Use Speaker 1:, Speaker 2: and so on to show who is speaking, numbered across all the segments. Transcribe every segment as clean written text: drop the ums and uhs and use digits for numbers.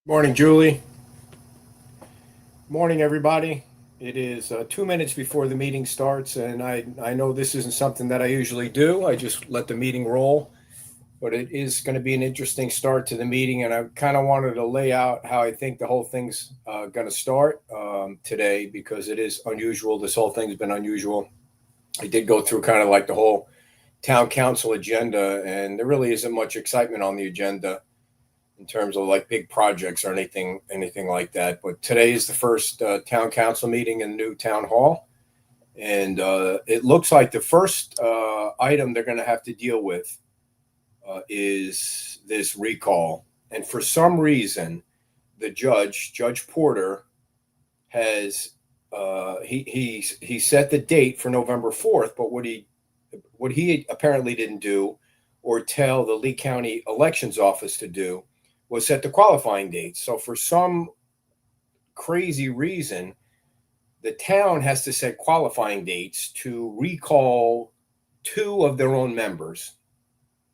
Speaker 1: Morning, Julie. Morning, everybody. It is 2 minutes before the meeting starts, and I know this isn't something that I usually do. I just let the meeting roll, but it is going to be an interesting start to the meeting, and I kind of wanted to lay out how I think the whole thing's going to start today because it is unusual. This whole thing's been unusual. I did go through kind of like the whole town council agenda, and there really isn't much excitement on the agenda in terms of like big projects or anything like that. But today is the first town council meeting in the new town hall, and it looks like the first item they're going to have to deal with is this recall. And for some reason, the Judge Porter, has he set the date for November 4th, but what he apparently didn't do or tell the Lee County Elections Office to do was set the qualifying dates. So for some crazy reason, the town has to set qualifying dates to recall two of their own members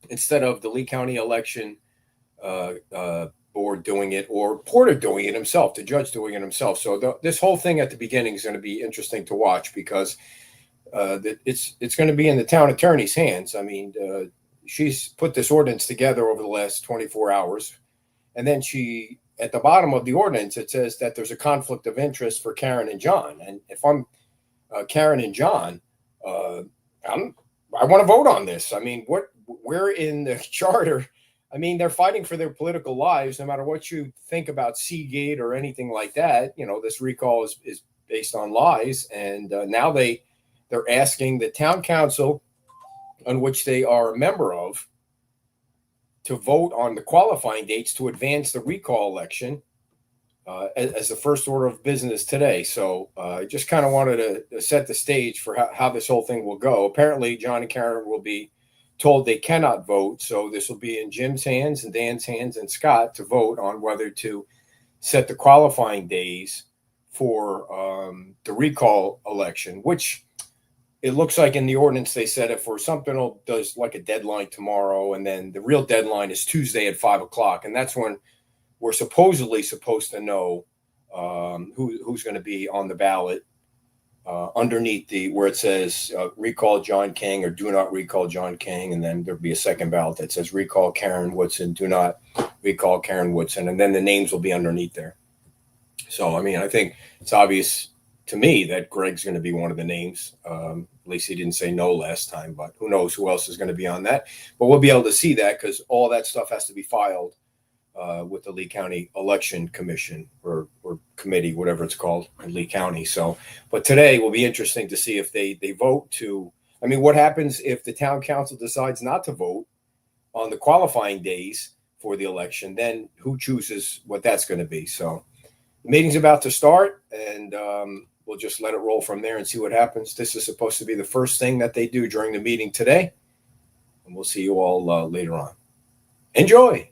Speaker 1: instead of the Lee County Election Board doing it or Porter doing it himself, the judge doing it himself. So this whole thing at the beginning is going to be interesting to watch because it's going to be in the town attorney's hands. I mean, she's put this ordinance together over the last 24 hours. And then at the bottom of the ordinance, it says that there's a conflict of interest for Karen and John. And if I'm Karen and John, uh, I want to vote on this. I mean, where in the charter? I mean, they're fighting for their political lives, no matter what you think about Seagate or anything like that. You know, this recall is based on lies, and now they're asking the town council, on which they are a member of, to vote on the qualifying dates to advance the recall election as the first order of business today. So I just kind of wanted to set the stage for how this whole thing will go. Apparently, John and Karen will be told they cannot vote. So this will be in Jim's hands and Dan's hands and Scott to vote on whether to set the qualifying days for the recall election, which it looks like in the ordinance they said if for something does like a deadline tomorrow, and then the real deadline is Tuesday at 5 o'clock, and that's when we're supposedly supposed to know who's going to be on the ballot underneath the where it says recall John King or do not recall John King, and then there'll be a second ballot that says recall Karen Woodson, do not recall Karen Woodson, and then the names will be underneath there. So I mean, I think it's obvious to me that Greg's going to be one of the names. At least he didn't say no last time, but who knows who else is going to be on that. But we'll be able to see that because all that stuff has to be filed with the Lee County Election Commission or committee, whatever it's called in Lee County. So, but today will be interesting to see if they vote to. I mean, what happens if the town council decides not to vote on the qualifying days for the election? Then who chooses what that's going to be? So the meeting's about to start, and we'll just let it roll from there and see what happens. This is supposed to be the first thing that they do during the meeting today, and we'll see you all later on. Enjoy.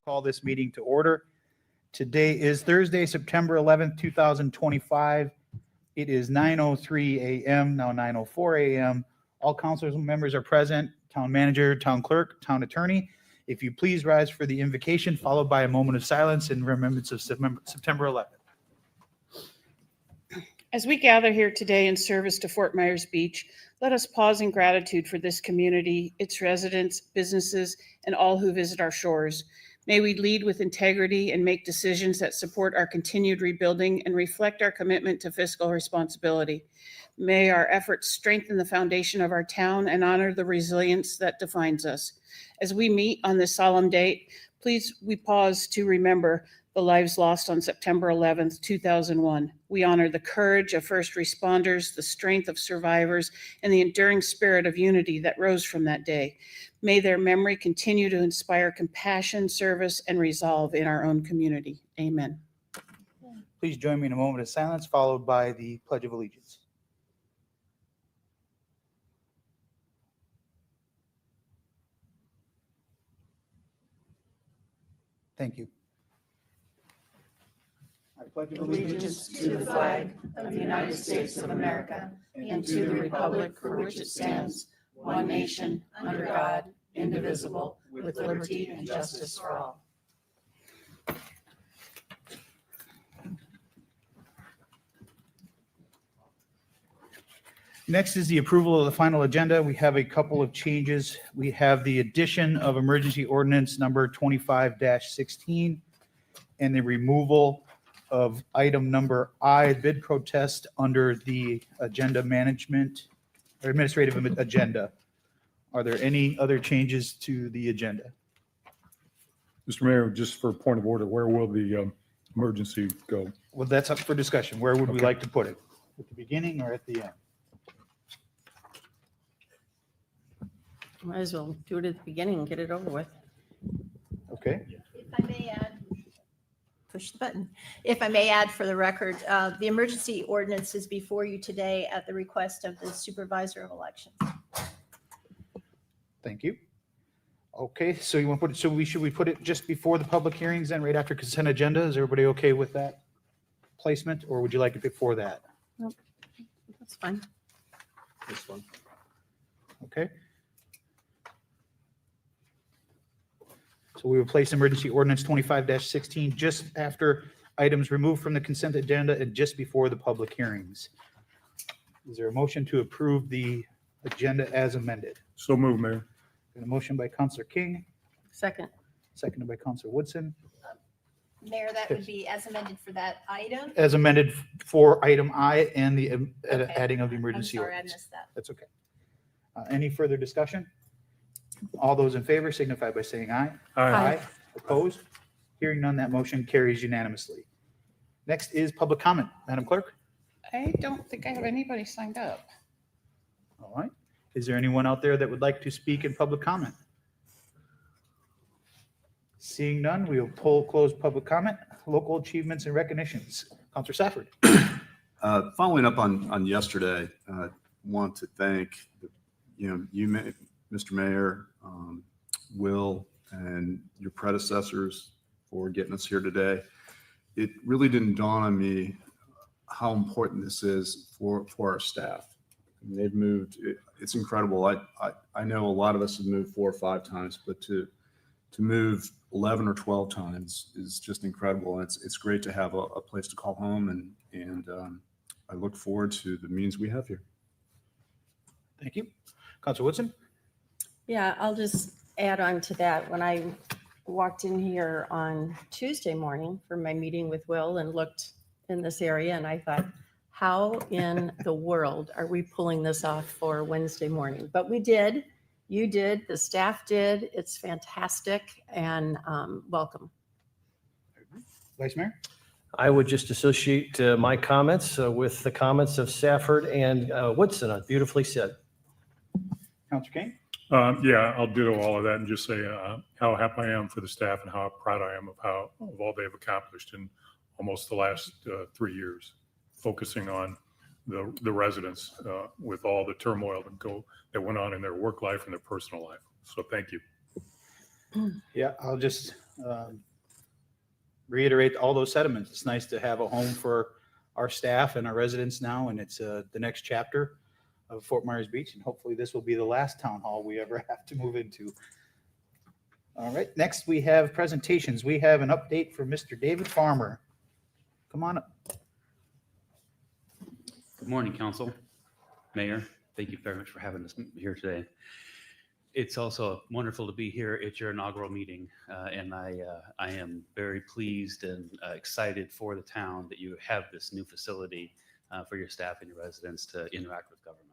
Speaker 2: Call this meeting to order. Today is Thursday, September 11th, 2025. It is 9:03 a.m., now 9:04 a.m. All council members are present, town manager, town clerk, town attorney. If you please rise for the invocation, followed by a moment of silence in remembrance of September 11th.
Speaker 3: As we gather here today in service to Fort Myers Beach, let us pause in gratitude for this community, its residents, businesses, and all who visit our shores. May we lead with integrity and make decisions that support our continued rebuilding and reflect our commitment to fiscal responsibility. May our efforts strengthen the foundation of our town and honor the resilience that defines us. As we meet on this solemn date, please, we pause to remember the lives lost on September 11th, 2001. We honor the courage of first responders, the strength of survivors, and the enduring spirit of unity that rose from that day. May their memory continue to inspire compassion, service, and resolve in our own community. Amen.
Speaker 2: Please join me in a moment of silence, followed by the Pledge of Allegiance. Thank you. I pledge
Speaker 4: Allegiance to the flag of the United States of America and to the republic for which it stands, one nation, under God, indivisible, with liberty and justice for all.
Speaker 2: Next is the approval of the final agenda. We have a couple of changes. We have the addition of emergency ordinance number 25-16 and the removal of item number I, bid protest, under the agenda management or administrative agenda. Are there any other changes to the agenda?
Speaker 5: Mr. Mayor, just for a point of order, where will the emergency go?
Speaker 2: Well, that's up for discussion. Where would we
Speaker 5: Okay.
Speaker 2: like to put it? At the beginning or at the end?
Speaker 4: Might as well do it at the beginning and get it over with.
Speaker 2: Okay.
Speaker 6: If I may add, push the button. If I may add for the record, the emergency ordinance is before you today at the request of the supervisor of elections.
Speaker 2: Thank you. Okay, so you want to put it, so should we put it just before the public hearings then, right after consent agenda? Is everybody okay with that placement, or would you like it before that?
Speaker 4: That's fine.
Speaker 2: This one. Okay. So we will place emergency ordinance 25-16 just after items removed from the consent agenda and just before the public hearings. Is there a motion to approve the agenda as amended?
Speaker 5: So move, Mayor.
Speaker 2: Got a motion by Counselor King,
Speaker 4: Second.
Speaker 2: seconded by Counselor Woodson.
Speaker 6: Mayor, that would be as amended for that item.
Speaker 2: As amended for item I and the
Speaker 6: Okay.
Speaker 2: adding of the
Speaker 6: I'm
Speaker 2: emergency
Speaker 6: sorry, I
Speaker 2: ordinance.
Speaker 6: missed that.
Speaker 2: That's okay. Any further discussion? All those in favor signify by saying aye.
Speaker 4: Aye.
Speaker 2: Opposed? Hearing none, that motion carries unanimously. Next is public comment. Madam Clerk?
Speaker 3: I don't think I have anybody signed up.
Speaker 2: All right. Is there anyone out there that would like to speak in public comment? Seeing none, we will close public comment. Local achievements and recognitions. Counselor Safford.
Speaker 7: Following up on yesterday, want to thank Mr. Mayor, Will, and your predecessors for getting us here today. It really didn't dawn on me how important this is for our staff. I mean, they've moved. It's incredible. I know a lot of us have moved 4 or 5 times, but to move 11 or 12 times is just incredible. And it's great to have a place to call home, and I look forward to the meetings we have here.
Speaker 2: Thank you. Counselor Woodson?
Speaker 4: Yeah, I'll just add on to that. When I walked in here on Tuesday morning for my meeting with Will and looked in this area, and I thought, how in the world are we pulling this off for Wednesday morning? But we did. You did. The staff did. It's fantastic, and welcome.
Speaker 2: Vice Mayor?
Speaker 8: I would just associate my comments with the comments of Safford and Woodson. Beautifully said.
Speaker 2: Counselor King?
Speaker 5: Yeah, I'll ditto all of that and just say how happy I am for the staff and how proud I am of all they've accomplished in almost the last 3 years, focusing on the residents with all the turmoil that went on in their work life and their personal life. So thank you.
Speaker 2: Yeah, I'll just reiterate all those sentiments. It's nice to have a home for our staff and our residents now, and it's the next chapter of Fort Myers Beach, and hopefully this will be the last town hall we ever have to move into. All right, next we have presentations. We have an update from Mr. David Farmer. Come on up.
Speaker 9: Good morning, Council, Mayor. Thank you very much for having us here today. It's also wonderful to be here at your inaugural meeting, and I am very pleased and excited for the town that you have this new facility for your staff and your residents to interact with government.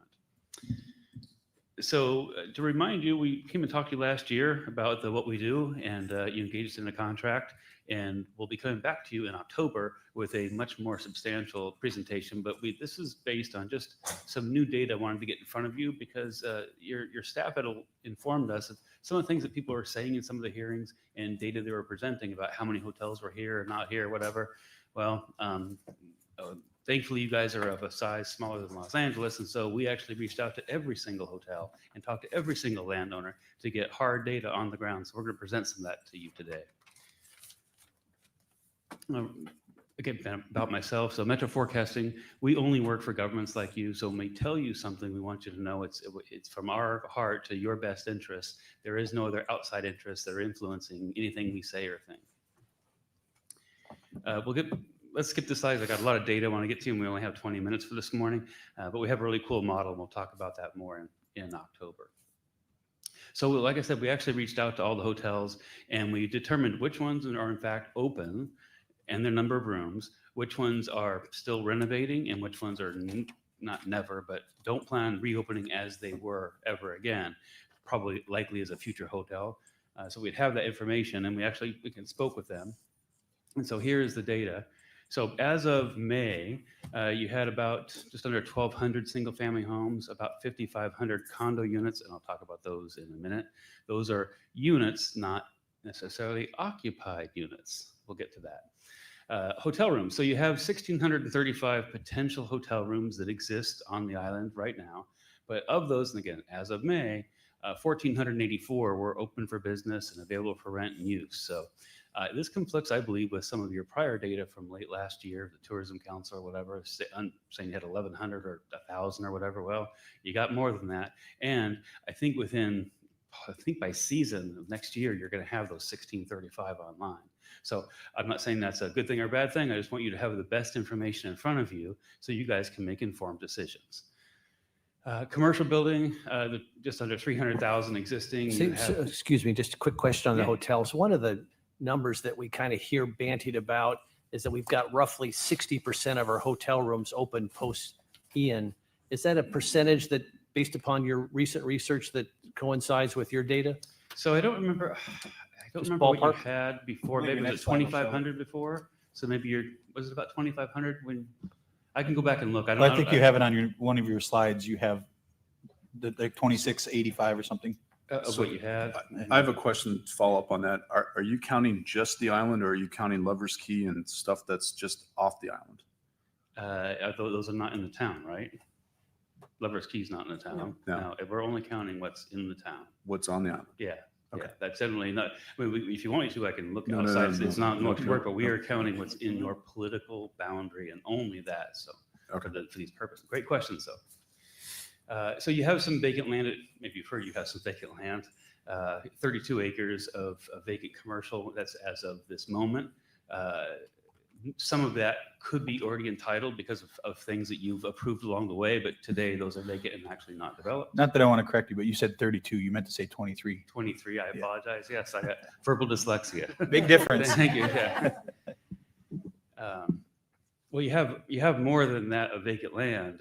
Speaker 9: So to remind you, we came and talked to you last year about what we do, and you engaged in a contract, and we'll be coming back to you in October with a much more substantial presentation. But this is based on just some new data I wanted to get in front of you, because your staff had informed us of some of the things that people were saying in some of the hearings and data they were presenting about how many hotels were here or not here, whatever. Well, thankfully, you guys are of a size smaller than Los Angeles, and so we actually reached out to every single hotel and talked to every single landowner to get hard data on the ground. So we're going to present some of that to you today. Again, about myself. So Metro Forecasting, we only work for governments like you. So when we tell you something, we want you to know it's from our heart to your best interest. There is no other outside interests that are influencing anything we say or think. Let's skip the slides. I got a lot of data I want to get to, and we only have 20 minutes for this morning. But we have a really cool model, and we'll talk about that more in October. So like I said, we actually reached out to all the hotels, and we determined which ones are in fact open and their number of rooms, which ones are still renovating, and which ones are not never, but don't plan reopening as they were ever again, probably likely as a future hotel. So we'd have that information, and we can spoke with them. And so here is the data. So as of May, you had about just under 1,200 single-family homes, about 5,500 condo units, and I'll talk about those in a minute. Those are units, not necessarily occupied units. We'll get to that. Hotel rooms. So you have 1,635 potential hotel rooms that exist on the island right now. But of those, and again, as of May, 1,484 were open for business and available for rent and use. So this conflicts, I believe, with some of your prior data from late last year, the Tourism Council or whatever, saying you had 1,100 or 1,000 or whatever. Well, you got more than that. And I think by season of next year, you're going to have those 1,635 online. So I'm not saying that's a good thing or a bad thing. I just want you to have the best information in front of you so you guys can make informed decisions. Commercial building, just under 300,000 existing.
Speaker 8: Excuse me, just a quick question on the
Speaker 9: Yeah.
Speaker 8: hotels. One of the numbers that we kind of hear bantied about is that we've got roughly 60% of our hotel rooms open post Ian. Is that a percentage that, based upon your recent research, that coincides with your data?
Speaker 9: So I don't remember
Speaker 8: Just
Speaker 9: what you
Speaker 8: ballpark?
Speaker 9: had before.
Speaker 2: Maybe
Speaker 9: Maybe was it
Speaker 2: next slide will show.
Speaker 9: 2,500 before? So maybe was it about 2,500 when? I can go back and look.
Speaker 2: I think you have it on one of your slides. You have the 2685 or something.
Speaker 9: Of what you had.
Speaker 7: I have a question to follow up on that. Are you counting just the island, or are you counting Lover's Key and stuff that's just off the island?
Speaker 9: Those are not in the town, right? Lover's Key's not in the town.
Speaker 7: No.
Speaker 9: No, we're only counting what's in the town.
Speaker 7: What's on the island?
Speaker 9: Yeah.
Speaker 7: Okay.
Speaker 9: Yeah, that's generally not, I mean, if you want me to, I can look
Speaker 7: No, no,
Speaker 9: outside.
Speaker 7: no,
Speaker 9: It's
Speaker 7: no,
Speaker 9: not
Speaker 7: no,
Speaker 9: much
Speaker 7: no,
Speaker 9: work, but we
Speaker 7: no.
Speaker 9: are counting what's in your political boundary and only that. So
Speaker 7: Okay.
Speaker 9: for these purposes. Great questions, though. So you have some vacant land. Maybe you've heard you have some vacant land. 32 acres of vacant commercial. That's as of this moment. Some of that could be already entitled because of things that you've approved along the way, but today those are vacant and actually not developed.
Speaker 2: Not that I want to correct you, but you said 32. You meant to say 23.
Speaker 9: 23, I apologize. Yes, I got verbal dyslexia.
Speaker 2: Big difference.
Speaker 9: Thank you. Yeah. Well, you have more than that of vacant land.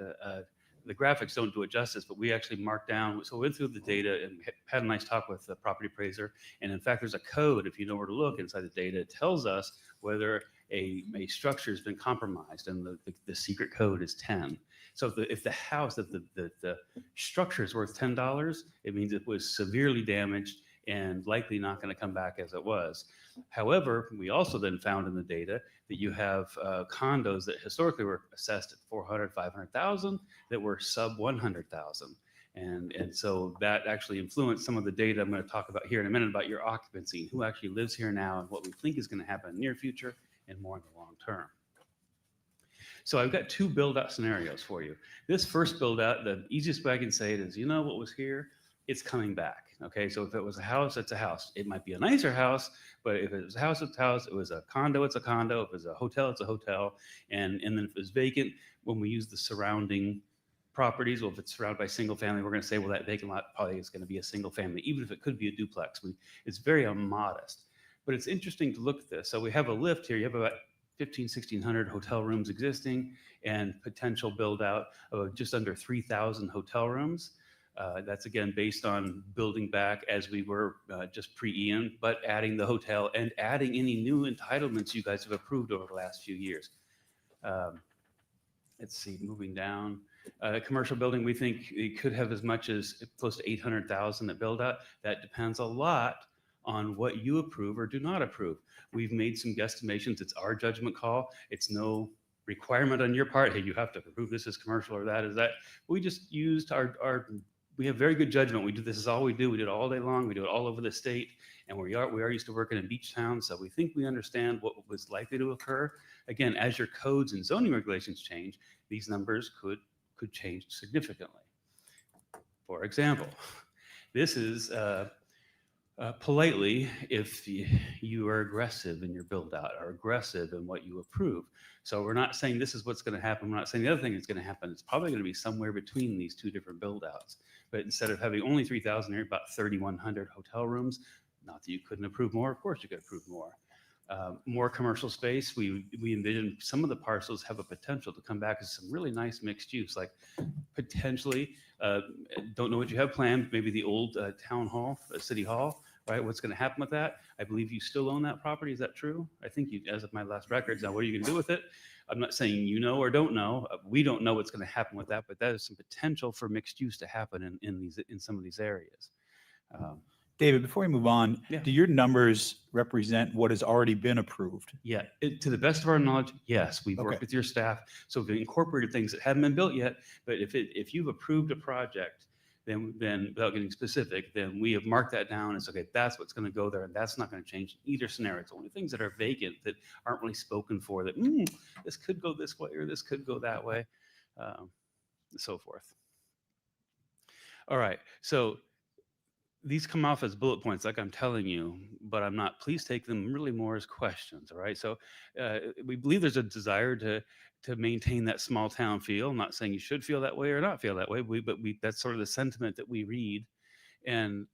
Speaker 9: The graphics don't do it justice, but we actually marked down. So we went through the data and had a nice talk with the property appraiser. And in fact, there's a code, if you know where to look inside the data, it tells us whether a structure has been compromised, and the secret code is 10. So if the house, if the structure is worth $10, it means it was severely damaged and likely not going to come back as it was. However, we also then found in the data that you have condos that historically were assessed at 400, 500,000 that were sub 100,000. And so that actually influenced some of the data I'm going to talk about here in a minute about your occupancy, and who actually lives here now, and what we think is going to happen in the near future and more in the long term. So I've got two build out scenarios for you. This first build out, the easiest way I can say it is, you know what was here? It's coming back. Okay, so if it was a house, it's a house. It might be a nicer house, but if it was a house, it's a house. It was a condo, it's a condo. If it was a hotel, it's a hotel. And then if it was vacant, when we use the surrounding properties, well, if it's surrounded by single family, we're going to say, well, that vacant lot probably is going to be a single family, even if it could be a duplex. It's very modest. But it's interesting to look at this. So we have a lift here. You have about 1,600 hotel rooms existing and potential build out of just under 3,000 hotel rooms. That's again based on building back as we were just pre-Ian, but adding the hotel and adding any new entitlements you guys have approved over the last few years. Let's see, moving down. Commercial building, we think it could have as much as close to 800,000 at build out. That depends a lot on what you approve or do not approve. We've made some guesstimations. It's our judgment call. It's no requirement on your part. Hey, you have to approve this as commercial or that is that. We just used we have very good judgment. This is all we do. We do it all day long. We do it all over the state. And we are used to working in beach towns. So we think we understand what was likely to occur. Again, as your codes and zoning regulations change, these numbers could change significantly. For example, this is politely if you are aggressive in your build out or aggressive in what you approve. So we're not saying this is what's going to happen. We're not saying the other thing is going to happen. It's probably going to be somewhere between these two different build outs. But instead of having only 3,000 here, about 3,100 hotel rooms. Not that you couldn't approve more. Of course you could approve more. More commercial space. We envision some of the parcels have a potential to come back as some really nice mixed use, like potentially, don't know what you have planned, maybe the old town hall, city hall, right? What's going to happen with that? I believe you still own that property. Is that true? I think you, as of my last records. Now, what are you going to do with it? I'm not saying you know or don't know. We don't know what's going to happen with that, but that is some potential for mixed use to happen in some of these areas.
Speaker 2: David, before we move on,
Speaker 9: Yeah.
Speaker 2: do your numbers represent what has already been approved?
Speaker 9: Yeah, to the best of our knowledge, yes, we've
Speaker 2: Okay.
Speaker 9: worked with your staff, so we've incorporated things that haven't been built yet. But if you've approved a project, then without getting specific, then we have marked that down as okay. That's what's going to go there, and that's not going to change in either scenario. It's only things that are vacant that aren't really spoken for. That this could go this way or this could go that way, and so forth. All right, so. These come off as bullet points, like I'm telling you, but I'm not. Please take them really more as questions, all right? So we believe there's a desire to maintain that small town feel. I'm not saying you should feel that way or not feel that way, but that's sort of the sentiment that we read. And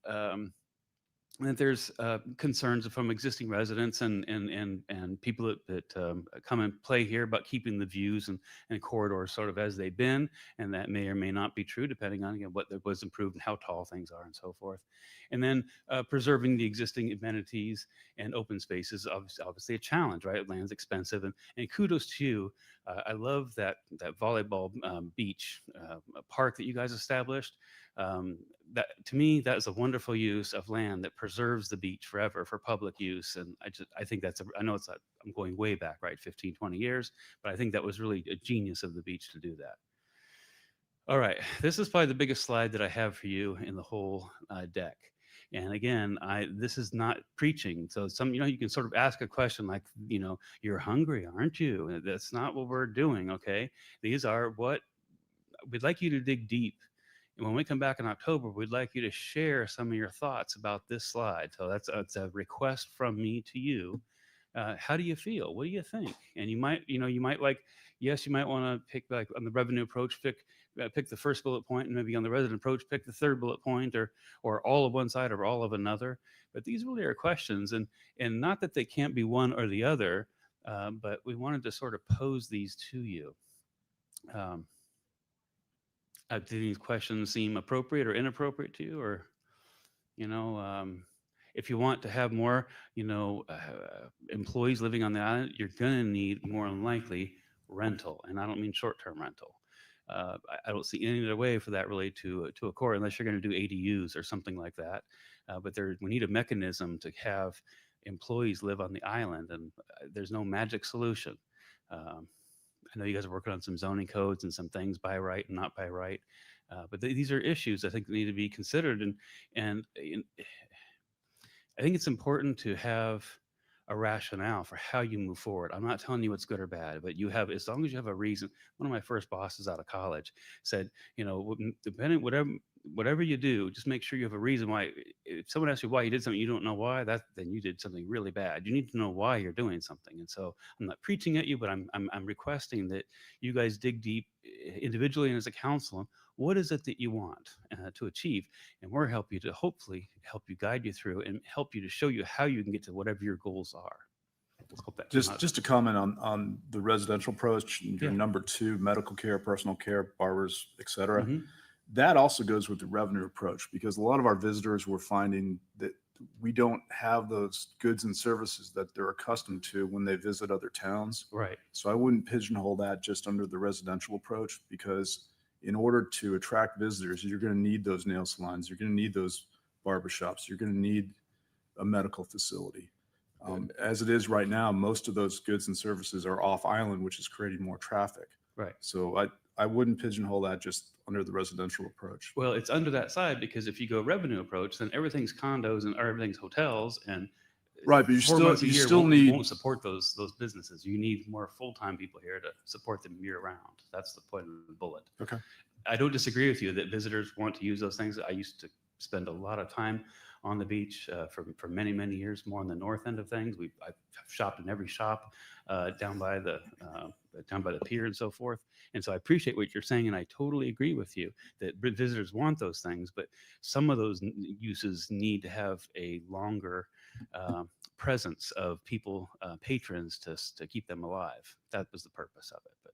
Speaker 9: that there's concerns from existing residents and people that come and play here about keeping the views and corridors sort of as they've been, and that may or may not be true depending on what was improved and how tall things are and so forth. And then preserving the existing amenities and open spaces, obviously a challenge, right? Land's expensive, and kudos to you. I love that volleyball beach park that you guys established. That to me, that is a wonderful use of land that preserves the beach forever for public use. And I think I know I'm going way back, right? 15, 20 years, but I think that was really a genius of the beach to do that. All right, this is probably the biggest slide that I have for you in the whole deck. And again, this is not preaching. So you can sort of ask a question like, you're hungry, aren't you? That's not what we're doing, okay? These are what we'd like you to dig deep. And when we come back in October, we'd like you to share some of your thoughts about this slide. So that's a request from me to you. How do you feel? What do you think? And you might want to pick, like on the revenue approach, pick the first bullet point, and maybe on the resident approach, pick the third bullet point, or all of one side or all of another. But these really are questions, and not that they can't be one or the other, but we wanted to sort of pose these to you. Do these questions seem appropriate or inappropriate to you? Or, if you want to have more, employees living on the island, you're going to need more than likely rental. And I don't mean short-term rental. I don't see any other way for that really to occur unless you're going to do ADUs or something like that. But we need a mechanism to have employees live on the island, and there's no magic solution. I know you guys are working on some zoning codes and some things by right and not by right. But these are issues I think that need to be considered, and I think it's important to have a rationale for how you move forward. I'm not telling you what's good or bad, but you have, as long as you have a reason. One of my first bosses out of college said, you know, depending whatever you do, just make sure you have a reason why. If someone asks you why you did something, you don't know why, then you did something really bad. You need to know why you're doing something. And so I'm not preaching at you, but I'm requesting that you guys dig deep individually and as a council. What is it that you want to achieve? And we're help you to hopefully help you guide you through and help you to show you how you can get to whatever your goals are. Hope that came out.
Speaker 10: Just to comment on the residential approach, your
Speaker 9: Yeah.
Speaker 10: number 2, medical care, personal care, barbers, et cetera.
Speaker 9: Mhm.
Speaker 10: That also goes with the revenue approach, because a lot of our visitors were finding that we don't have those goods and services that they're accustomed to when they visit other towns.
Speaker 9: Right.
Speaker 10: So I wouldn't pigeonhole that just under the residential approach, because in order to attract visitors, you're going to need those nail salons, you're going to need those barbershops, you're going to need a medical facility. As it is right now, most of those goods and services are off island, which is creating more traffic.
Speaker 9: Right.
Speaker 10: So I wouldn't pigeonhole that just under the residential approach.
Speaker 9: Well, it's under that side because if you go revenue approach, then everything's condos and or everything's hotels, and
Speaker 10: Right, but you
Speaker 9: 4
Speaker 10: still-
Speaker 9: months a
Speaker 10: you
Speaker 9: year
Speaker 10: still
Speaker 9: won't,
Speaker 10: need-
Speaker 9: won't support those businesses. You need more full-time people here to support them year round. That's the point of the bullet.
Speaker 10: Okay.
Speaker 9: I don't disagree with you that visitors want to use those things. I used to spend a lot of time on the beach for many, many years, more on the north end of things. I've shopped in every shop down by the pier and so forth. And so I appreciate what you're saying, and I totally agree with you that visitors want those things, but some of those uses need to have a longer presence of people, patrons, to keep them alive. That was the purpose of it. But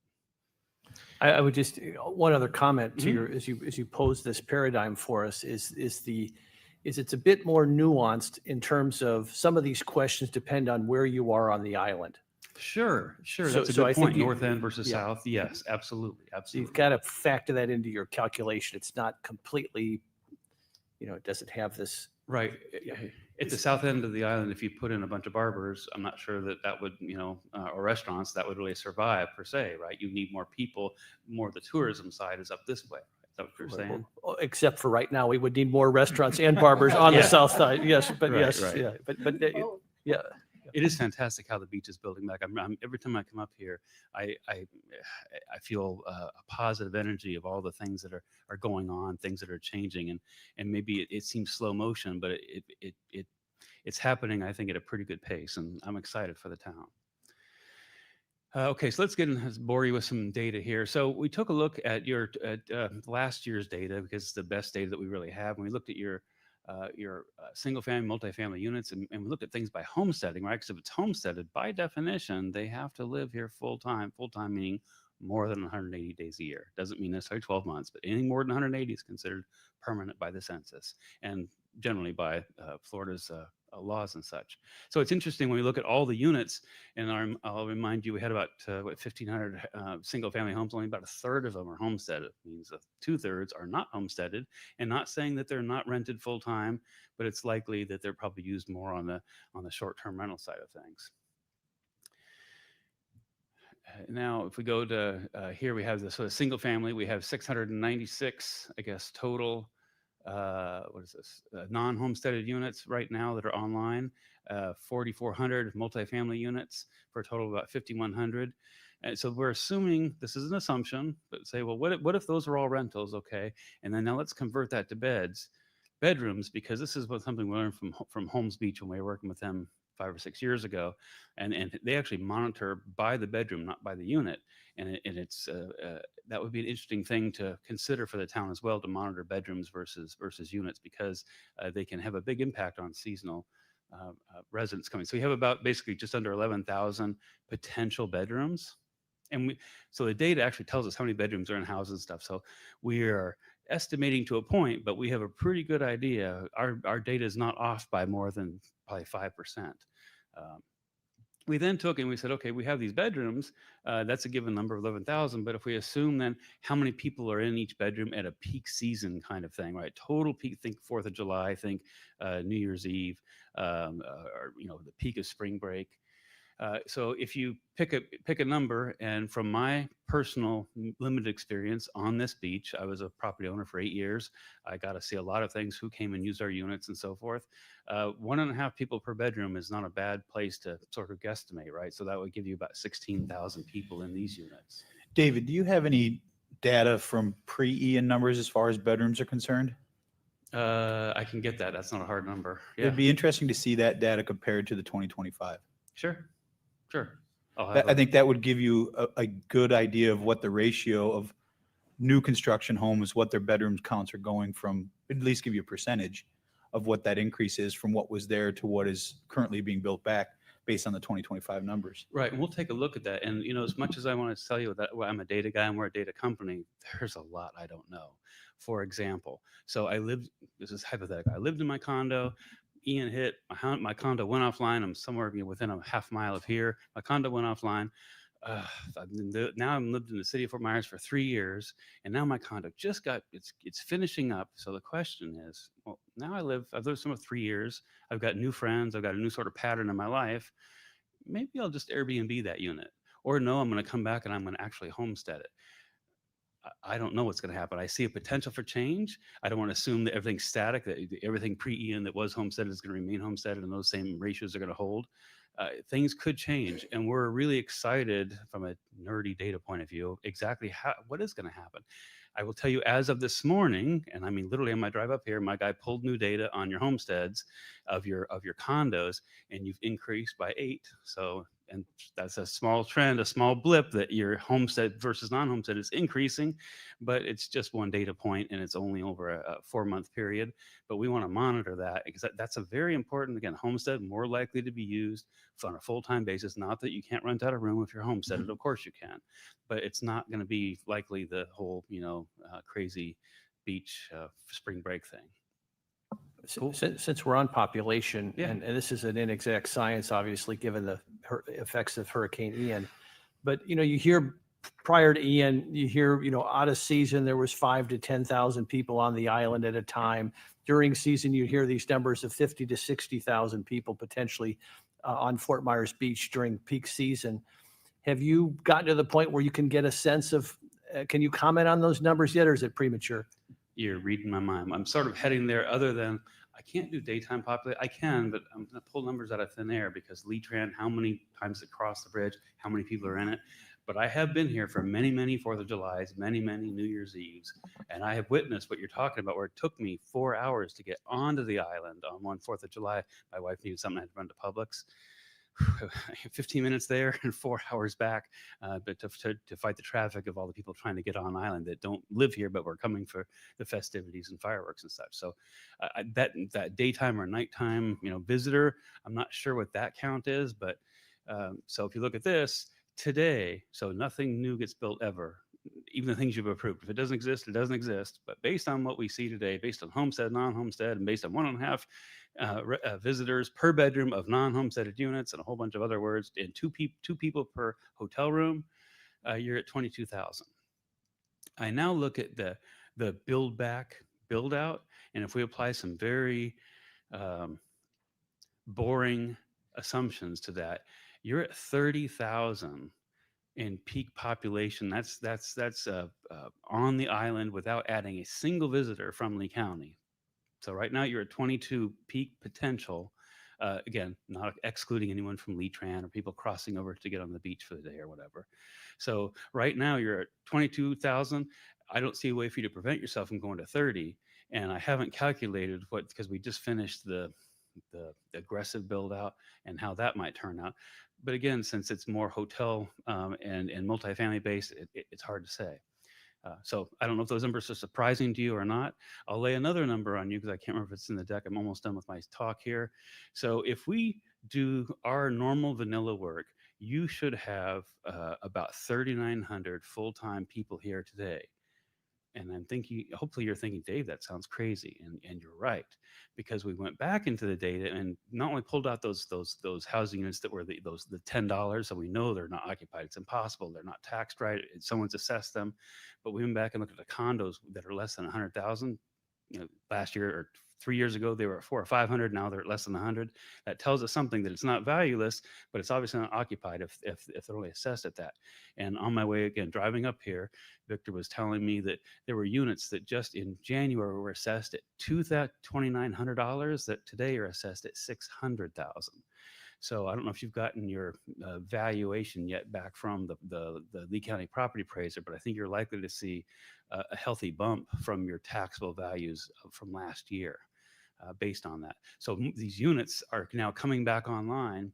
Speaker 8: I would just, one other comment to
Speaker 9: Mhm.
Speaker 8: your, as you pose this paradigm for us is it's a bit more nuanced in terms of some of these questions depend on where you are on the island.
Speaker 9: Sure.
Speaker 8: So-
Speaker 9: That's a
Speaker 8: so
Speaker 9: good
Speaker 8: I think
Speaker 9: point.
Speaker 8: you-
Speaker 9: North end versus
Speaker 8: yeah.
Speaker 9: south. Yes, absolutely.
Speaker 8: So you've
Speaker 9: Absolutely.
Speaker 8: got to factor that into your calculation. It's not completely, it doesn't have this.
Speaker 9: Right. At the south end of the island, if you put in a bunch of barbers, I'm not sure that would, or restaurants, that would really survive per se, right? You need more people. More of the tourism side is up this way. Is that what you're saying?
Speaker 8: Except for right now, we would need more restaurants and barbers on
Speaker 9: Yeah.
Speaker 8: the south side. Yes, but
Speaker 9: Right,
Speaker 8: yes,
Speaker 9: right.
Speaker 8: yeah, but yeah.
Speaker 9: It is fantastic how the beach is building back. Every time I come up here, I feel a positive energy of all the things that are going on, things that are changing, and maybe it seems slow motion, but it's happening, I think, at a pretty good pace, and I'm excited for the town. Okay, so let's bore you with some data here. So we took a look at your last year's data because it's the best data that we really have. And we looked at your single-family, multifamily units, and we looked at things by homesteading, right? Because if it's homesteaded, by definition, they have to live here full-time. Full-time meaning more than 180 days a year. Doesn't mean necessarily 12 months, but anything more than 180 is considered permanent by the census and generally by Florida's laws and such. So it's interesting when we look at all the units, and I'll remind you, we had about 1,500 single-family homes. Only about a third of them are homesteaded. It means 2/3 are not homesteaded, and not saying that they're not rented full-time, but it's likely that they're probably used more on the short-term rental side of things. Now, if we go to here, we have this single family. We have 696, I guess, total. What is this? Non-homesteaded units right now that are online. 4,400 multifamily units for a total of about 5,100. And so we're assuming, this is an assumption, but say, well, what if those are all rentals? Okay, and then now let's convert that to bedrooms, because this is something we learned from Holmes Beach when we were working with them 5 or 6 years ago, and they actually monitor by the bedroom, not by the unit, and it's that would be an interesting thing to consider for the town as well, to monitor bedrooms versus units, because they can have a big impact on seasonal residents coming. So we have about basically just under 11,000 potential bedrooms, and so the data actually tells us how many bedrooms are in houses and stuff. So we are estimating to a point, but we have a pretty good idea. Our data is not off by more than probably 5%. We then took and we said, okay, we have these bedrooms. That's a given number of 11,000. But if we assume then how many people are in each bedroom at a peak season kind of thing, right? Total peak, think 4th of July, think New Year's Eve, or the peak of spring break. So if you pick a number, and from my personal limited experience on this beach, I was a property owner for 8 years. I got to see a lot of things, who came and used our units and so forth. 1.5 people per bedroom is not a bad place to sort of guesstimate, right? So that would give you about 16,000 people in these units.
Speaker 2: David, do you have any data from pre-Ian numbers as far as bedrooms are concerned?
Speaker 9: I can get that. That's not a hard number. Yeah,
Speaker 2: It'd be interesting to see that data compared to the 2025.
Speaker 9: sure.
Speaker 2: I think that would give you a good idea of what the ratio of new construction homes, what their bedroom counts are going from, at least give you a percentage of what that increase is from what was there to what is currently being built back based on the 2025 numbers.
Speaker 9: Right, and we'll take a look at that. And as much as I want to tell you that I'm a data guy and we're a data company, there's a lot I don't know. For example, so this is hypothetical. I lived in my condo. Ian hit, my condo went offline. I'm somewhere within a half mile of here. My condo went offline. Now I'm lived in the city of Fort Myers for 3 years, and now my condo just it's finishing up. So the question is, well, now I've lived somewhere 3 years. I've got new friends. I've got a new sort of pattern in my life. Maybe I'll just Airbnb that unit, or no, I'm going to come back and I'm going to actually homestead it. I don't know what's going to happen. I see a potential for change. I don't want to assume that everything's static, that everything pre-Ian that was homesteaded is going to remain homesteaded and those same ratios are going to hold. Things could change, and we're really excited from a nerdy data point of view exactly what is going to happen. I will tell you, as of this morning, and I mean literally on my drive up here, my guy pulled new data on your homesteads of your condos, and you've increased by 8. So, and that's a small trend, a small blip that your homestead versus non-homestead is increasing, but it's just one data point and it's only over a 4-month period. But we want to monitor that because that's a very important, again, homestead more likely to be used on a full-time basis. Not that you can't rent out a room if you're homesteaded, of course you can, but it's not going to be likely the whole, crazy beach spring break thing. Cool.
Speaker 8: Since we're on population,
Speaker 9: Yeah.
Speaker 8: and this is an inexact science, obviously, given the effects of Hurricane Ian, but you hear prior to Ian, out of season there was 5,000 to 10,000 people on the island at a time. During season, you hear these numbers of 50,000 to 60,000 people potentially on Fort Myers Beach during peak season. Have you gotten to the point where you can get a sense of? Can you comment on those numbers yet, or is it premature?
Speaker 9: You're reading my mind. I'm sort of heading there, other than I can't do daytime population. I can, but I'm going to pull numbers out of thin air because Lee-Tran, how many times it crossed the bridge, how many people are in it. But I have been here for many, many 4th of Julys, many, many New Year's Eves, and I have witnessed what you're talking about, where it took me 4 hours to get onto the island on one 4th of July. My wife needed something, I had to run to Publix. 15 minutes there and 4 hours back, but to fight the traffic of all the people trying to get on island that don't live here but were coming for the festivities and fireworks and such. So that daytime or nighttime visitor, I'm not sure what that count is, but so if you look at this today, so nothing new gets built ever. Even the things you've approved, if it doesn't exist, it doesn't exist. But based on what we see today, based on homestead, non-homestead, and based on 1.5 visitors per bedroom of non-homesteaded units and a whole bunch of other words, and two people per hotel room, you're at 22,000. I now look at the build back, build out, and if we apply some very boring assumptions to that, you're at 30,000 in peak population. That's on the island without adding a single visitor from Lee County. So right now you're at 22 peak potential. Again, not excluding anyone from Lee-Tran or people crossing over to get on the beach for the day or whatever. So right now you're at 22,000. I don't see a way for you to prevent yourself from going to 30. And I haven't calculated because we just finished the aggressive build out and how that might turn out. But again, since it's more hotel and multifamily based, it's hard to say. So I don't know if those numbers are surprising to you or not. I'll lay another number on you because I can't remember if it's in the deck. I'm almost done with my talk here. So if we do our normal vanilla work, you should have about 3,900 full-time people here today. And I'm thinking, hopefully you're thinking, Dave, that sounds crazy. And you're right, because we went back into the data and not only pulled out those housing units that were the $10, so we know they're not occupied. It's impossible. They're not taxed right. Someone's assessed them. But we went back and looked at the condos that are less than 100,000. last year or 3 years ago, they were at 400 or 500. Now they're at less than 100. That tells us something, that it's not valueless, but it's obviously not occupied if they're only assessed at that. And on my way, again, driving up here, Victor was telling me that there were units that just in January were assessed at $2,900 that today are assessed at $600,000. So I don't know if you've gotten your valuation yet back from the Lee County property appraiser, but I think you're likely to see a healthy bump from your taxable values from last year based on that. So these units are now coming back online.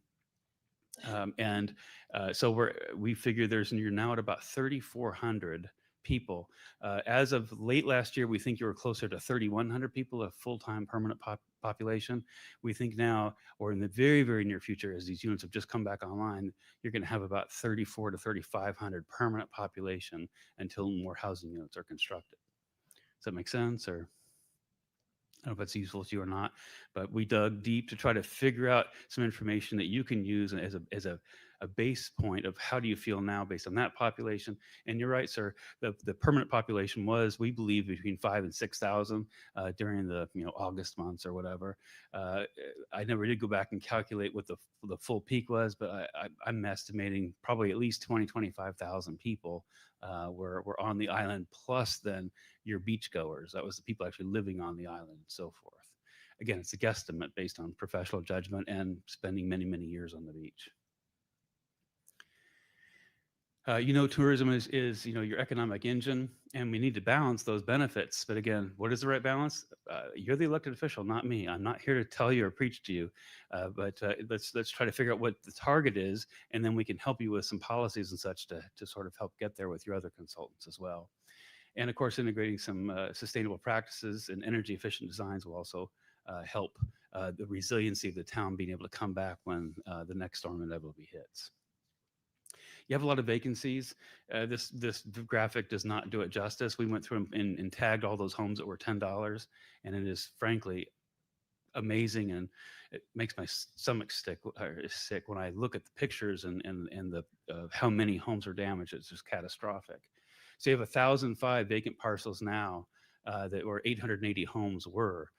Speaker 9: So we figure you're now at about 3,400 people. As of late last year, we think you were closer to 3,100 people, a full-time permanent population. We think now, or in the very, very near future, as these units have just come back online, you're going to have about 3,400 to 3,500 permanent population until more housing units are constructed. Does that make sense? Or I don't know if that's useful to you or not, but we dug deep to try to figure out some information that you can use as a base point of how do you feel now based on that population. And you're right, sir. The permanent population was, we believe, between 5,000 and 6,000 during the August months or whatever. I never did go back and calculate what the full peak was, but I'm estimating probably at least 25,000 people were on the island, plus then your beachgoers. That was the people actually living on the island and so forth. Again, it's a guesstimate based on professional judgment and spending many, many years on the beach. Tourism is your economic engine, and we need to balance those benefits. But again, what is the right balance? You're the elected official, not me. I'm not here to tell you or preach to you, but let's try to figure out what the target is, and then we can help you with some policies and such to sort of help get there with your other consultants as well. And of course, integrating some sustainable practices and energy efficient designs will also help the resiliency of the town being able to come back when the next storm inevitably hits. You have a lot of vacancies. This graphic does not do it justice. We went through and tagged all those homes that were $10, and it is frankly amazing, and it makes my stomach sick when I look at the pictures and the how many homes are damaged. It's just catastrophic. So you have 1,005 vacant parcels now that were 880 homes were.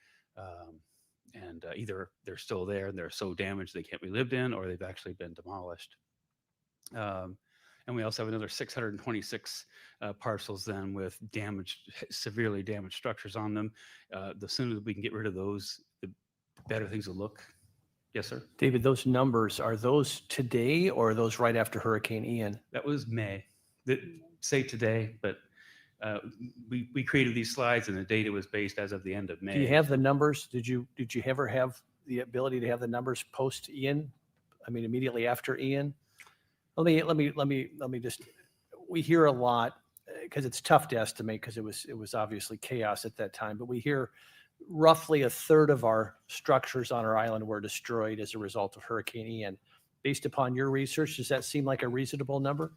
Speaker 9: And either they're still there and they're so damaged they can't be lived in, or they've actually been demolished. And we also have another 626 parcels then with severely damaged structures on them. The sooner that we can get rid of those, the better things will look. Yes, sir.
Speaker 8: David, those numbers, are those today or are those right after Hurricane Ian?
Speaker 9: That was May. Say today, but we created these slides and the data was based as of the end of May.
Speaker 8: Do you have the numbers? Did you ever have the ability to have the numbers post Ian? I mean, immediately after Ian? Let me just, we hear a lot because it's tough to estimate because it was obviously chaos at that time, but we hear roughly a third of our structures on our island were destroyed as a result of Hurricane Ian. Based upon your research, does that seem like a reasonable number?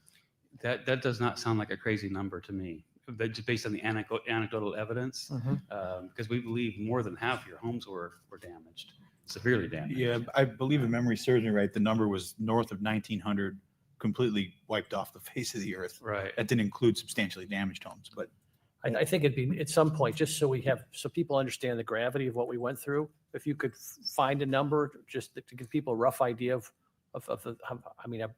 Speaker 9: That does not sound like a crazy number to me, but just based on the anecdotal evidence, because we believe more than half of your homes were damaged, severely damaged.
Speaker 2: Yeah, I believe if memory serves me right, the number was north of 1,900 completely wiped off the face of the earth.
Speaker 9: Right.
Speaker 2: That didn't include substantially damaged homes, but
Speaker 8: I think it'd be at some point, just so people understand the gravity of what we went through, if you could find a number just to give people a rough idea of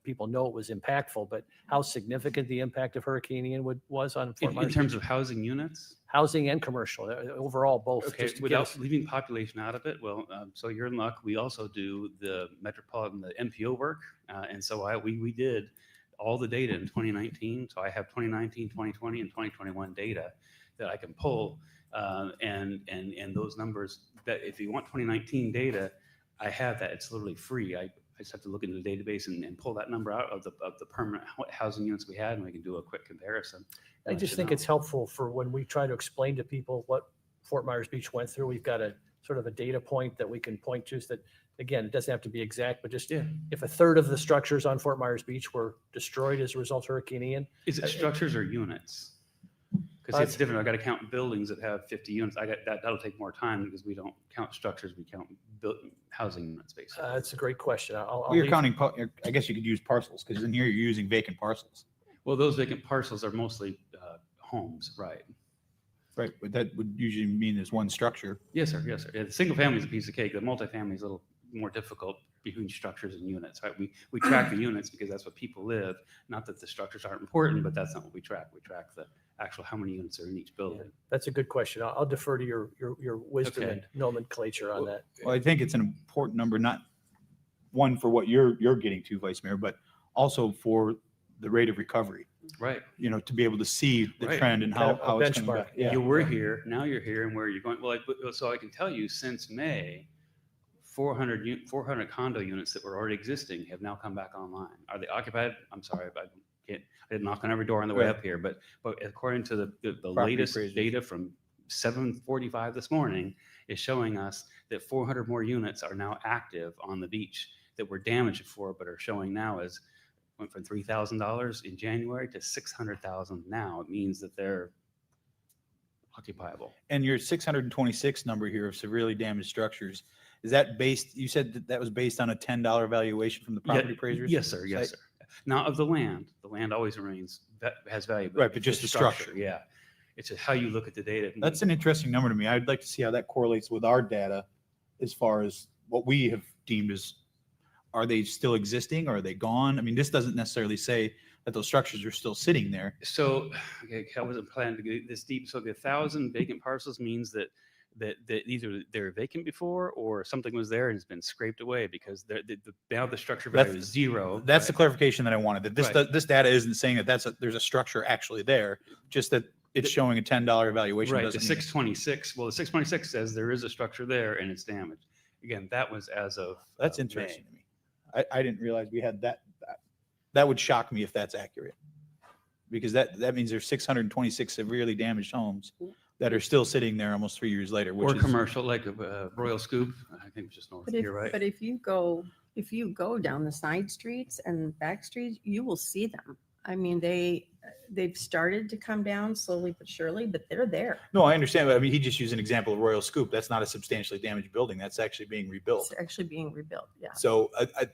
Speaker 8: people know it was impactful, but how significant the impact of Hurricane Ian was on Fort Myers
Speaker 9: In terms
Speaker 8: Beach?
Speaker 9: of housing units?
Speaker 8: Housing and commercial, overall both.
Speaker 9: Okay,
Speaker 8: just to give
Speaker 9: without
Speaker 8: us-
Speaker 9: leaving population out of it, well, so you're in luck. We also do the metropolitan, the MPO work. And so we did all the data in 2019. So I have 2019, 2020, and 2021 data that I can pull. And those numbers, that if you want 2019 data, I have that. It's literally free. I just have to look into the database and pull that number out of the permanent housing units we had, and we can do a quick comparison.
Speaker 8: I just think it's helpful for when we try to explain to people what Fort Myers Beach went through. We've got a sort of a data point that we can point to, so that, again, it doesn't have to be exact, but just if a third of the structures on Fort Myers Beach were destroyed as a result of Hurricane Ian.
Speaker 9: Is it structures or units? Because it's different. I got to count buildings that have 50 units. That'll take more time because we don't count structures. We count housing units, basically.
Speaker 8: That's a great question. I'll
Speaker 2: you're
Speaker 8: leave-
Speaker 2: counting, I guess you could use parcels because in here you're using vacant parcels.
Speaker 9: Well, those vacant parcels are mostly homes, right?
Speaker 2: Right, but that would usually mean there's one structure.
Speaker 9: Yes, sir. Yes, sir. Yeah, the single family is a piece of cake. The multifamily is a little more difficult between structures and units, right? We track the units because that's what people live. Not that the structures aren't important, but that's not what we track. We track the actual how many units are in each building.
Speaker 8: That's a good question. I'll defer to your wisdom
Speaker 9: Okay.
Speaker 8: and nomenclature on that.
Speaker 2: Well, I think it's an important number, not one for what you're getting to, Vice Mayor, but also for the rate of recovery,
Speaker 9: Right.
Speaker 2: you know, to be able to see the
Speaker 9: Right.
Speaker 2: trend and
Speaker 8: Kind of
Speaker 2: how
Speaker 8: a
Speaker 2: it's coming
Speaker 8: benchmark.
Speaker 2: back. Yeah.
Speaker 9: You were here, now you're here, and where are you going? Well, so I can tell you since May, 400 condo units that were already existing have now come back online. Are they occupied? I'm sorry, I didn't knock on every door on the way
Speaker 2: Right.
Speaker 9: up here, but according to the
Speaker 2: Property
Speaker 9: latest
Speaker 2: appraisers.
Speaker 9: data from 7:45 this morning is showing us that 400 more units are now active on the beach that were damaged before, but are showing now as went from $3,000 in January to 600,000 now. It means that they're occupiable.
Speaker 2: And your 626 number here of severely damaged structures, is that based, you said that that was based on a $10 valuation from the property appraisers?
Speaker 9: Yes, sir. Yes, sir. Now of the land always remains, has value.
Speaker 2: Right, but just the structure.
Speaker 9: Yeah. It's just how you look at the data.
Speaker 2: That's an interesting number to me. I'd like to see how that correlates with our data as far as what we have deemed as, are they still existing? Or are they gone? I mean, this doesn't necessarily say that those structures are still sitting there.
Speaker 9: So, okay, I wasn't planning to get this deep. So the 1,000 vacant parcels means that either they're vacant before or something was there and has been scraped away because now the structure value is zero.
Speaker 2: That's the
Speaker 9: right?
Speaker 2: clarification that I wanted, that this,
Speaker 9: Right.
Speaker 2: this data isn't saying that there's a structure actually there, just that it's showing a $10 valuation.
Speaker 9: Right, the
Speaker 2: doesn't mean-
Speaker 9: 626, well, the 626 says there is a structure there and it's damaged. Again, that was as of.
Speaker 2: That's
Speaker 9: May.
Speaker 2: interesting to me. I didn't realize we had that. That would shock me if that's accurate. Because that means there's 626 severely damaged homes that are still sitting there almost 3 years later, which
Speaker 9: Or
Speaker 2: is.
Speaker 9: commercial, like Royal Scoop, I think it's just north
Speaker 4: But
Speaker 9: here, right?
Speaker 4: But if you go down the side streets and back streets, you will see them. I mean, they've started to come down slowly but surely, but they're there.
Speaker 2: No, I understand, but I mean, he just used an example of Royal Scoop. That's not a substantially damaged building. That's actually being rebuilt.
Speaker 4: It's actually being rebuilt, yeah.
Speaker 2: So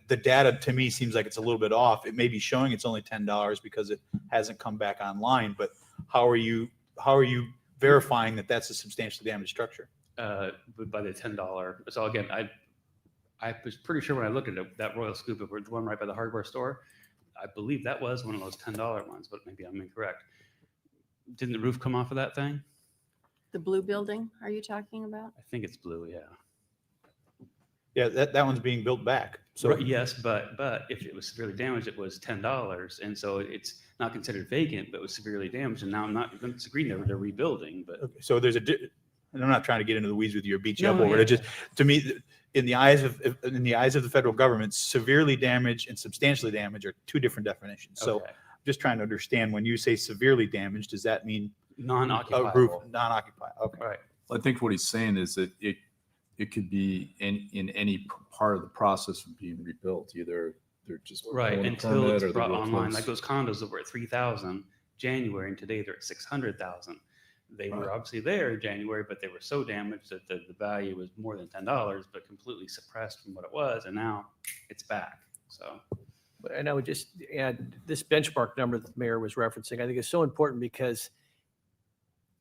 Speaker 2: the data to me seems like it's a little bit off. It may be showing it's only $10 because it hasn't come back online, but how are you verifying that that's a substantially damaged structure?
Speaker 9: By the $10. So again, I was pretty sure when I looked at it, that Royal Scoop, the one right by the hardware store, I believe that was one of those $10 ones, but maybe I'm incorrect. Didn't the roof come off of that thing?
Speaker 4: The blue building, are you talking about?
Speaker 9: I think it's blue, yeah.
Speaker 2: Yeah, that one's being built back. So
Speaker 9: Right, yes, but if it was severely damaged, it was $10, and so it's not considered vacant, but was severely damaged. And now I'm not disagreeing; they're rebuilding, but
Speaker 2: okay, so there's and I'm not trying to get into the weeds with your beach
Speaker 9: No,
Speaker 2: elbow, but
Speaker 9: yeah.
Speaker 2: it just, to me, in the eyes of the federal government, severely damaged and substantially damaged are two different definitions. So
Speaker 9: okay.
Speaker 2: just trying to understand, when you say severely damaged, does that mean a roof
Speaker 9: Non-occupiable.
Speaker 2: non-occupied? Okay.
Speaker 9: Right.
Speaker 10: I think what he's saying is that it could be in any part of the process of being rebuilt, either they're just.
Speaker 9: Right,
Speaker 10: pulling a
Speaker 9: until
Speaker 10: permit
Speaker 9: it's
Speaker 10: or the
Speaker 9: brought
Speaker 10: roof
Speaker 9: online,
Speaker 10: was-
Speaker 9: like those condos that were at 3,000 January, and today they're at 600,000. They were
Speaker 10: Right.
Speaker 9: obviously there in January, but they were so damaged that the value was more than $10, but completely suppressed from what it was, and now it's back. So,
Speaker 8: And I would just add, this benchmark number that the mayor was referencing, I think is so important because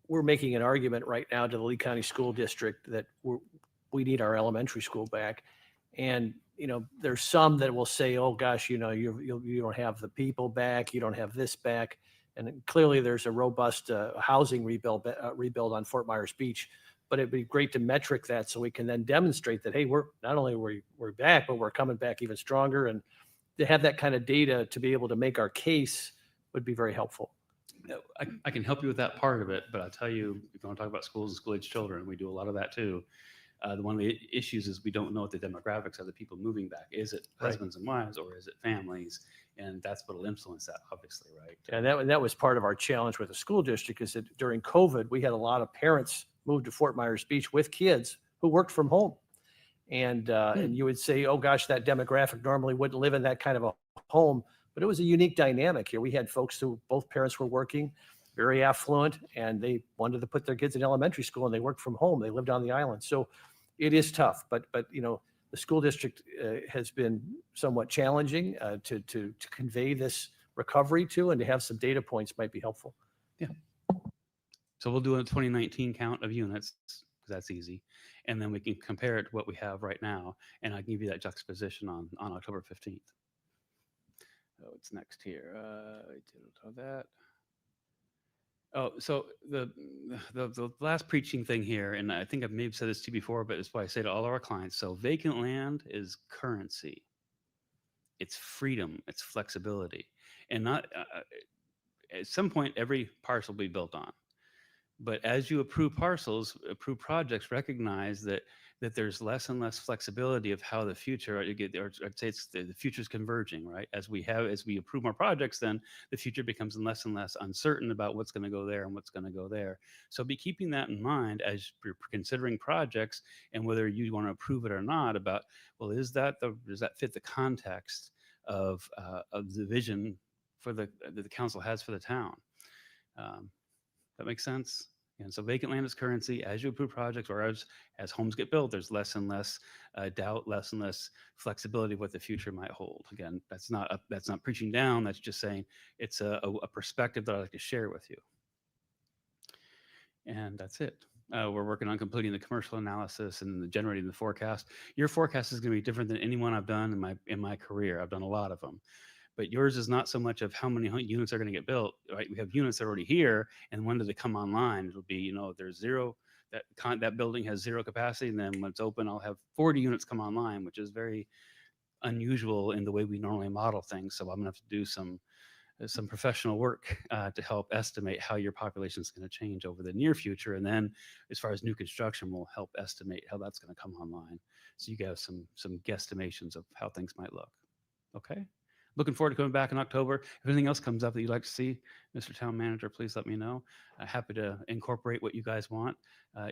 Speaker 8: we're making an argument right now to the Lee County School District that we need our elementary school back. And, there's some that will say, oh gosh, you don't have the people back, you don't have this back. And clearly there's a robust housing rebuild on Fort Myers Beach, but it'd be great to metric that so we can then demonstrate that, hey, we're not only we're back, but we're coming back even stronger. And to have that kind of data to be able to make our case would be very helpful.
Speaker 9: I can help you with that part of it, but I'll tell you, if you want to talk about schools and school-age children, we do a lot of that too. One of the issues is we don't know what the demographics of the people moving back. Is it
Speaker 8: Right.
Speaker 9: husbands and wives, or is it families? And that's what will influence that, obviously, right?
Speaker 8: And that was part of our challenge with the school district, is that during COVID, we had a lot of parents move to Fort Myers Beach with kids who worked from home. And you would say, oh gosh, that demographic normally wouldn't live in that kind of a home, but it was a unique dynamic here. We had folks who both parents were working, very affluent, and they wanted to put their kids in elementary school and they worked from home. They lived on the island. So it is tough, but the school district has been somewhat challenging to convey this recovery to, and to have some data points might be helpful.
Speaker 9: So we'll do a 2019 count of units, because that's easy. And then we can compare it to what we have right now. And I can give you that juxtaposition on October 15th. Oh, it's next here. I did all that. Oh, so the last preaching thing here, and I think I've maybe said this to you before, but it's what I say to all of our clients. So vacant land is currency. It's freedom. It's flexibility. And not at some point, every parcel will be built on. But as you approve parcels, approve projects, recognize that there's less and less flexibility of how the future, or I'd say it's the future is converging, right? As we approve more projects, then the future becomes less and less uncertain about what's going to go there and what's going to go there. So be keeping that in mind as you're considering projects and whether you want to approve it or not. About, well, does that fit the context of the vision that the council has for the town? That makes sense? And so vacant land is currency. As you approve projects, or as homes get built, there's less and less doubt, less and less flexibility of what the future might hold. Again, that's not preaching down. That's just saying it's a perspective that I'd like to share with you. And that's it. We're working on completing the commercial analysis and generating the forecast. Your forecast is going to be different than any one I've done in my career. I've done a lot of them. But yours is not so much of how many units are going to get built, right? We have units that are already here, and when do they come online? It'll be, there's zero, that building has zero capacity, and then when it's open, I'll have 40 units come online, which is very unusual in the way we normally model things. So I'm gonna have to do some professional work to help estimate how your population is going to change over the near future. And then as far as new construction, we'll help estimate how that's going to come online. So you have some guesstimations of how things might look. Okay. Looking forward to coming back in October. If anything else comes up that you'd like to see, Mr. Town Manager, please let me know. Happy to incorporate what you guys want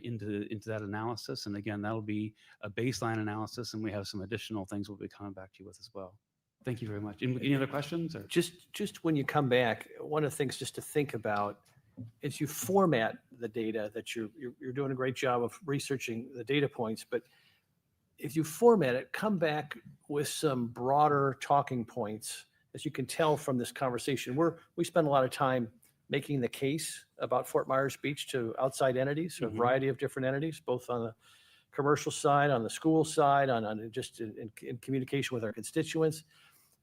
Speaker 9: into that analysis. And again, that'll be a baseline analysis, and we have some additional things we'll be coming back to you with as well. Thank you very much. Any other questions? Or?
Speaker 8: Just when you come back, one of the things just to think about is you format the data that you're doing a great job of researching the data points, but if you format it, come back with some broader talking points. As you can tell from this conversation, we spend a lot of time making the case about Fort Myers Beach to outside entities, a variety of different entities, both on the commercial side, on the school side, on just in communication with our constituents,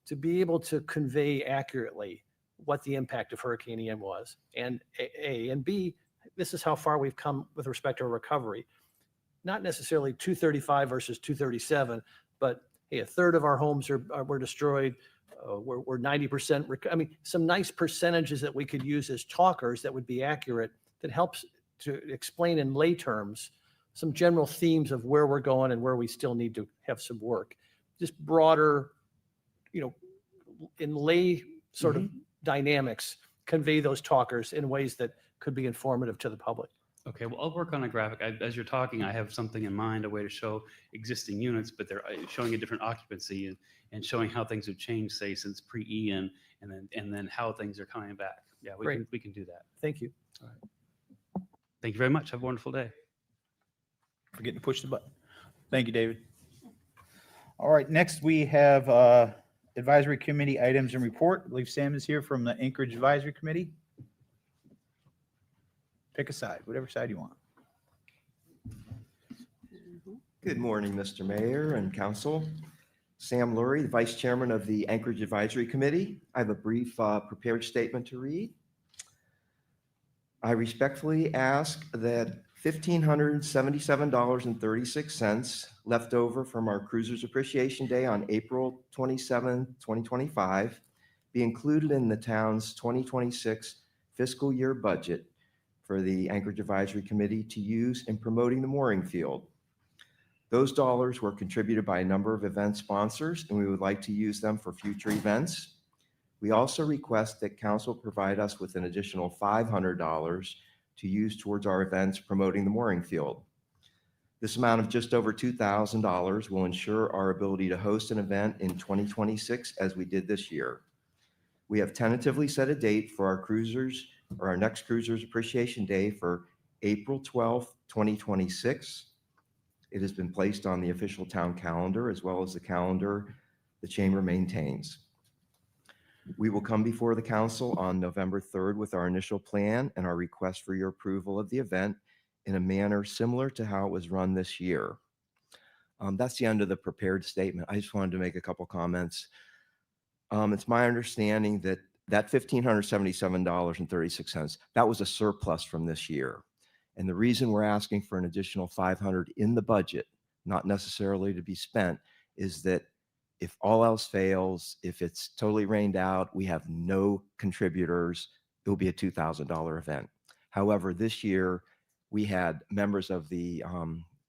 Speaker 8: to be able to convey accurately what the impact of Hurricane Ian was. And A, and B, this is how far we've come with respect to recovery. Not necessarily 235 versus 237, but hey, a third of our homes were destroyed. We're 90%. Some nice percentages that we could use as talkers that would be accurate, that helps to explain in lay terms some general themes of where we're going and where we still need to have some work. Just broader, in lay sort of dynamics, convey those talkers in ways that could be informative to the public.
Speaker 9: Okay, well, I'll work on a graphic. As you're talking, I have something in mind, a way to show existing units, but they're showing a different occupancy and showing how things have changed, say, since pre-Ian, and then how things are coming back. Yeah, we can do that.
Speaker 8: Thank you.
Speaker 9: All right. Thank you very much. Have a wonderful day.
Speaker 2: Forgetting to push the button. Thank you, David. All right, next we have advisory committee items and report. I believe Sam is here from the Anchorage Advisory Committee. Pick a side, whatever side you want.
Speaker 11: Good morning, Mr. Mayor and Council. Sam Lurie, the Vice Chairman of the Anchorage Advisory Committee. I have a brief prepared statement to read. I respectfully ask that $1,577.36 left over from our Cruisers Appreciation Day on April 27, 2025 be included in the town's 2026 fiscal year budget for the Anchorage Advisory Committee to use in promoting the mooring field. Those dollars were contributed by a number of event sponsors, and we would like to use them for future events. We also request that council provide us with an additional $500 to use towards our events promoting the mooring field. This amount of just over $2,000 will ensure our ability to host an event in 2026 as we did this year. We have tentatively set a date for our next Cruisers Appreciation Day for April 12th, 2026. It has been placed on the official town calendar as well as the calendar the chamber maintains. We will come before the council on November 3rd with our initial plan and our request for your approval of the event in a manner similar to how it was run this year. That's the end of the prepared statement. I just wanted to make a couple comments. It's my understanding that $1,577.36, that was a surplus from this year. And the reason we're asking for an additional 500 in the budget, not necessarily to be spent, is that if all else fails, if it's totally rained out, we have no contributors, it will be a $2,000 event. However, this year we had members of the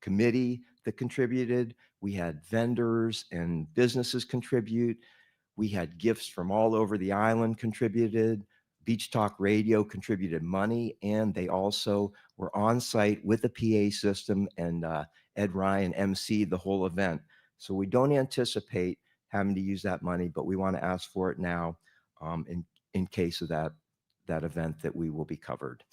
Speaker 11: committee that contributed. We had vendors and businesses contribute. We had gifts from all over the island contributed. Beach Talk Radio contributed money, and they also were on site with the PA system, and Ed Ryan MC the whole event. So we don't anticipate having to use that money, but we want to ask for it now in case of that event that we will be covered.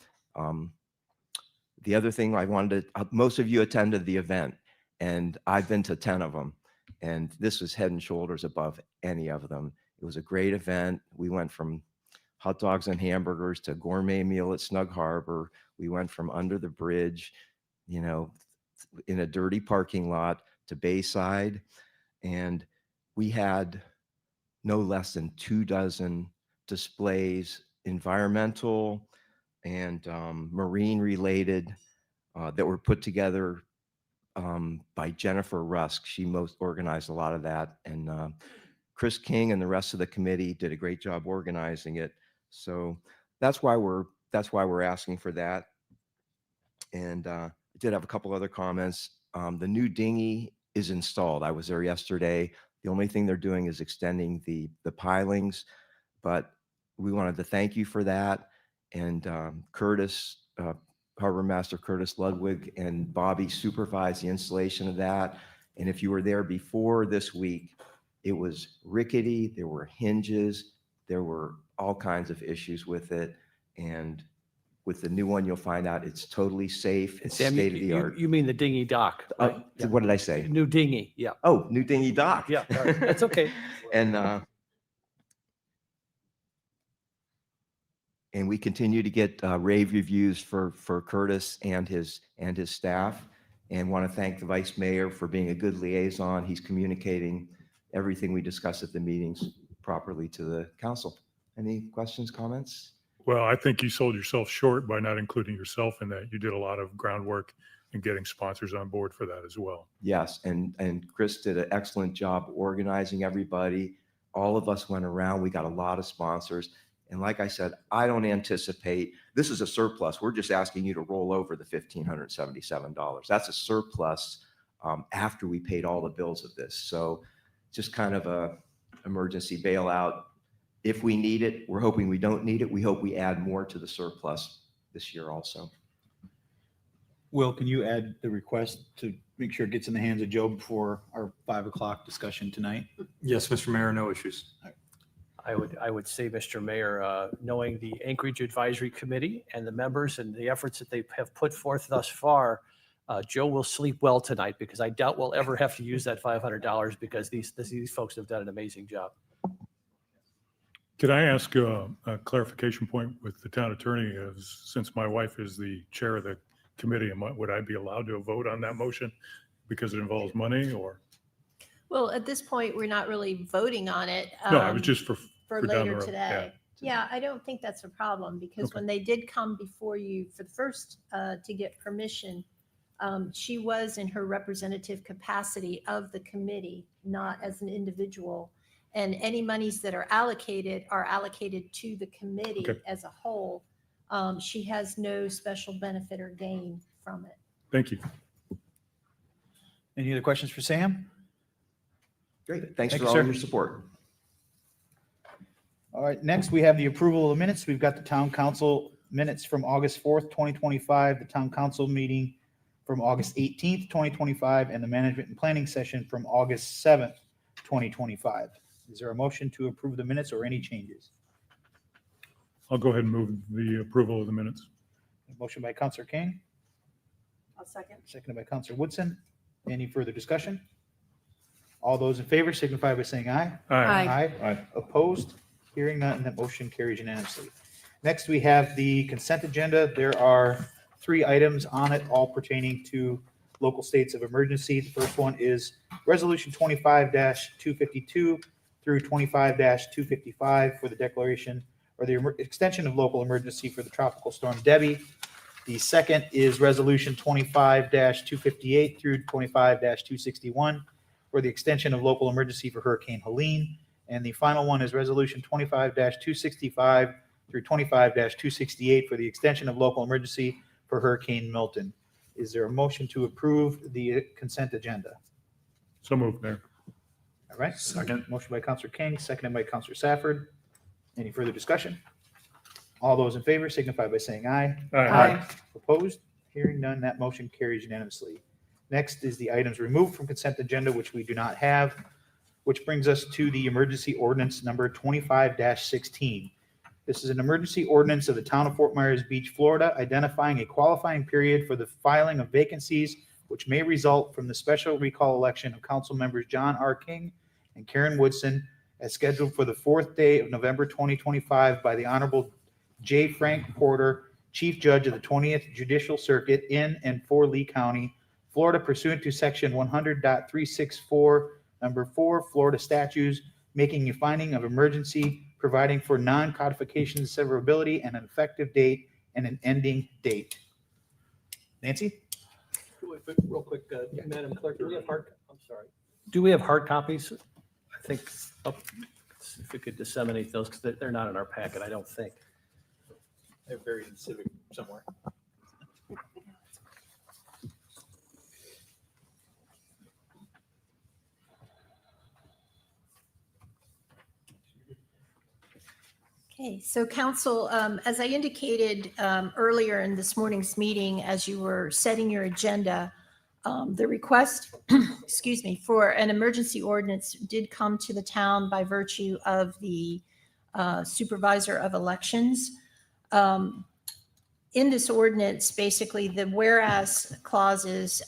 Speaker 11: The other thing I wanted to, most of you attended the event, and I've been to 10 of them, and this was head and shoulders above any of them. It was a great event. We went from hot dogs and hamburgers to gourmet meal at Snug Harbor. We went from under the bridge, you know, in a dirty parking lot to Bayside. And we had no less than 24 displays, environmental and marine related, that were put together by Jennifer Rusk. She most organized a lot of that. And Chris King and the rest of the committee did a great job organizing it. So that's why we're asking for that. And I did have a couple other comments. The new dinghy is installed. I was there yesterday. The only thing they're doing is extending the pilings, but we wanted to thank you for that. And Curtis, Harbor Master Curtis Ludwig and Bobby supervised the installation of that. And if you were there before this week, it was rickety. There were hinges. There were all kinds of issues with it. And with the new one, you'll find out it's totally safe. It's
Speaker 8: Sam,
Speaker 11: state of the art.
Speaker 8: you mean the dinghy dock? Right? Yeah.
Speaker 11: What did I say?
Speaker 8: New dinghy, yeah.
Speaker 11: Oh, new dinghy dock.
Speaker 8: Yeah, that's okay.
Speaker 11: And we continue to get rave reviews for Curtis and his staff, and want to thank the vice mayor for being a good liaison. He's communicating everything we discuss at the meetings properly to the council. Any questions, comments?
Speaker 5: Well, I think you sold yourself short by not including yourself in that. You did a lot of groundwork in getting sponsors on board for that as well.
Speaker 11: Yes, and Chris did an excellent job organizing everybody. All of us went around. We got a lot of sponsors. And like I said, I don't anticipate, this is a surplus. We're just asking you to roll over the $1,577. That's a surplus after we paid all the bills of this. So just kind of a emergency bailout. If we need it, we're hoping we don't need it. We hope we add more to the surplus this year also.
Speaker 2: Will, can you add the request to make sure it gets in the hands of Joe before our 5 o'clock discussion tonight?
Speaker 12: Yes, Mr. Mayor, no issues.
Speaker 8: I would say, Mr. Mayor, knowing the Anchorage Advisory Committee and the members and the efforts that they have put forth thus far, Joe will sleep well tonight, because I doubt we'll ever have to use that $500, because these folks have done an amazing job.
Speaker 5: Could I ask a clarification point with the town attorney? Since my wife is the chair of the committee, would I be allowed to vote on that motion because it involves money, or?
Speaker 6: Well, at this point, we're not really voting on it.
Speaker 5: No, it was just for
Speaker 6: For
Speaker 5: down the
Speaker 6: later
Speaker 5: road,
Speaker 6: today. Yeah, I don't think that's a problem, because
Speaker 5: Okay.
Speaker 6: when they did come before you for the first, to get permission, she was in her representative capacity of the committee, not as an individual. And any monies that are allocated to the committee
Speaker 5: Okay.
Speaker 6: as a whole. She has no special benefit or gain from it.
Speaker 5: Thank you.
Speaker 2: Any other questions for Sam?
Speaker 11: Great. Thanks
Speaker 2: Thank
Speaker 11: for
Speaker 2: you,
Speaker 11: all
Speaker 2: sir.
Speaker 11: your support.
Speaker 2: All right, next we have the approval of the minutes. We've got the town council minutes from August 4th, 2025, the town council meeting from August 18th, 2025, and the management and planning session from August 7th, 2025. Is there a motion to approve the minutes or any changes?
Speaker 5: I'll go ahead and move the approval of the minutes.
Speaker 2: Motion by Counselor King,
Speaker 4: I'll second.
Speaker 2: seconded by Counselor Woodson. Any further discussion? All those in favor signify by saying aye.
Speaker 4: Aye.
Speaker 2: Aye. Opposed? Hearing none, that motion carries unanimously. Next, we have the consent agenda. There are 3 items on it, all pertaining to local states of emergency. The first one is Resolution 25-252 through 25-255 for the declaration or the extension of local emergency for the tropical storm Debbie. The second is Resolution 25-258 through 25-261 for the extension of local emergency for Hurricane Helene. And the final one is Resolution 25-265 through 25-268 for the extension of local emergency for Hurricane Milton. Is there a motion to approve the consent agenda?
Speaker 5: So moved, Mayor.
Speaker 2: All right.
Speaker 10: Second.
Speaker 2: Motion by Counselor King, seconded by Counselor Safford. Any further discussion? All those in favor signify by saying aye. Opposed? Hearing none, that motion carries unanimously. Next is the items removed from consent agenda, which we do not have, which brings us to the emergency ordinance number 25-16. This is an emergency ordinance of the town of Fort Myers Beach, Florida, identifying a qualifying period for the filing of vacancies which may result from the special recall election of council members John R. King and Karen Woodson as scheduled for the 4th day of November 2025 by the Honorable J. Frank Porter, Chief Judge of the 20th Judicial Circuit in and for Lee County, Florida, pursuant to Section 100.364, Number 4, Florida statutes, making a finding of emergency, providing for non-codification severability and an effective date and an ending date. Nancy?
Speaker 8: Real quick, Madam Clerk, do we have hard copies? I think, if we could disseminate those, because they're not in our packet, I don't think.
Speaker 2: They're buried in Civic somewhere.
Speaker 6: Okay, so council, as I indicated earlier in this morning's meeting, as you were setting your agenda, the request, excuse me, for an emergency ordinance did come to the town by virtue of the supervisor of elections. In this ordinance, basically, the whereas clauses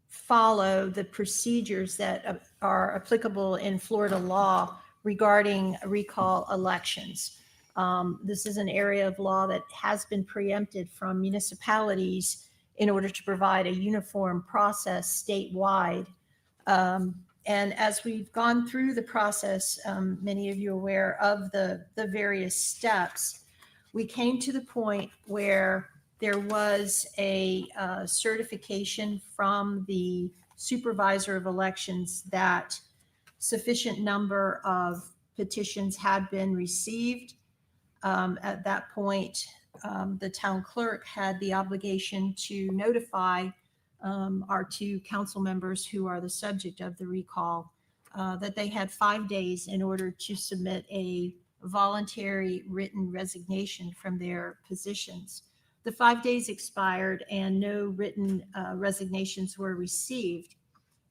Speaker 6: follow the procedures that are applicable in Florida law regarding recall elections. This is an area of law that has been preempted from municipalities in order to provide a uniform process statewide. And as we've gone through the process, many of you are aware of the various steps, we came to the point where there was a certification from the supervisor of elections that sufficient number of petitions had been received. At that point, the town clerk had the obligation to notify our 2 council members who are the subject of the recall that they had 5 days in order to submit a voluntary written resignation from their positions. The 5 days expired and no written resignations were received.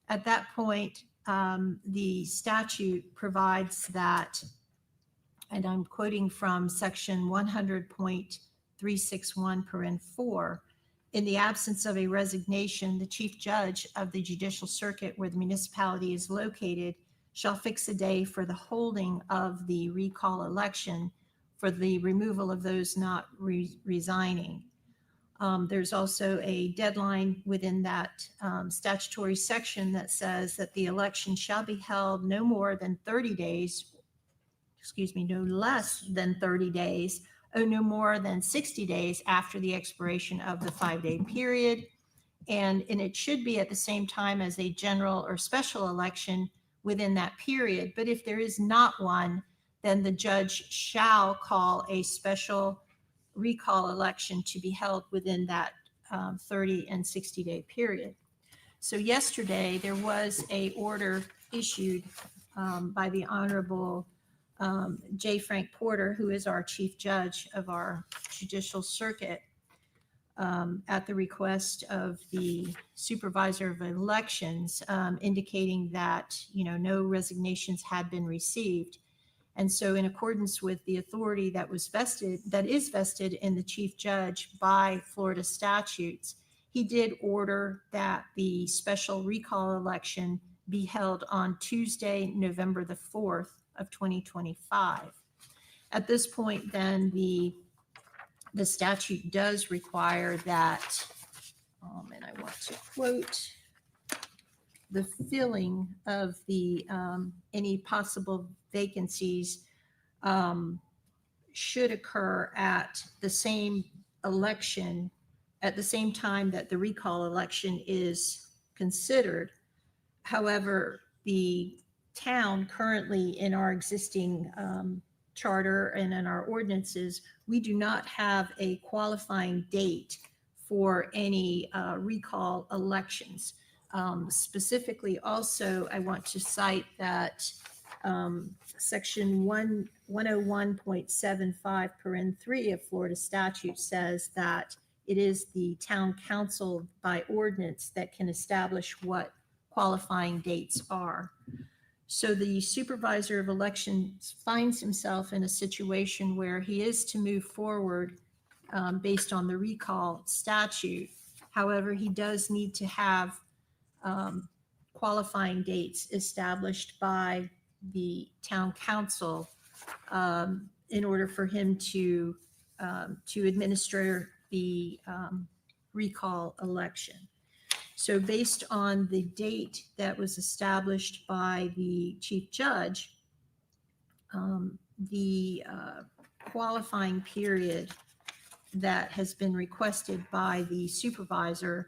Speaker 6: At that point, the statute provides that, and I'm quoting from section 100.361 paren 4, in the absence of a resignation, the chief judge of the judicial circuit where the municipality is located shall fix a day for the holding of the recall election for the removal of those not resigning. There's also a deadline within that statutory section that says that the election shall be held no more than 30 days, no less than 30 days, or no more than 60 days after the expiration of the 5-day period. And it should be at the same time as a general or special election within that period. But if there is not one, then the judge shall call a special recall election to be held within that 30 and 60-day period. So yesterday, there was a order issued by the Honorable J. Frank Porter, who is our chief judge of our judicial circuit, at the request of the supervisor of elections, indicating that, no resignations had been received. And so in accordance with the authority that is vested in the chief judge by Florida statutes, he did order that the special recall election be held on Tuesday, November the 4th of 2025. At this point, then, the statute does require that, and I want to quote, the filling of the, any possible vacancies should occur at the same election, at the same time that the recall election is considered. However, the town currently, in our existing charter and in our ordinances, we do not have a qualifying date for any recall elections. Specifically, also, I want to cite that section 101.75 paren 3 of Florida statute says that it is the town council by ordinance that can establish what qualifying dates are. So the supervisor of elections finds himself in a situation where he is to move forward based on the recall statute. However, he does need to have qualifying dates established by the town council in order for him to administer the recall election. So based on the date that was established by the chief judge, the qualifying period that has been requested by the supervisor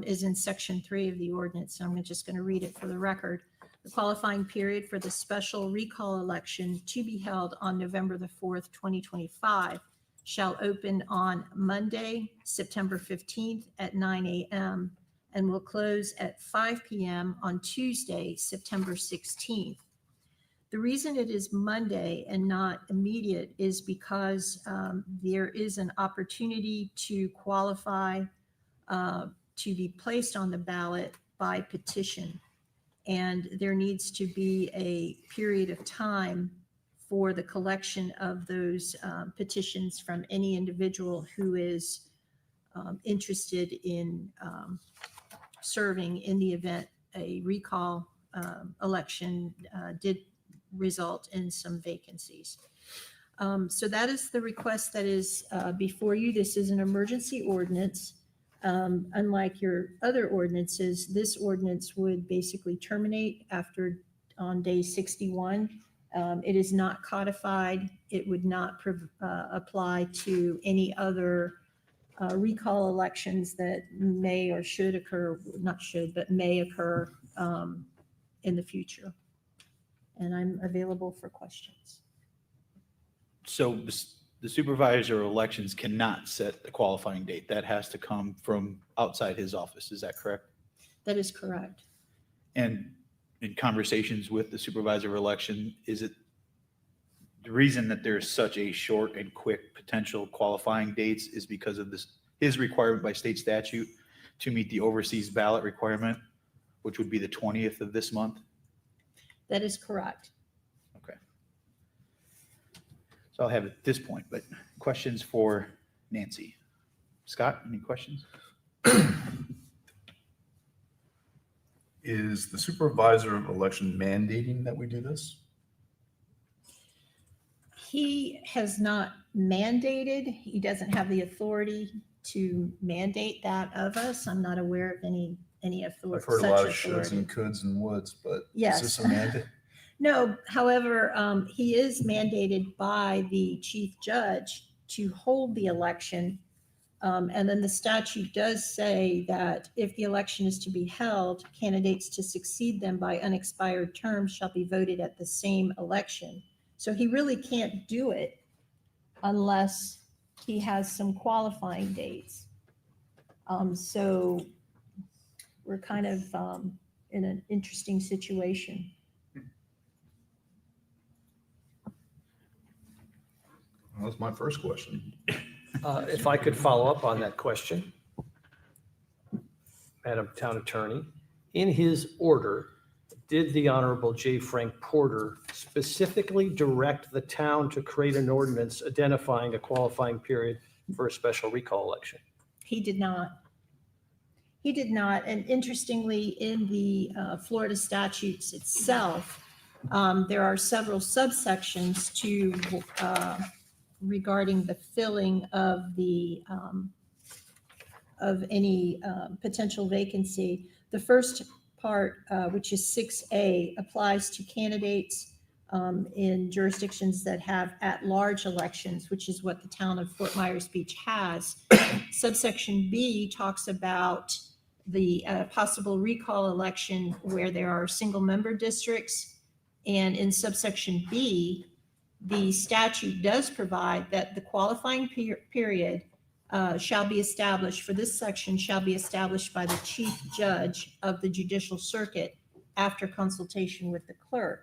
Speaker 6: is in section 3 of the ordinance. I'm just going to read it for the record. The qualifying period for the special recall election to be held on November the 4th, 2025 shall open on Monday, September 15th at 9 a.m. and will close at 5 p.m. on Tuesday, September 16th. The reason it is Monday and not immediate is because there is an opportunity to qualify to be placed on the ballot by petition. And there needs to be a period of time for the collection of those petitions from any individual who is interested in serving in the event a recall election did result in some vacancies. So that is the request that is before you. This is an emergency ordinance. Unlike your other ordinances, this ordinance would basically terminate on day 61. It is not codified. It would not apply to any other recall elections that may or should occur, not should, but may occur in the future. And I'm available for questions.
Speaker 2: So the supervisor of elections cannot set a qualifying date. That has to come from outside his office. Is that correct?
Speaker 6: That is correct.
Speaker 2: And in conversations with the supervisor of election, is it the reason that there's such a short and quick potential qualifying dates is because of his requirement by state statute to meet the overseas ballot requirement, which would be the 20th of this month?
Speaker 6: That is correct.
Speaker 2: Okay. So I'll have it at this point, but questions for Nancy? Scott, any questions?
Speaker 10: Is the supervisor of election mandating that we do this?
Speaker 6: He has not mandated. He doesn't have the authority to mandate that of us. I'm not aware of any authority.
Speaker 10: I've heard a
Speaker 6: such
Speaker 10: lot of shoulds
Speaker 6: authority.
Speaker 10: and coulds and woulds, but
Speaker 6: Yes.
Speaker 10: is this a mandate?
Speaker 6: No, however, he is mandated by the chief judge to hold the election. And then the statute does say that if the election is to be held, candidates to succeed them by unexpired terms shall be voted at the same election. So he really can't do it unless he has some qualifying dates. So we're kind of in an interesting situation.
Speaker 10: That was my first question.
Speaker 8: If I could follow up on that question, Madam Town Attorney, in his order, did the Honorable J. Frank Porter specifically direct the town to create an ordinance identifying a qualifying period for a special recall election?
Speaker 6: He did not. He did not. And interestingly, in the Florida statutes itself, There are several subsections to regarding the filling of the of any potential vacancy. The first part, which is 6A, applies to candidates in jurisdictions that have at-large elections, which is what the town of Fort Myers Beach has. Subsection B talks about the possible recall election where there are single-member districts. And in subsection B, the statute does provide that the qualifying period shall be established for this section shall be established by the chief judge of the judicial circuit after consultation with the clerk.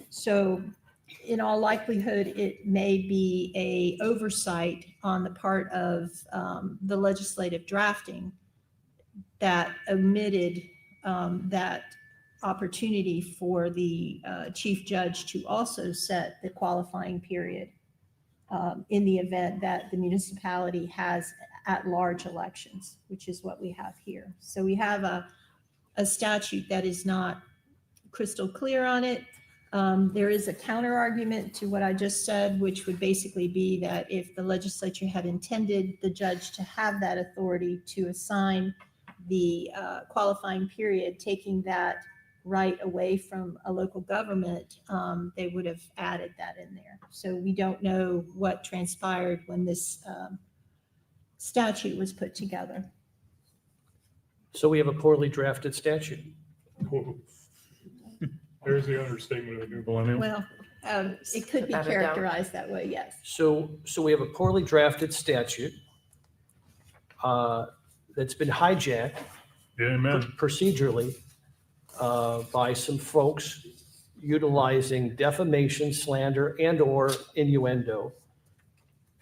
Speaker 6: So in all likelihood, it may be a oversight on the part of the legislative drafting that omitted that opportunity for the chief judge to also set the qualifying period in the event that the municipality has at-large elections, which is what we have here. So we have a statute that is not crystal clear on it. There is a counter argument to what I just said, which would basically be that if the legislature had intended the judge to have that authority to assign the qualifying period, taking that right away from a local government, they would have added that in there. So we don't know what transpired when this statute was put together.
Speaker 8: So we have a poorly drafted statute.
Speaker 5: Whoa. There's the understatement of the new millennium.
Speaker 6: Well, it could be
Speaker 4: Without a doubt.
Speaker 6: characterized that way, yes.
Speaker 8: So we have a poorly drafted statute that's been hijacked
Speaker 5: Amen.
Speaker 8: procedurally by some folks utilizing defamation, slander, and/or innuendo.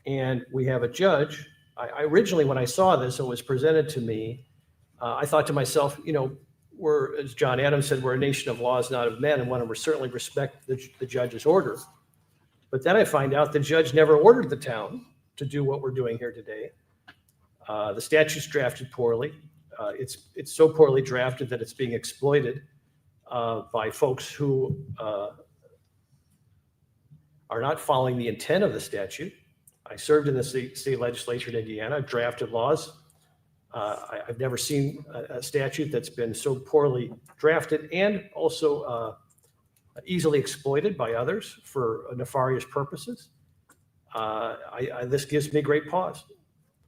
Speaker 8: And we have a judge. I originally, when I saw this, it was presented to me, I thought to myself, we're, as John Adams said, we're a nation of laws, not of men, and want to certainly respect the judge's order. But then I find out the judge never ordered the town to do what we're doing here today. The statute's drafted poorly. It's so poorly drafted that it's being exploited by folks who are not following the intent of the statute. I served in the state legislature in Indiana. I've drafted laws. I've never seen a statute that's been so poorly drafted and also easily exploited by others for nefarious purposes. This gives me great pause.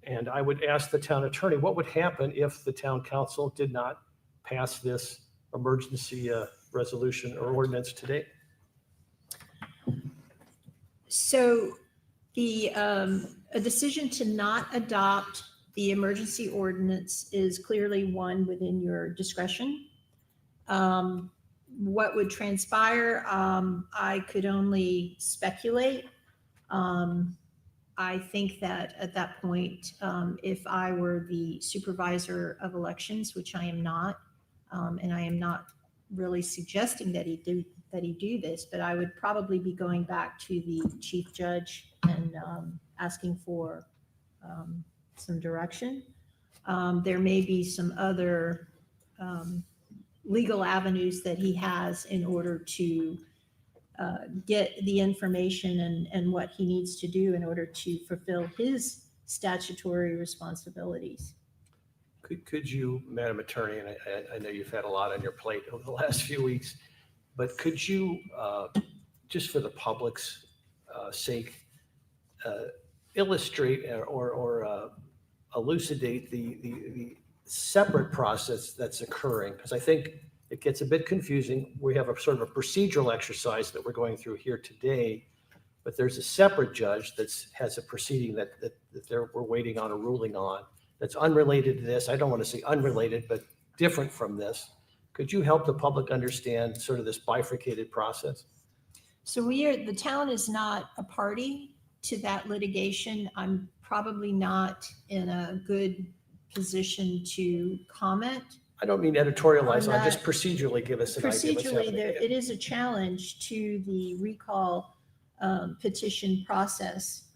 Speaker 8: And I would ask the town attorney, what would happen if the town council did not pass this emergency resolution or ordinance today?
Speaker 6: So a decision to not adopt the emergency ordinance is clearly one within your discretion. What would transpire? I could only speculate. I think that at that point, if I were the supervisor of elections, which I am not, and I am not really suggesting that he do this, but I would probably be going back to the chief judge and asking for some direction. There may be some other legal avenues that he has in order to get the information and what he needs to do in order to fulfill his statutory responsibilities.
Speaker 8: Could you, Madam Attorney, and I know you've had a lot on your plate over the last few weeks, but could you, just for the public's sake, illustrate or elucidate the separate process that's occurring? Because I think it gets a bit confusing. We have a sort of a procedural exercise that we're going through here today, but there's a separate judge that has a proceeding that we're waiting on a ruling on that's unrelated to this. I don't want to say unrelated, but different from this. Could you help the public understand sort of this bifurcated process?
Speaker 6: So the town is not a party to that litigation. I'm probably not in a good position to comment.
Speaker 8: I don't mean editorialize,
Speaker 6: On
Speaker 8: I just
Speaker 6: that-
Speaker 8: procedurally give us an idea. What's
Speaker 6: Procedurally,
Speaker 8: happening.
Speaker 6: it is a challenge to the recall petition process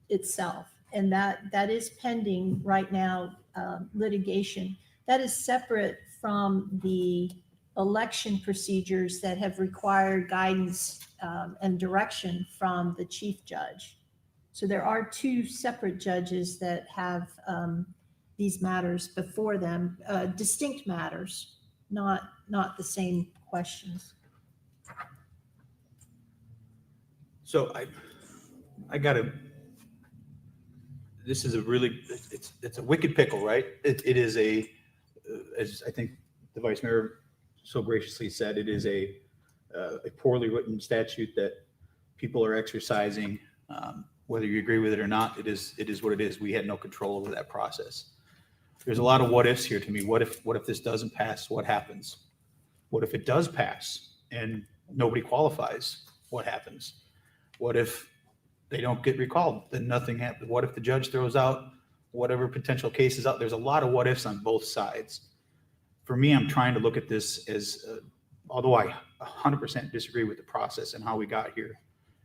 Speaker 6: itself. And that is pending right now, litigation. That is separate from the election procedures that have required guidance and direction from the chief judge. So there are two separate judges that have these matters before them, distinct matters, not the same questions.
Speaker 2: So I gotta, this is a really, it's a wicked pickle, right? It is as I think the Vice Mayor so graciously said, it is a poorly written statute that people are exercising. Whether you agree with it or not, it is what it is. We had no control over that process. There's a lot of what ifs here to me. What if this doesn't pass? What happens? What if it does pass and nobody qualifies? What happens? What if they don't get recalled? Then nothing happens. What if the judge throws out whatever potential case is out? There's a lot of what ifs on both sides. For me, I'm trying to look at this as, although I 100% disagree with the process and how we got here,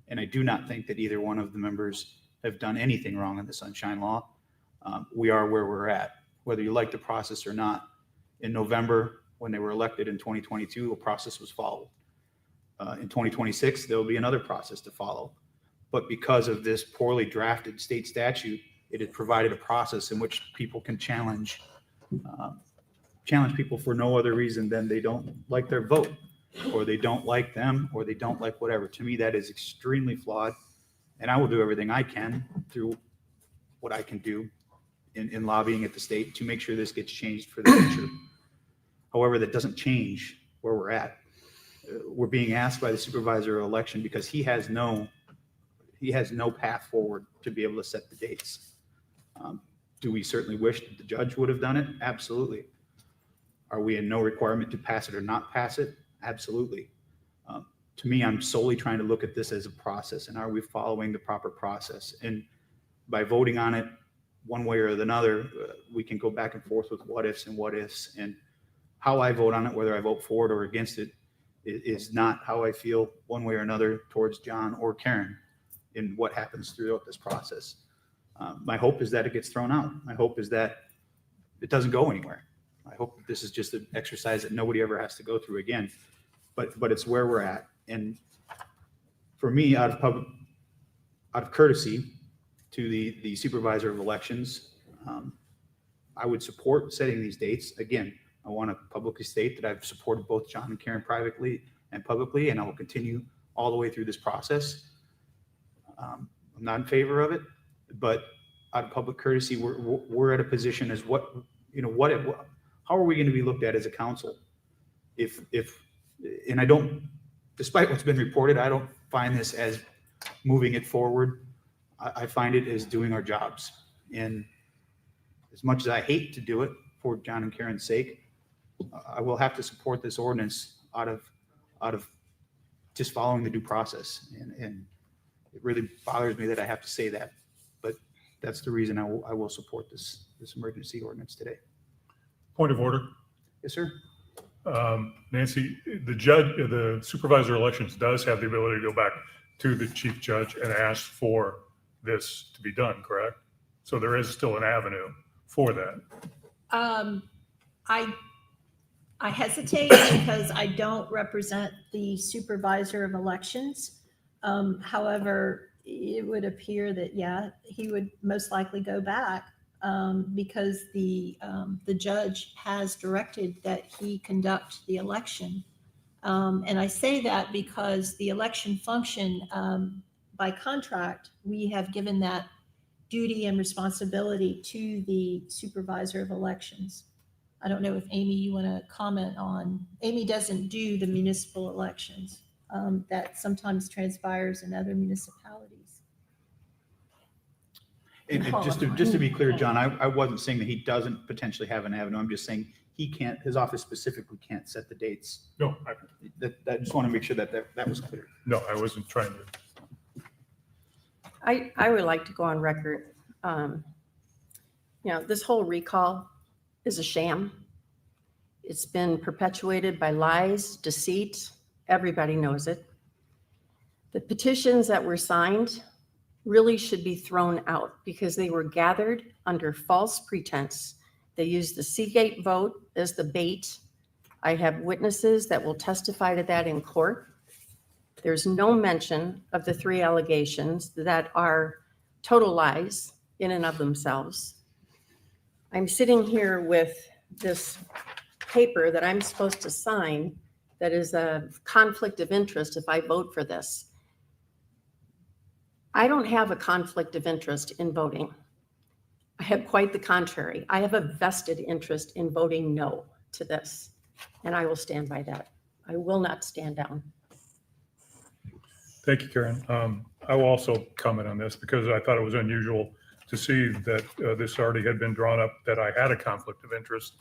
Speaker 2: and I do not think that either one of the members have done anything wrong in the Sunshine Law, we are where we're at, whether you like the process or not. In November, when they were elected in 2022, a process was followed. In 2026, there will be another process to follow. But because of this poorly drafted state statute, it has provided a process in which people can challenge people for no other reason than they don't like their vote, or they don't like them, or they don't like whatever. To me, that is extremely flawed. And I will do everything I can through what I can do in lobbying at the state to make sure this gets changed for the future. However, that doesn't change where we're at. We're being asked by the supervisor of election because he has no path forward to be able to set the dates. Do we certainly wish that the judge would have done it? Absolutely. Are we in no requirement to pass it or not pass it? Absolutely. To me, I'm solely trying to look at this as a process, and are we following the proper process? And by voting on it one way or another, we can go back and forth with what ifs, and how I vote on it, whether I vote for it or against it, is not how I feel one way or another towards John or Karen in what happens throughout this process. My hope is that it gets thrown out. My hope is that it doesn't go anywhere. I hope that this is just an exercise that nobody ever has to go through again. But it's where we're at. And for me, out of courtesy to the supervisor of elections, I would support setting these dates. Again, I want to publicly state that I've supported both John and Karen privately and publicly, and I will continue all the way through this process. I'm not in favor of it, but out of public courtesy, we're at a position as how are we going to be looked at as a council? And I don't, despite what's been reported, I don't find this as moving it forward. I find it as doing our jobs. And as much as I hate to do it for John and Karen's sake, I will have to support this ordinance out of just following the due process. And it really bothers me that I have to say that, but that's the reason I will support this emergency ordinance today.
Speaker 5: Point of order.
Speaker 2: Yes, sir.
Speaker 5: Nancy, the supervisor of elections does have the ability to go back to the chief judge and ask for this to be done, correct? So there is still an avenue for that.
Speaker 6: I hesitate because I don't represent the supervisor of elections. However, it would appear that, yeah, he would most likely go back because the judge has directed that he conduct the election. And I say that because the election function, by contract, we have given that duty and responsibility to the supervisor of elections. I don't know if Amy, you want to comment on, Amy doesn't do the municipal elections. That sometimes transpires in other municipalities.
Speaker 2: And just to be clear, John, I wasn't saying that he doesn't potentially have an avenue. I'm just saying he can't, his office specifically can't set the dates.
Speaker 5: No,
Speaker 2: I just want to make sure that was clear.
Speaker 5: no, I wasn't trying to.
Speaker 4: I would like to go on record. This whole recall is a sham. It's been perpetuated by lies, deceit. Everybody knows it. The petitions that were signed really should be thrown out because they were gathered under false pretense. They used the Seagate vote as the bait I have witnesses that will testify to that in court. There's no mention of the 3 allegations that are total lies in and of themselves. I'm sitting here with this paper that I'm supposed to sign that is a conflict of interest if I vote for this. I don't have a conflict of interest in voting. I have quite the contrary. I have a vested interest in voting no to this, and I will stand by that. I will not stand down.
Speaker 5: Thank you, Karen. I will also comment on this because I thought it was unusual to see that this already had been drawn up, that I had a conflict of interest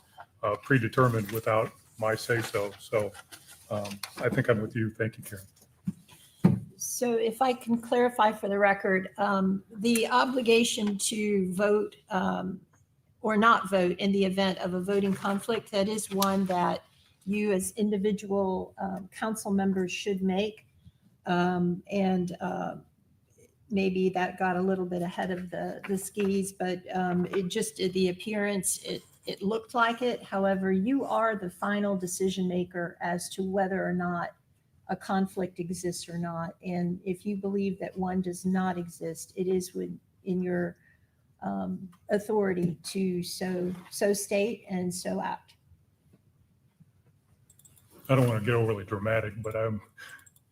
Speaker 5: predetermined without my say-so. So I think I'm with you. Thank you, Karen.
Speaker 6: So if I can clarify for the record, the obligation to vote or not vote in the event of a voting conflict, that is one that you as individual council members should make. Maybe that got a little bit ahead of the skis, but it just, the appearance, it looked like it. However, you are the final decision maker as to whether or not a conflict exists or not. And if you believe that one does not exist, it is within your authority to so state and so act.
Speaker 5: I don't want to get overly dramatic, but I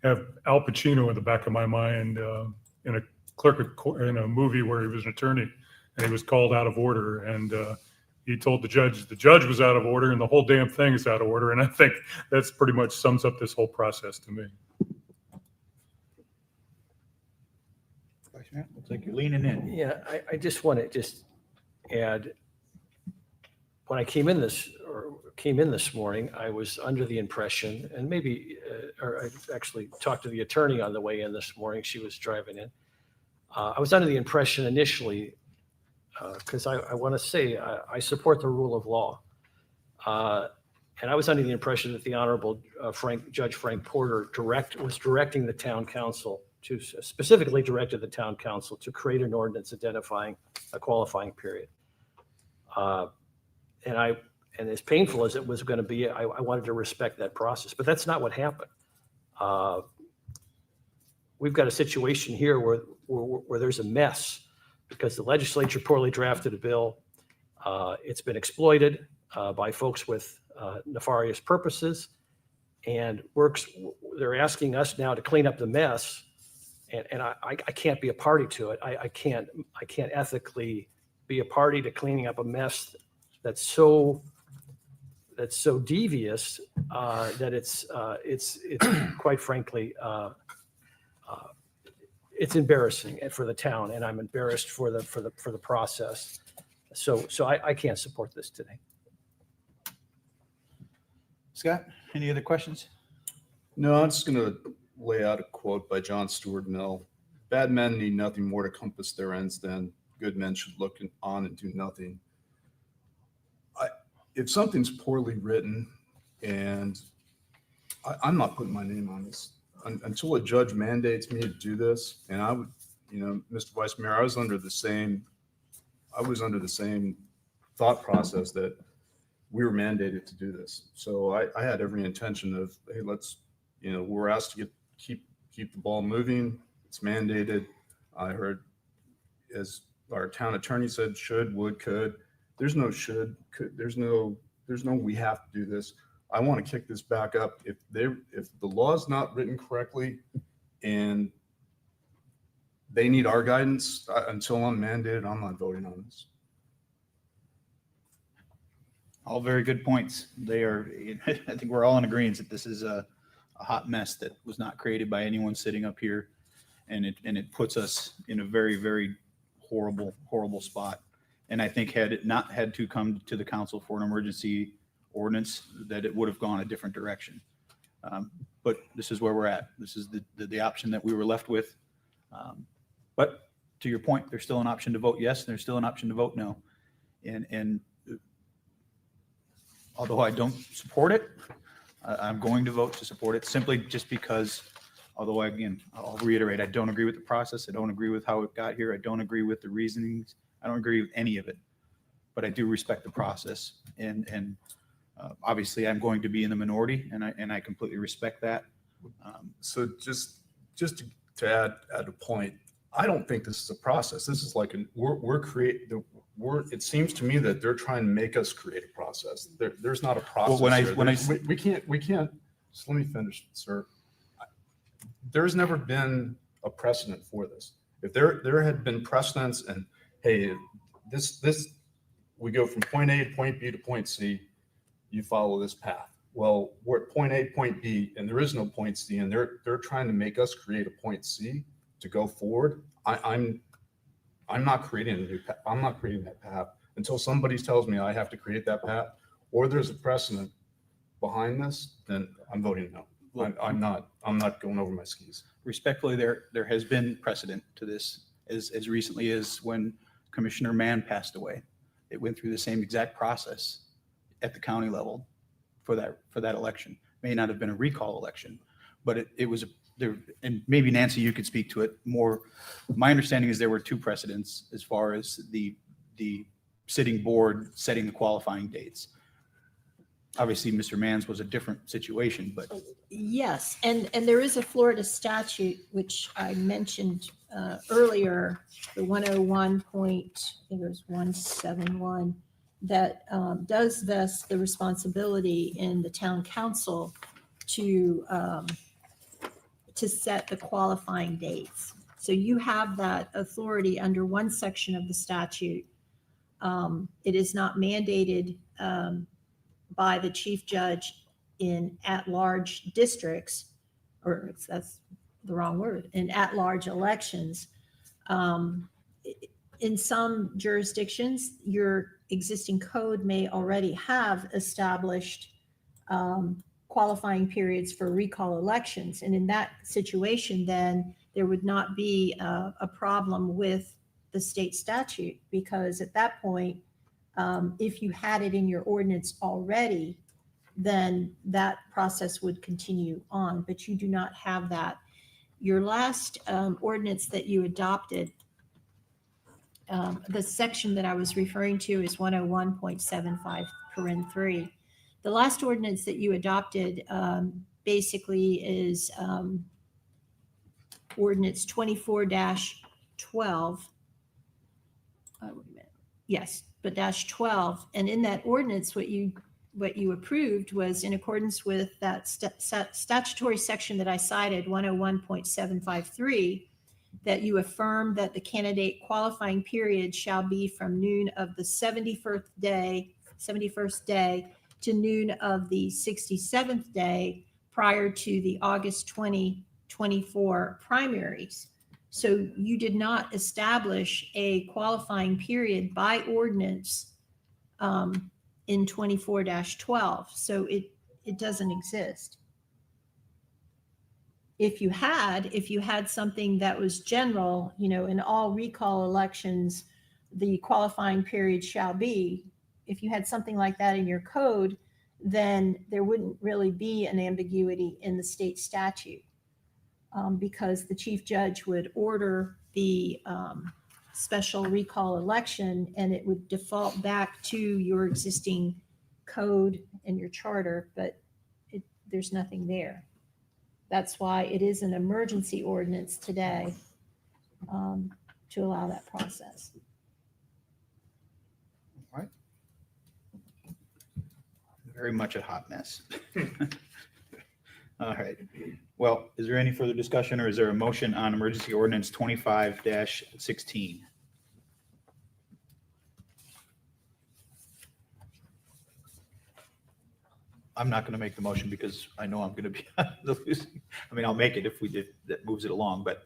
Speaker 5: have Al Pacino in the back of my mind in a in a movie where he was an attorney and he was called out of order, and he told the judge was out of order and the whole damn thing is out of order. And I think that's pretty much sums up this whole process to me.
Speaker 2: Vice Mayor, looks like you're leaning in.
Speaker 8: Yeah, I just want to add, when I came in this morning, I was under the impression, and maybe, or I actually talked to the attorney on the way in this morning. She was driving in. I was under the impression initially, because I want to say I support the rule of law. And I was under the impression that the Honorable Judge Frank Porter was directing the town council specifically directed the town council to create an ordinance identifying a qualifying period. And as painful as it was going to be, I wanted to respect that process, but that's not what happened. We've got a situation here where there's a mess because the legislature poorly drafted a bill. It's been exploited by folks with nefarious purposes, and they're asking us now to clean up the mess, and I can't be a party to it. I can't ethically be a party to cleaning up a mess that's so devious that it's quite frankly it's embarrassing for the town, and I'm embarrassed for the process. So I can't support this today.
Speaker 2: Scott, any other questions?
Speaker 7: No, I'm just going to lay out a quote by John Stuart Mill. Bad men need nothing more to compass their ends than good men should look on and do nothing. If something's poorly written, and I'm not putting my name on this until a judge mandates me to do this, and I would, Mr. Vice Mayor, I was under the same thought process that we were mandated to do this. So I had every intention of, hey, let's, we're asked to keep the ball moving. It's mandated. I heard, as our town attorney said, should, would, could. There's no should, could. There's no we have to do this. I want to kick this back up. If the law is not written correctly and they need our guidance, until I'm mandated, I'm not voting on this.
Speaker 2: All very good points. They are, I think we're all in agreement that this is a hot mess that was not created by anyone sitting up here. And it puts us in a very, very horrible spot. And I think had it not had to come to the council for an emergency ordinance, that it would have gone a different direction. But this is where we're at. This is the option that we were left with. But to your point, there's still an option to vote yes, and there's still an option to vote no. And although I don't support it, I'm going to vote to support it simply just because, although I'll reiterate, I don't agree with the process. I don't agree with how it got here. I don't agree with the reasonings. I don't agree with any of it, but I do respect the process. And Obviously, I'm going to be in the minority, and I completely respect that.
Speaker 10: So just to add a point, I don't think this is a process. This is like it seems to me that they're trying to make us create a process. There's not a process here. We can't, just let me finish, sir. There's never been a precedent for this. If there had been precedents and, hey, we go from point A to point B to point C, you follow this path. Well, we're at point A, point B, and there is no point C, and they're trying to make us create a point C to go forward. I'm not creating a new path. I'm not creating that path until somebody tells me I have to create that path, or there's a precedent behind this. Then I'm voting no. I'm not going over my skis.
Speaker 2: Respectfully, there has been precedent to this as recently as when Commissioner Mann passed away. It went through the same exact process at the county level for that election. May not have been a recall election, but it was there. And maybe Nancy, you could speak to it more. My understanding is there were two precedents as far as the sitting board setting the qualifying dates. Obviously, Mr. Mann's was a different situation, but
Speaker 6: Yes, and there is a Florida statute, which I mentioned earlier, the 101 point, I think it was 171, that does vest the responsibility in the town council to set the qualifying dates. So you have that authority under one section of the statute. It is not mandated by the chief judge in at-large districts, or that's the wrong word, in at-large elections. In some jurisdictions, your existing code may already have established qualifying periods for recall elections. And in that situation, then there would not be a problem with the state statute, because at that point, if you had it in your ordinance already, then that process would continue on, but you do not have that. Your last ordinance that you adopted, the section that I was referring to is 101.75 paren 3. The last ordinance that you adopted basically is ordinance 24-12. Wait a minute. Yes, but -12. And in that ordinance, what you approved was in accordance with that statutory section that I cited, 101.753, that you affirm that the candidate qualifying period shall be from noon of the 71st day to noon of the 67th day prior to the August 2024 primaries. So you did not establish a qualifying period by ordinance in 24-12. So it doesn't exist. If you had something that was general, in all recall elections, the qualifying period shall be, if you had something like that in your code, then there wouldn't really be an ambiguity in the state statute, because the chief judge would order the special recall election and it would default back to your existing code and your charter, but there's nothing there. That's why it is an emergency ordinance today, to allow that process.
Speaker 2: all right. Very much a hot mess. All right. Well, is there any further discussion, or is there a motion on emergency ordinance 25-16? I'm not going to make the motion because I know I'm going to be the losing. I mean, I'll make it if that moves it along, but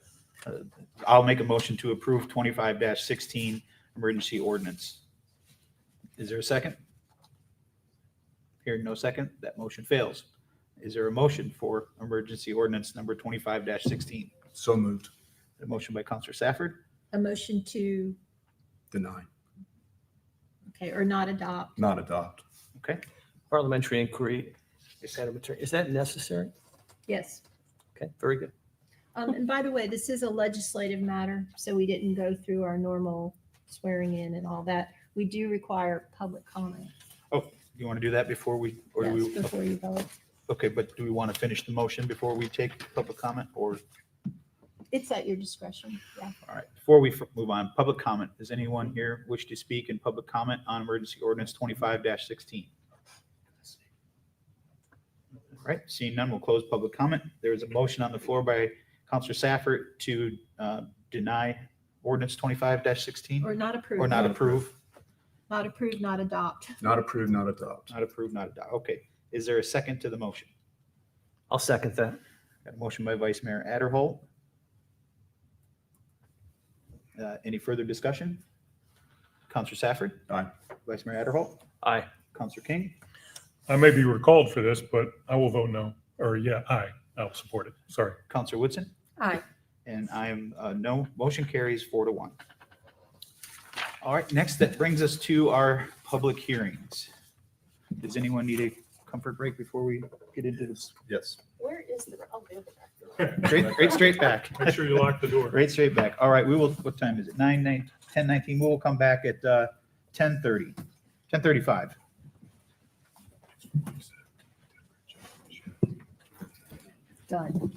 Speaker 2: I'll make a motion to approve 25-16 emergency ordinance. Is there a second? Hearing no second, that motion fails. Is there a motion for emergency ordinance number 25-16?
Speaker 10: So moved.
Speaker 2: A motion by Counselor Safford,
Speaker 6: A motion to,
Speaker 10: Deny.
Speaker 6: okay, or not adopt.
Speaker 10: Not adopt.
Speaker 2: okay?
Speaker 8: Parliamentary inquiry, is that necessary?
Speaker 6: Yes.
Speaker 8: Okay, very good.
Speaker 6: And by the way, this is a legislative matter, so we didn't go through our normal swearing in and all that. We do require public comment.
Speaker 2: You want to do that before we, or do
Speaker 6: Yes,
Speaker 2: we?
Speaker 6: before you vote.
Speaker 2: Okay, but do we want to finish the motion before we take public comment or?
Speaker 6: It's at your discretion. Yeah.
Speaker 2: All right, before we move on, public comment. Does anyone here wish to speak in public comment on emergency ordinance 25-16? All right, seeing none, we'll close public comment. There is a motion on the floor by Counselor Safford to deny ordinance 25-16
Speaker 6: Or not approve.
Speaker 2: or not approve.
Speaker 6: Not approve, not adopt.
Speaker 10: Not approved, not adopt.
Speaker 2: Not approve, not adopt. Okay, is there a second to the motion?
Speaker 8: I'll second that.
Speaker 2: Got a motion by Vice Mayor Adderholt. Any further discussion? Counselor Safford?
Speaker 10: Aye.
Speaker 2: Vice Mayor Adderholt?
Speaker 8: Aye.
Speaker 2: Counselor King?
Speaker 5: I may be recalled for this, but I will vote no, or yeah, aye. I'll support it. Sorry.
Speaker 2: Counselor Woodson?
Speaker 4: Aye.
Speaker 2: And I am no. Motion carries 4-1. All right, next, that brings us to our public hearings. Does anyone need a comfort break before we get into this?
Speaker 10: Yes.
Speaker 4: Where is the, oh, there.
Speaker 2: Straight back.
Speaker 5: Make sure you lock the door.
Speaker 2: Right straight back. All right, we will, what time is it? 10:19. We will come back at 10:30, 10:35.
Speaker 6: Done.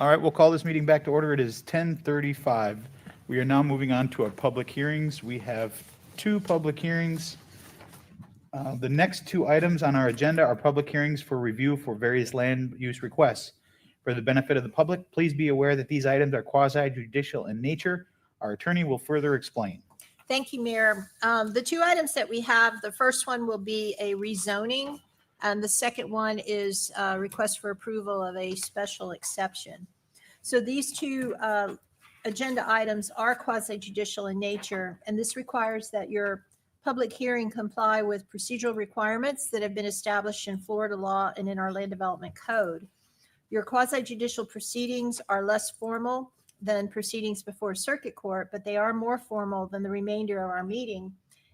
Speaker 2: All right, we'll call this meeting back to order. It is 10:35. We are now moving on to our public hearings. We have 2 public hearings. The next 2 items on our agenda are public hearings for review for various land use requests. For the benefit of the public, please be aware that these items are quasi judicial in nature. Our attorney will further explain.
Speaker 6: Thank you, Mayor. The 2 items that we have, the first one will be a rezoning, and the second one is a request for approval of a special exception. So these 2 agenda items are quasi judicial in nature, and this requires that your public hearing comply with procedural requirements that have been established in Florida law and in our land development code. Your quasi judicial proceedings are less formal than proceedings before circuit court, but they are more formal than the remainder of our meeting.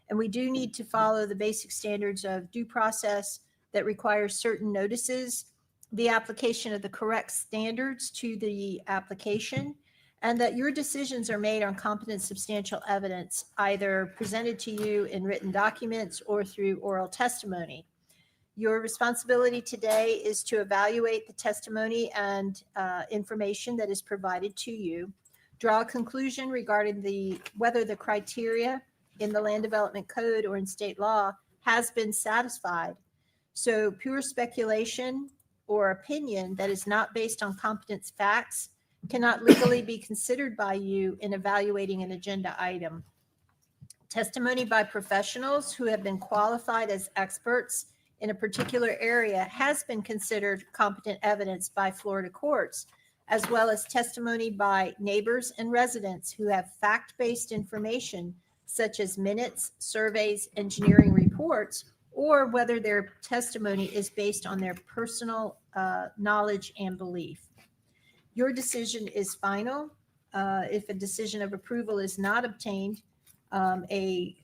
Speaker 6: And we do need to follow the basic standards of due process that requires certain notices, the application of the correct standards to the application, and that your decisions are made on competent substantial evidence, either presented to you in written documents or through oral testimony. Your responsibility today is to evaluate the testimony and information that is provided to you, draw a conclusion regarding whether the criteria in the Land Development Code or in state law has been satisfied. So pure speculation or opinion that is not based on competent facts cannot legally be considered by you in evaluating an agenda item. Testimony by professionals who have been qualified as experts in a particular area has been considered competent evidence by Florida courts, as well as testimony by neighbors and residents who have fact-based information such as minutes, surveys, engineering reports, or whether their testimony is based on their personal knowledge and belief. Your decision is final. If a decision of approval is not obtained, a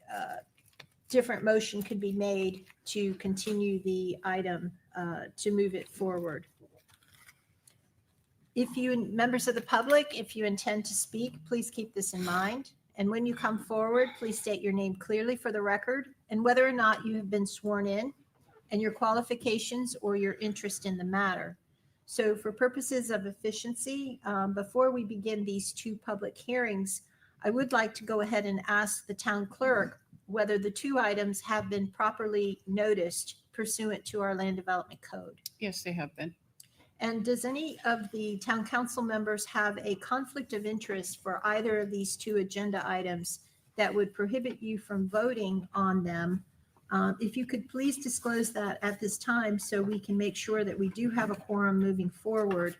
Speaker 6: different motion could be made to continue the item to move it forward. Members of the public, if you intend to speak, please keep this in mind. And when you come forward, please state your name clearly for the record and whether or not you have been sworn in and your qualifications or your interest in the matter. So for purposes of efficiency, before we begin these 2 public hearings, I would like to go ahead and ask the town clerk whether the 2 items have been properly noticed pursuant to our land development code.
Speaker 3: Yes, they have been.
Speaker 6: And does any of the town council members have a conflict of interest for either of these 2 agenda items that would prohibit you from voting on them? If you could please disclose that at this time so we can make sure that we do have a quorum moving forward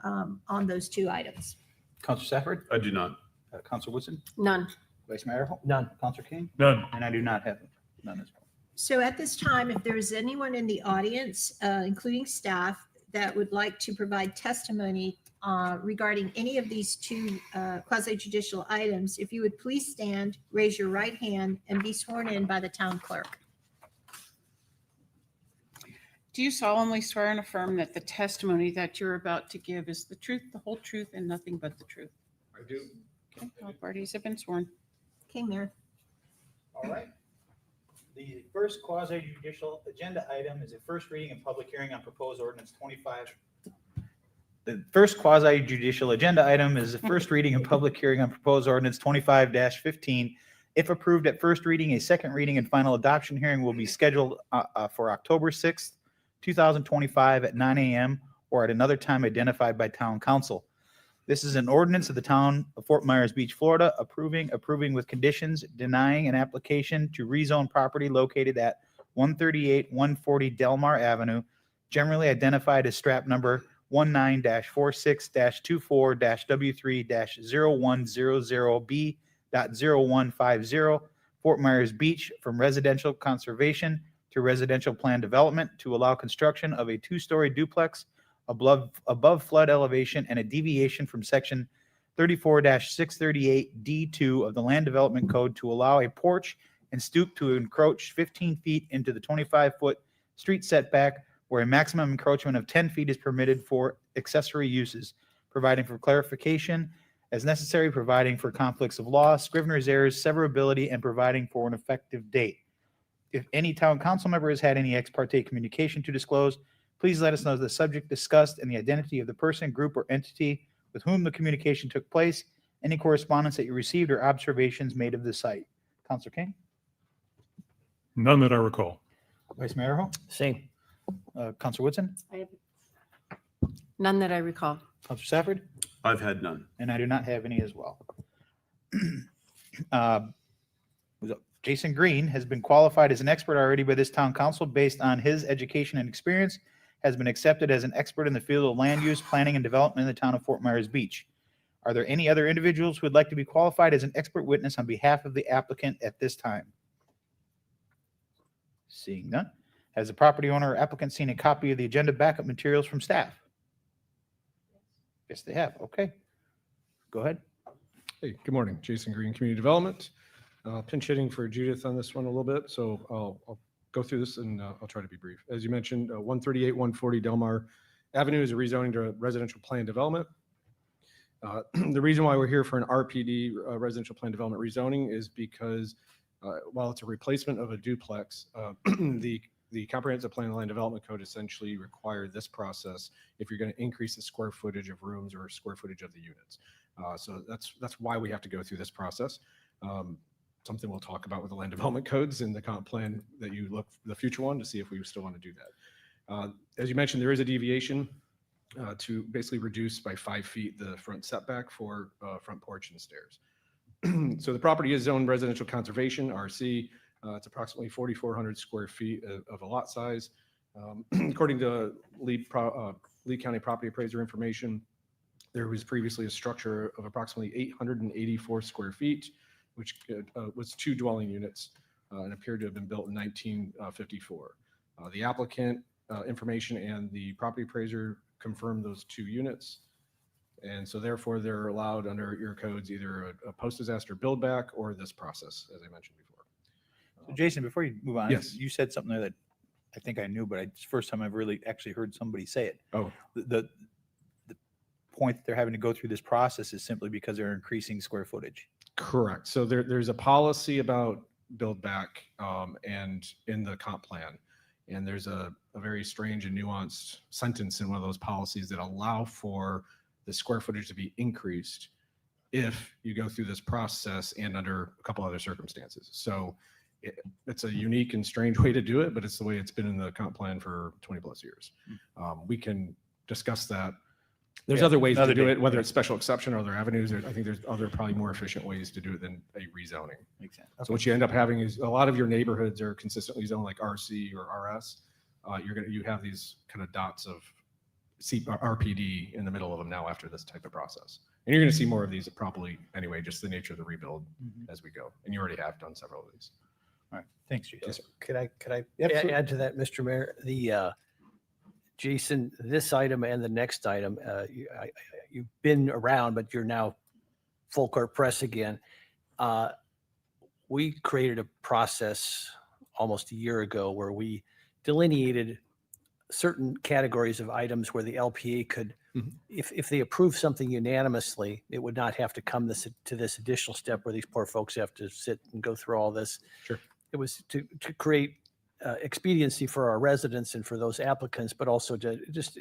Speaker 6: on those 2 items.
Speaker 2: Counselor Safford?
Speaker 10: I do not.
Speaker 2: Counselor Woodson?
Speaker 4: None.
Speaker 2: Vice Mayor?
Speaker 8: None.
Speaker 2: Counselor King?
Speaker 5: None.
Speaker 2: And I do not have none as well.
Speaker 6: So at this time, if there is anyone in the audience, including staff, that would like to provide testimony regarding any of these 2 quasi-judicial items, if you would please stand, raise your right hand, and be sworn in by the town clerk.
Speaker 3: Do you solemnly swear and affirm that the testimony that you're about to give is the truth, the whole truth, and nothing but the truth?
Speaker 1: I do.
Speaker 3: Okay, all parties have been sworn.
Speaker 6: Okay, Mayor.
Speaker 2: All right. The first quasi-judicial agenda item is a first reading and public hearing on proposed ordinance 25. The first quasi-judicial agenda item is the first reading and public hearing on proposed ordinance 25-15. If approved at first reading, a second reading and final adoption hearing will be scheduled for October 6th, 2025 at 9 a.m. or at another time identified by town council. This is an ordinance of the town of Fort Myers Beach, Florida, approving with conditions, denying an application to rezone property located at 138-140 Delmar Avenue, generally identified as strap number 19-46-24-W3-0100B.0150, Fort Myers Beach, from residential conservation to residential plan development to allow construction of a 2-story duplex above flood elevation and a deviation from section 34-638D2 of the Land Development Code to allow a porch and stoop to encroach 15 feet into the 25-foot street setback where a maximum encroachment of 10 feet is permitted for accessory uses, providing for clarification as necessary, providing for conflicts of law, Scrivener's errors, severability, and providing for an effective date. If any town council member has had any ex parte communication to disclose, Please let us know the subject discussed and the identity of the person, group, or entity with whom the communication took place, any correspondence that you received or observations made of the site. Counselor King?
Speaker 5: None that I recall.
Speaker 2: Vice Mayor Hall?
Speaker 8: Same.
Speaker 2: Counselor Woodson?
Speaker 4: I have none that I recall.
Speaker 2: Counselor Safford?
Speaker 12: I've had none.
Speaker 2: And I do not have any as well. Uh, Jason Green has been qualified as an expert already by this town council based on his education and experience, has been accepted as an expert in the field of land use, planning, and development in the town of Fort Myers Beach. Are there any other individuals who would like to be qualified as an expert witness on behalf of the applicant at this time? Seeing none. Has the property owner or applicant seen a copy of the agenda backup materials from staff? Yes, they have. Okay. Go ahead.
Speaker 13: Hey, good morning. Jason Green, Community Development. Pinch hitting for Judith on this one a little bit, so I'll go through this and I'll try to be brief. As you mentioned, 138, 140 Delmar Avenue is a rezoning to residential plan development. The reason why we're here for an RPD, residential plan development rezoning, is because while it's a replacement of a duplex, the comprehensive plan and land development code essentially require this process if you're going to increase the square footage of rooms or square footage of the units. So that's why we have to go through this process. Something we'll talk about with the land development codes and the comp plan that you look for the future one to see if we still want to do that. As you mentioned, there is a deviation to basically reduce by 5 feet the front setback for front porch and stairs. So the property is zoned residential conservation, RC. It's approximately 4,400 square feet of a lot size. According to Lee County property appraiser information, there was previously a structure of approximately 884 square feet, which was 2 dwelling units and appeared to have been built in 1954. The applicant information and the property appraiser confirmed those 2 units. And so therefore they're allowed under your codes either a post-disaster build back or this process, as I mentioned before.
Speaker 2: So Jason, before you move on,
Speaker 13: Yes.
Speaker 2: you said something there that I think I knew, but it's the first time I've really actually heard somebody say it.
Speaker 13: Oh,
Speaker 2: The point that they're having to go through this process is simply because they're increasing square footage.
Speaker 13: correct. So there's a policy about build back and in the comp plan. And there's a very strange and nuanced sentence in one of those policies that allow for the square footage to be increased if you go through this process and under a couple other circumstances. So it's a unique and strange way to do it, but it's the way it's been in the comp plan for 20 plus years. We can discuss that. There's
Speaker 2: Yeah,
Speaker 13: other ways to
Speaker 2: another
Speaker 13: do
Speaker 2: day.
Speaker 13: it, whether it's special exception or other avenues. I think there's other probably more efficient ways to do it than a rezoning.
Speaker 2: Makes sense.
Speaker 13: So what you end up having is a lot of your neighborhoods are consistently zoned like RC or RS. You have these kind of dots of RPD in the middle of them now after this type of process. And you're going to see more of these probably anyway, just the nature of the rebuild as we go. And you already have done several of these.
Speaker 2: All right. Thanks, Jason.
Speaker 13: Yes, sir.
Speaker 8: Could I
Speaker 2: Absolutely.
Speaker 8: add to that, Mr. Mayor? Jason, this item and the next item, you've been around, but you're now full court press again. We created a process almost a year ago where we delineated certain categories of items where the LPA could, if they approve something unanimously, it would not have to come to this additional step where these poor folks have to sit and go through all this.
Speaker 13: Sure.
Speaker 8: It was to create expediency for our residents and for those applicants, but also to just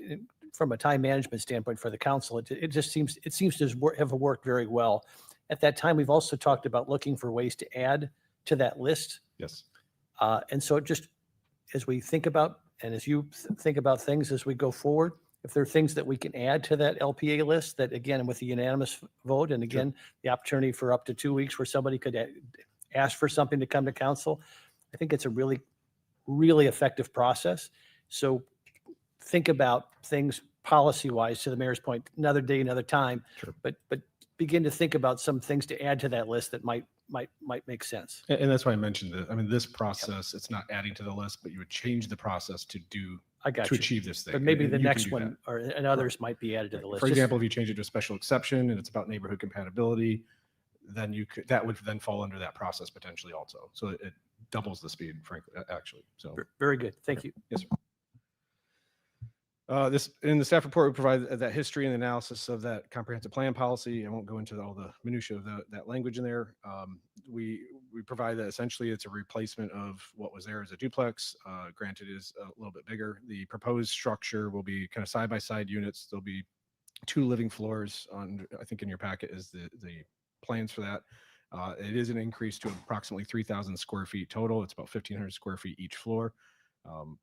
Speaker 8: from a time management standpoint for the council, it seems to have worked very well. At that time, we've also talked about looking for ways to add to that list.
Speaker 13: Yes.
Speaker 8: And so just as we think about, and as you think about things as we go forward, if there are things that we can add to that LPA list that, again, with the unanimous vote, and again, the opportunity for up to 2 weeks where somebody could ask for something to come to council, I think it's a really, really effective process. So think about things policy-wise, to the mayor's point, another day, another time, but begin to think about some things to add to that list that might make sense.
Speaker 13: And that's why I mentioned that. I mean, this process, it's not adding to the list, but you would change the process to
Speaker 8: I got
Speaker 13: to
Speaker 8: you.
Speaker 13: achieve this thing.
Speaker 8: But maybe
Speaker 13: And
Speaker 8: the
Speaker 13: you can
Speaker 8: next
Speaker 13: do
Speaker 8: one
Speaker 13: that.
Speaker 8: and others might be added to the list.
Speaker 13: For
Speaker 8: Just-
Speaker 13: example, if you change it to a special exception and it's about neighborhood compatibility, then that would then fall under that process potentially also. So it doubles the speed, frankly, actually. So
Speaker 8: Very good. Thank you.
Speaker 13: yes, sir. This in the staff report, we provide that history and analysis of that comprehensive plan policy. I won't go into all the minutia of that language in there. We we provide that essentially it's a replacement of what was there as a duplex. Granted, it is a little bit bigger. The proposed structure will be kind of side-by-side units. There'll be 2 living floors on, I think in your packet is the plans for that. It is an increase to approximately 3,000 square feet total. It's about 1,500 square feet each floor. And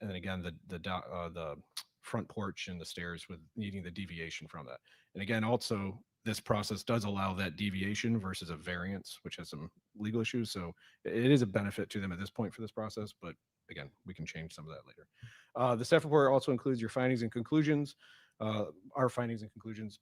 Speaker 13: again, the front porch and the stairs with needing the deviation from that. And again, also, this process does allow that deviation versus a variance, which has some legal issues. So it is a benefit to them at this point for this process, but again, we can change some of that later. The staff report also includes your findings and conclusions. Our findings and conclusions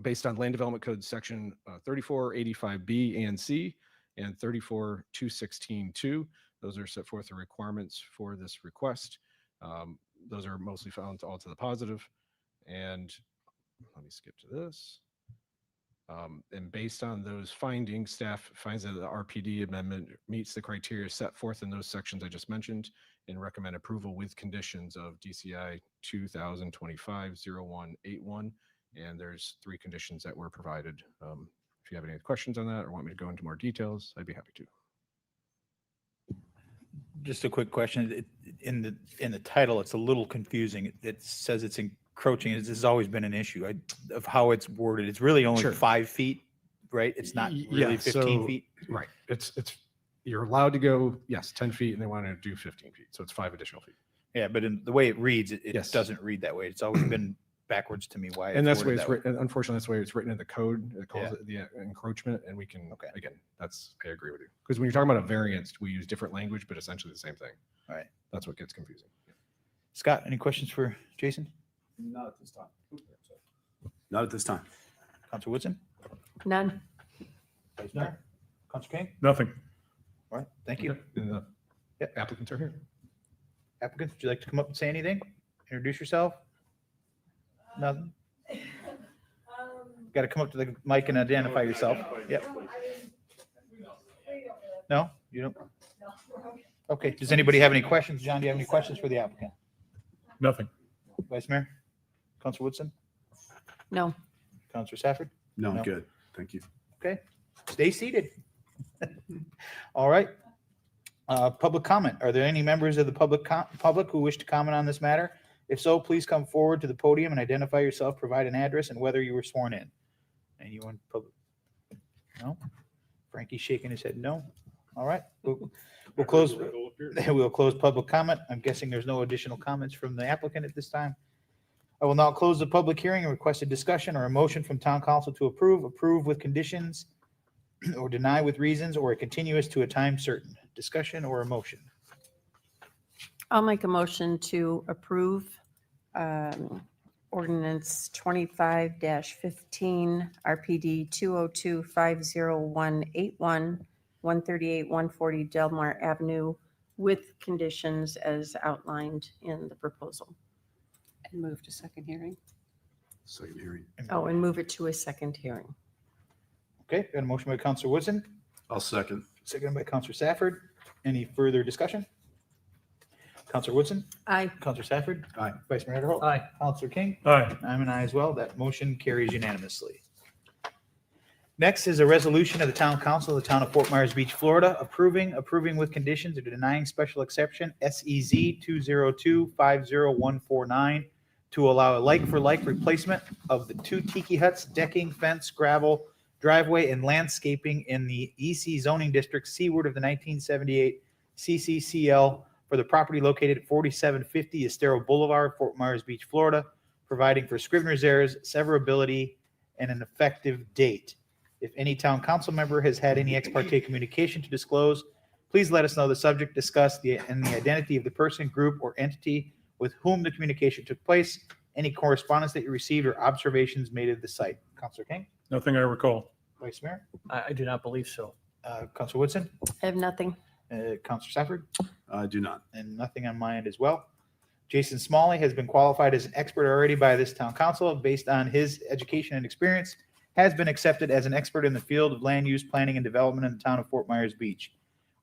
Speaker 13: based on Land Development Code Section 3485B and C and 34216-2. Those are set forth the requirements for this request. Those are mostly found all to the positive. And let me skip to this. And based on those findings, staff finds that the RPD amendment meets the criteria set forth in those sections I just mentioned and recommend approval with conditions of DCI 2025-0181. And there's 3 conditions that were provided. If you have any questions on that or want me to go into more details, I'd be happy to.
Speaker 2: Just a quick question. In the title, it's a little confusing. It says it's encroaching. This has always been an issue of how it's worded. It's really only
Speaker 13: Sure.
Speaker 2: 5 feet, right? It's not really 15 feet.
Speaker 13: Right. It's you're allowed to go, yes, 10 feet, and they want to do 15 feet. So it's 5 additional feet.
Speaker 2: Yeah, but in the way it reads, it
Speaker 13: Yes.
Speaker 2: doesn't read that way. It's always been backwards to me why.
Speaker 13: And that's the way
Speaker 2: worded
Speaker 13: it's
Speaker 2: that way.
Speaker 13: written. Unfortunately, that's the way it's written in the code. It calls
Speaker 2: Yeah.
Speaker 13: it the encroachment, and we can,
Speaker 2: Okay.
Speaker 13: again, I agree with you. Because when you're talking about a variance, we use different language, but essentially the same thing.
Speaker 2: All right.
Speaker 13: That's what gets confusing.
Speaker 2: Scott, any questions for Jason?
Speaker 10: Not at this time. Not at this time.
Speaker 2: Counselor Woodson?
Speaker 4: None.
Speaker 2: Vice Mayor? Counselor King?
Speaker 5: Nothing.
Speaker 2: All right, thank you.
Speaker 13: And the
Speaker 2: Yep.
Speaker 13: applicants are here.
Speaker 2: Applicants, would you like to come up and say anything? Introduce yourself? Nothing? Got to come up to the mic and identify yourself. Yep. No, you don't? Okay, does anybody have any questions? John, do you have any questions for the applicant?
Speaker 5: Nothing.
Speaker 2: Vice Mayor? Counselor Woodson?
Speaker 4: No.
Speaker 2: Counselor Safford?
Speaker 10: No, I'm
Speaker 2: No.
Speaker 10: good. Thank you.
Speaker 2: Okay, stay seated. All right. Public comment. Are there any members of the public who wish to comment on this matter? If so, please come forward to the podium and identify yourself, provide an address and whether you were sworn in. Anyone public? No? Frankie's shaking his head no. All right, we'll close. We'll close public comment. I'm guessing there's no additional comments from the applicant at this time. I will now close the public hearing and request a discussion or a motion from town council to approve with conditions, or deny with reasons, or a continuous to a time certain. Discussion or a motion?
Speaker 4: I'll make a motion to approve ordinance 25-15 RPD 202-50181, 138-140 Delmar Avenue with conditions as outlined in the proposal.
Speaker 3: And move to second hearing.
Speaker 10: Second hearing.
Speaker 4: Oh, and move it to a second hearing.
Speaker 2: Okay, got a motion by Counselor Woodson,
Speaker 10: I'll second.
Speaker 2: seconded by Counselor Safford. Any further discussion? Counselor Woodson,
Speaker 4: Aye.
Speaker 2: Counselor Safford,
Speaker 10: Aye.
Speaker 2: Vice Mayor Adderholt.
Speaker 8: Aye.
Speaker 2: Counselor King,
Speaker 5: Aye.
Speaker 2: I'm an aye as well. That motion carries unanimously. Next is a resolution of the Town Council of the Town of Fort Myers Beach, Florida, approving with conditions or denying special exception SEZ 202-50149 to allow a like-for-like replacement of the 2 tiki huts, decking, fence, gravel, driveway, and landscaping in the EC zoning district seaward of the 1978 CCCL for the property located at 4750 Estero Boulevard, Fort Myers Beach, Florida, providing for scrivener's errors, severability, and an effective date. If any town council member has had any ex parte communication to disclose, please let us know the subject discussed and the identity of the person, group, or entity with whom the communication took place, any correspondence that you received, or observations made of the site. Counselor King,
Speaker 5: Nothing I recall.
Speaker 2: Vice Mayor,
Speaker 8: I do not believe so.
Speaker 2: Counselor Woodson,
Speaker 4: I have nothing.
Speaker 2: Counselor Safford,
Speaker 10: I do not.
Speaker 2: and nothing on my end as well. Jason Smalley has been qualified as an expert already by this town council based on his education and experience, has been accepted as an expert in the field of land use planning and development in the town of Fort Myers Beach.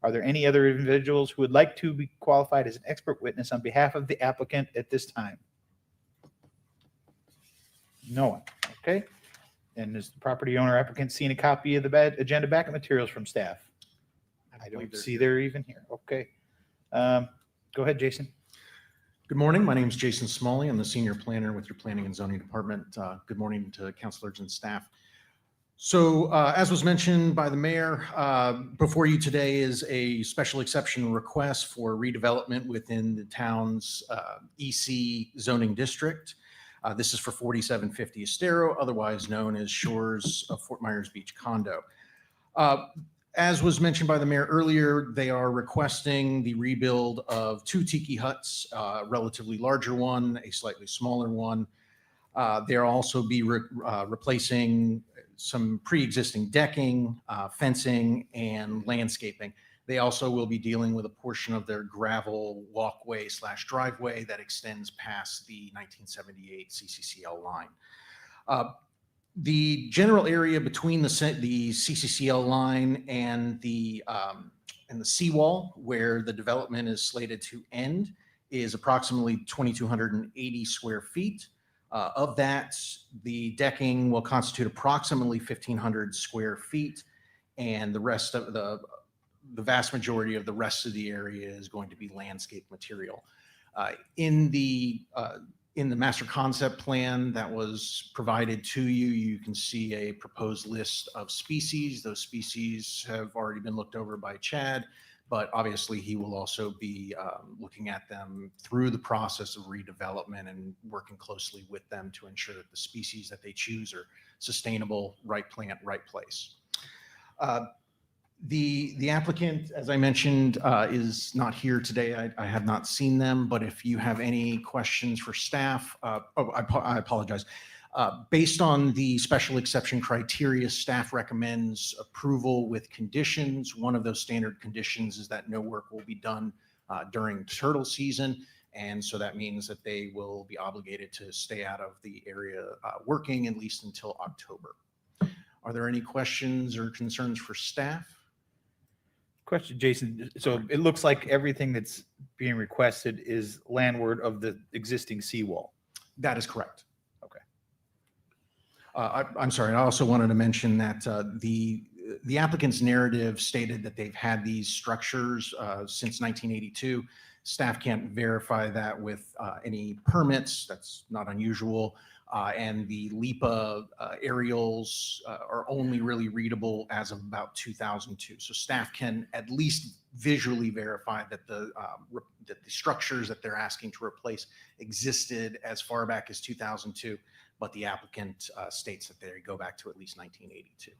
Speaker 2: Are there any other individuals who would like to be qualified as an expert witness on behalf of the applicant at this time? No one. Okay. And is the property owner applicant seen a copy of the agenda backup materials from staff? I
Speaker 12: believe
Speaker 2: don't
Speaker 12: they're
Speaker 2: see
Speaker 12: here.
Speaker 2: they're even here. Okay. Go ahead, Jason.
Speaker 12: Good morning. My name is Jason Smalley. I'm the senior planner with your Planning and Zoning Department. Good morning to councilors and staff. So as was mentioned by the mayor, before you today is a special exception request for redevelopment within the town's EC zoning district. This is for 4750 Estero, otherwise known as Shores of Fort Myers Beach Condo. As was mentioned by the mayor earlier, they are requesting the rebuild of 2 tiki huts, a relatively larger one, a slightly smaller one. They'll also be replacing some pre-existing decking, fencing, and landscaping. They also will be dealing with a portion of their gravel walkway / driveway that extends past the 1978 CCCL line. The general area between the CCCL line and the seawall where the development is slated to end is approximately 2,280 square feet. Of that, the decking will constitute approximately 1,500 square feet, and the rest of the vast majority of the rest of the area is going to be landscape material. In the master concept plan that was provided to you, you can see a proposed list of species. Those species have already been looked over by Chad, but obviously he will also be looking at them through the process of redevelopment and working closely with them to ensure that the species that they choose are sustainable, right plant, right place. The applicant, as I mentioned, is not here today. I have not seen them, but if you have any questions for staff, I apologize. Based on the special exception criteria, staff recommends approval with conditions. One of those standard conditions is that no work will be done during turtle season. And so that means that they will be obligated to stay out of the area working at least until October. Are there any questions or concerns for staff?
Speaker 2: Question, Jason. So it looks like everything that's being requested is landward of the existing seawall.
Speaker 12: That is correct.
Speaker 2: Okay.
Speaker 12: I'm sorry. I also wanted to mention that the applicant's narrative stated that they've had these structures since 1982. Staff can't verify that with any permits. That's not unusual. And the LIPA aerials are only really readable as of about 2002. So staff can at least visually verify that the structures that they're asking to replace existed as far back as 2002, but the applicant states that they go back to at least 1982.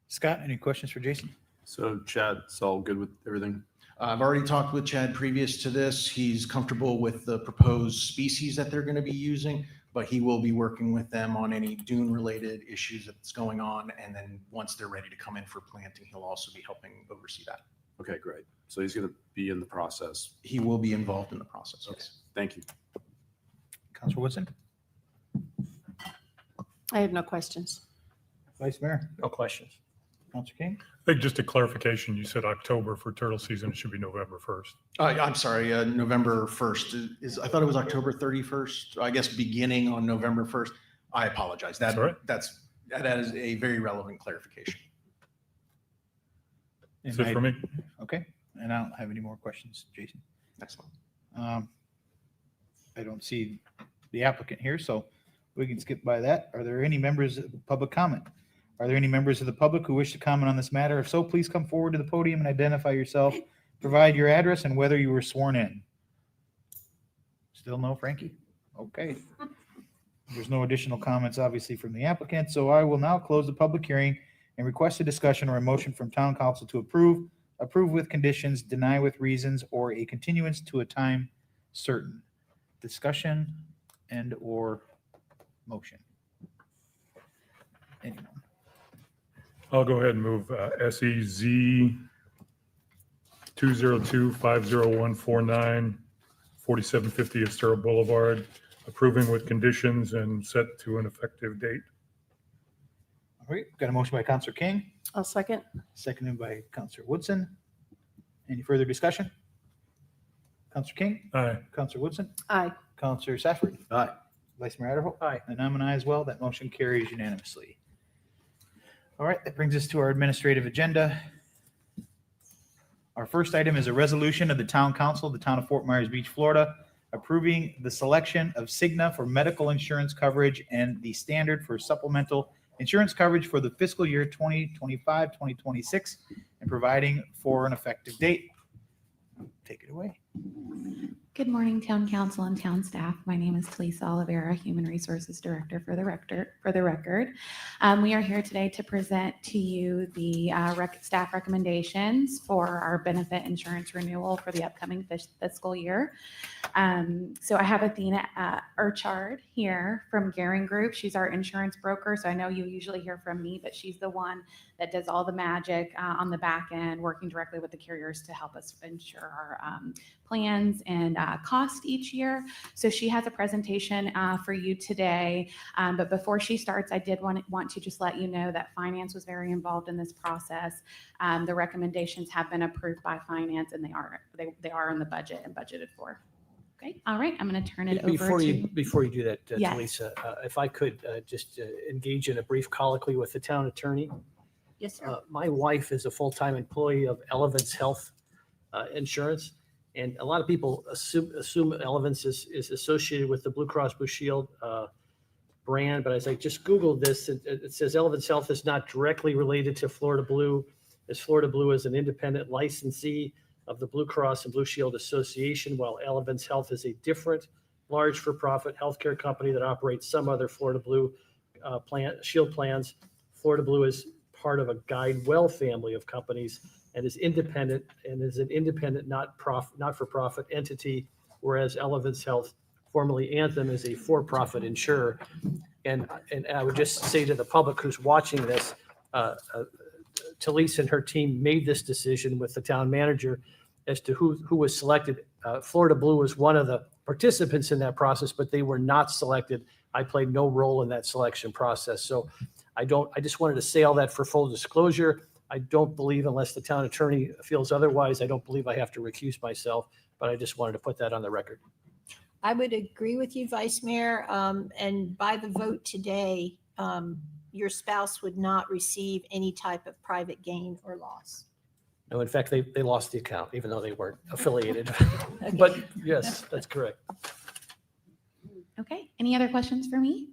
Speaker 2: Scott, any questions for Jason?
Speaker 10: So Chad, it's all good with everything?
Speaker 12: I've already talked with Chad previous to this. He's comfortable with the proposed species that they're going to be using, but he will be working with them on any dune related issues that's going on. And then once they're ready to come in for planting, he'll also be helping oversee that.
Speaker 10: Okay, great. So he's going to be in the process.
Speaker 12: He will be involved in the process.
Speaker 10: Okay,
Speaker 12: Yes.
Speaker 10: thank you.
Speaker 2: Councilor Woodson?
Speaker 4: I have no questions.
Speaker 2: Vice Mayor?
Speaker 8: No questions.
Speaker 2: Councilor King?
Speaker 5: I think just a clarification, you said October for turtle season, it should be November 1st.
Speaker 12: I'm sorry, November 1st is, I thought it was October 31st. I guess beginning on November 1st. I apologize.
Speaker 5: That's all right.
Speaker 12: That is a very relevant clarification.
Speaker 5: That's it for me.
Speaker 2: Okay, and I don't have any more questions, Jason.
Speaker 12: Excellent.
Speaker 2: I don't see the applicant here, so we can skip by that. Are there any members of public comment? Are there any members of the public who wish to comment on this matter? If so, please come forward to the podium and identify yourself. Provide your address and whether you were sworn in. Still no, Frankie? Okay. There's no additional comments, obviously, from the applicant, so I will now close the public hearing and request a discussion or a motion from town council to approve with conditions, deny with reasons, or a continuance to a time certain. Discussion and or motion. Anyone?
Speaker 5: I'll go ahead and move SEZ 202-50149, 4750 Estero Boulevard, approving with conditions and set to an effective date.
Speaker 2: All right, got a motion by Counselor King,
Speaker 4: I'll second.
Speaker 2: seconded by Counselor Woodson. Any further discussion? Counselor King,
Speaker 5: Aye.
Speaker 2: Counselor Woodson,
Speaker 4: Aye.
Speaker 2: Counselor Safford.
Speaker 12: Aye.
Speaker 2: Vice Mayor Adderhope.
Speaker 8: Aye.
Speaker 2: And I'm an aye as well. That motion carries unanimously. All right, that brings us to our administrative agenda. Our first item is a resolution of the Town Council of the Town of Fort Myers Beach, Florida, approving the selection of Cigna for medical insurance coverage and the standard for supplemental insurance coverage for the fiscal year 2025, 2026, and providing for an effective date. Take it away.
Speaker 14: Good morning, Town Council and Town staff. My name is Talisa Oliveira, Human Resources Director for the record. We are here today to present to you the staff recommendations for our benefit insurance renewal for the upcoming fiscal year. So I have Athena Urchard here from Garing Group. She's our insurance broker. So I know you usually hear from me, but she's the one that does all the magic on the back end, working directly with the carriers to help us ensure our plans and cost each year. So she has a presentation for you today. But before she starts, I did want to just let you know that finance was very involved in this process. The recommendations have been approved by finance, and they are in the budget and budgeted for. Okay. All right. I'm going to turn it over
Speaker 8: Before
Speaker 14: to
Speaker 8: you do that,
Speaker 14: Yes.
Speaker 8: Lisa, if I could just engage in a brief colloquy with the town attorney.
Speaker 6: Yes, sir.
Speaker 8: My wife is a full-time employee of Elevance Health Insurance, and a lot of people assume Elevance is associated with the Blue Cross Blue Shield brand. But as I just Googled this, it says Elevance Health is not directly related to Florida Blue, as Florida Blue is an independent licensee of the Blue Cross and Blue Shield Association, while Elevance Health is a different large for-profit healthcare company that operates some other Florida Blue Shield plans. Florida Blue is part of a GuideWell family of companies and is independent and is an independent not-for-profit entity, whereas Elevance Health, formerly Anthem, is a for-profit insurer. And I would just say to the public who's watching this, Talisa and her team made this decision with the town manager as to who was selected. Florida Blue was one of the participants in that process, but they were not selected. I played no role in that selection process. So I just wanted to say all that for full disclosure. I don't believe, unless the town attorney feels otherwise, I don't believe I have to recuse myself, but I just wanted to put that on the record.
Speaker 6: I would agree with you, Vice Mayor. And by the vote today, your spouse would not receive any type of private gain or loss.
Speaker 8: No, in fact, they lost the account, even though they weren't affiliated. But yes, that's correct.
Speaker 14: Okay. Any other questions for me?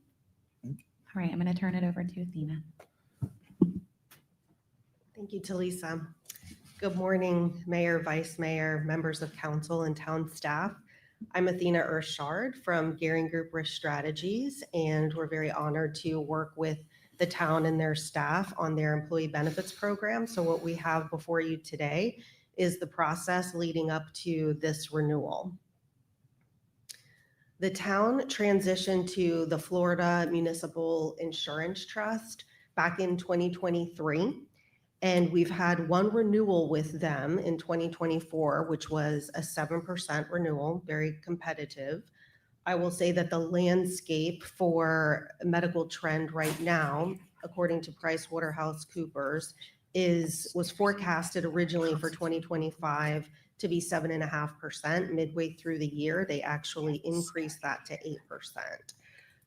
Speaker 14: All right. I'm going to turn it over to Athena.
Speaker 15: Thank you, Talisa. Good morning, Mayor, Vice Mayor, members of council, and town staff. I'm Athena Urchard from Garing Group Risk Strategies, and we're very honored to work with the town and their staff on their employee benefits program. So what we have before you today is the process leading up to this renewal. The town transitioned to the Florida Municipal Insurance Trust back in 2023. And we've had one renewal with them in 2024, which was a 7% renewal, very competitive. I will say that the landscape for medical trend right now, according to PricewaterhouseCoopers, was forecasted originally for 2025 to be 7.5%. Midway through the year, they actually increased that to 8%.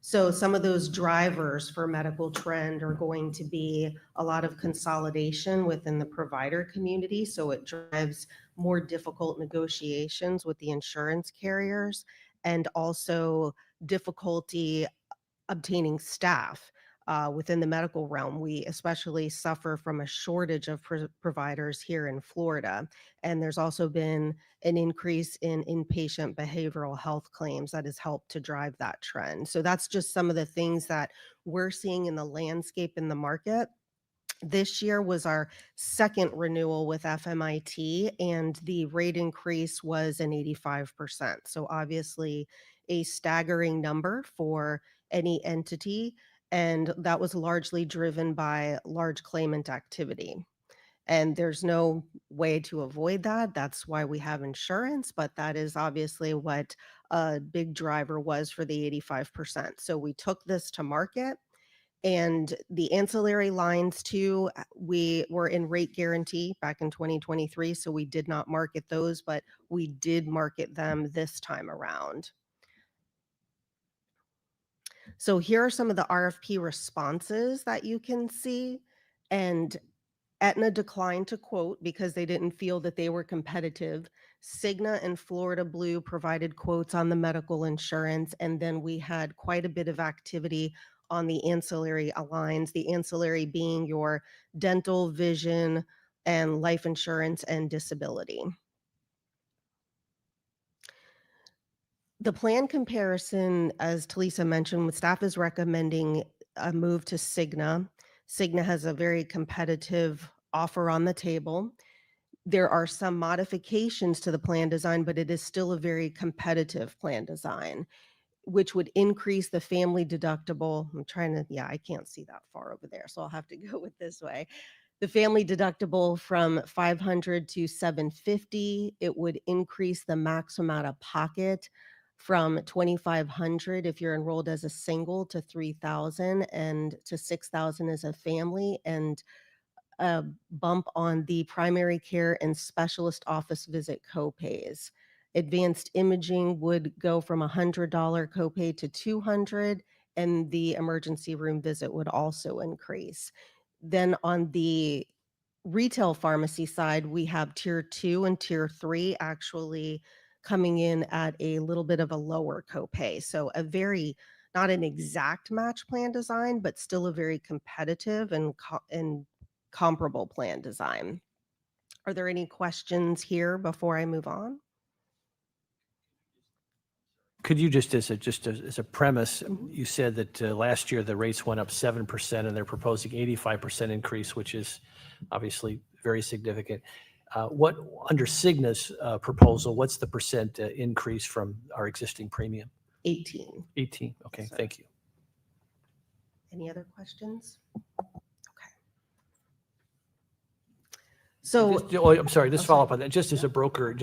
Speaker 15: So some of those drivers for medical trend are going to be a lot of consolidation within the provider community. So it drives more difficult negotiations with the insurance carriers and also difficulty obtaining staff. Within the medical realm, we especially suffer from a shortage of providers here in Florida. And there's also been an increase in inpatient behavioral health claims that has helped to drive that trend. So that's just some of the things that we're seeing in the landscape in the market. This year was our second renewal with FMIT, and the rate increase was an 85%. So obviously a staggering number for any entity. And that was largely driven by large claimant activity. And there's no way to avoid that. That's why we have insurance, but that is obviously what a big driver was for the 85%. So we took this to market, and the ancillary lines too, we were in rate guarantee back in 2023. So we did not market those, but we did market them this time around. So here are some of the RFP responses that you can see. And Aetna declined to quote because they didn't feel that they were competitive. Cigna and Florida Blue provided quotes on the medical insurance, and then we had quite a bit of activity on the ancillary lines, the ancillary being your dental, vision, and life insurance and disability. The plan comparison, as Talisa mentioned, with staff is recommending a move to Cigna. Cigna has a very competitive offer on the table. There are some modifications to the plan design, but it is still a very competitive plan design, which would increase the family deductible. I'm trying to, yeah, I can't see that far over there, so I'll have to go with this way. The family deductible from 500 to 750. It would increase the maximum out of pocket from 2,500 if you're enrolled as a single to 3,000 and to 6,000 as a family, and a bump on the primary care and specialist office visit copays. Advanced imaging would go from $100 copay to $200, and the emergency room visit would also increase. Then on the retail pharmacy side, we have tier 2 and tier 3 actually coming in at a little bit of a lower copay. So a very, not an exact match plan design, but still a very competitive and comparable plan design. Are there any questions here before I move on?
Speaker 8: Could you just as a premise, you said that last year the rates went up 7% and they're proposing 85% increase, which is obviously very significant. What under Cigna's proposal, what's the percent increase from our existing premium?
Speaker 15: 18.
Speaker 8: 18. Okay,
Speaker 15: So-
Speaker 8: thank you.
Speaker 15: Any other questions? Okay. So
Speaker 8: I'm sorry, just
Speaker 15: Oh,
Speaker 8: follow
Speaker 15: sorry.
Speaker 8: up on that. Just as a broker,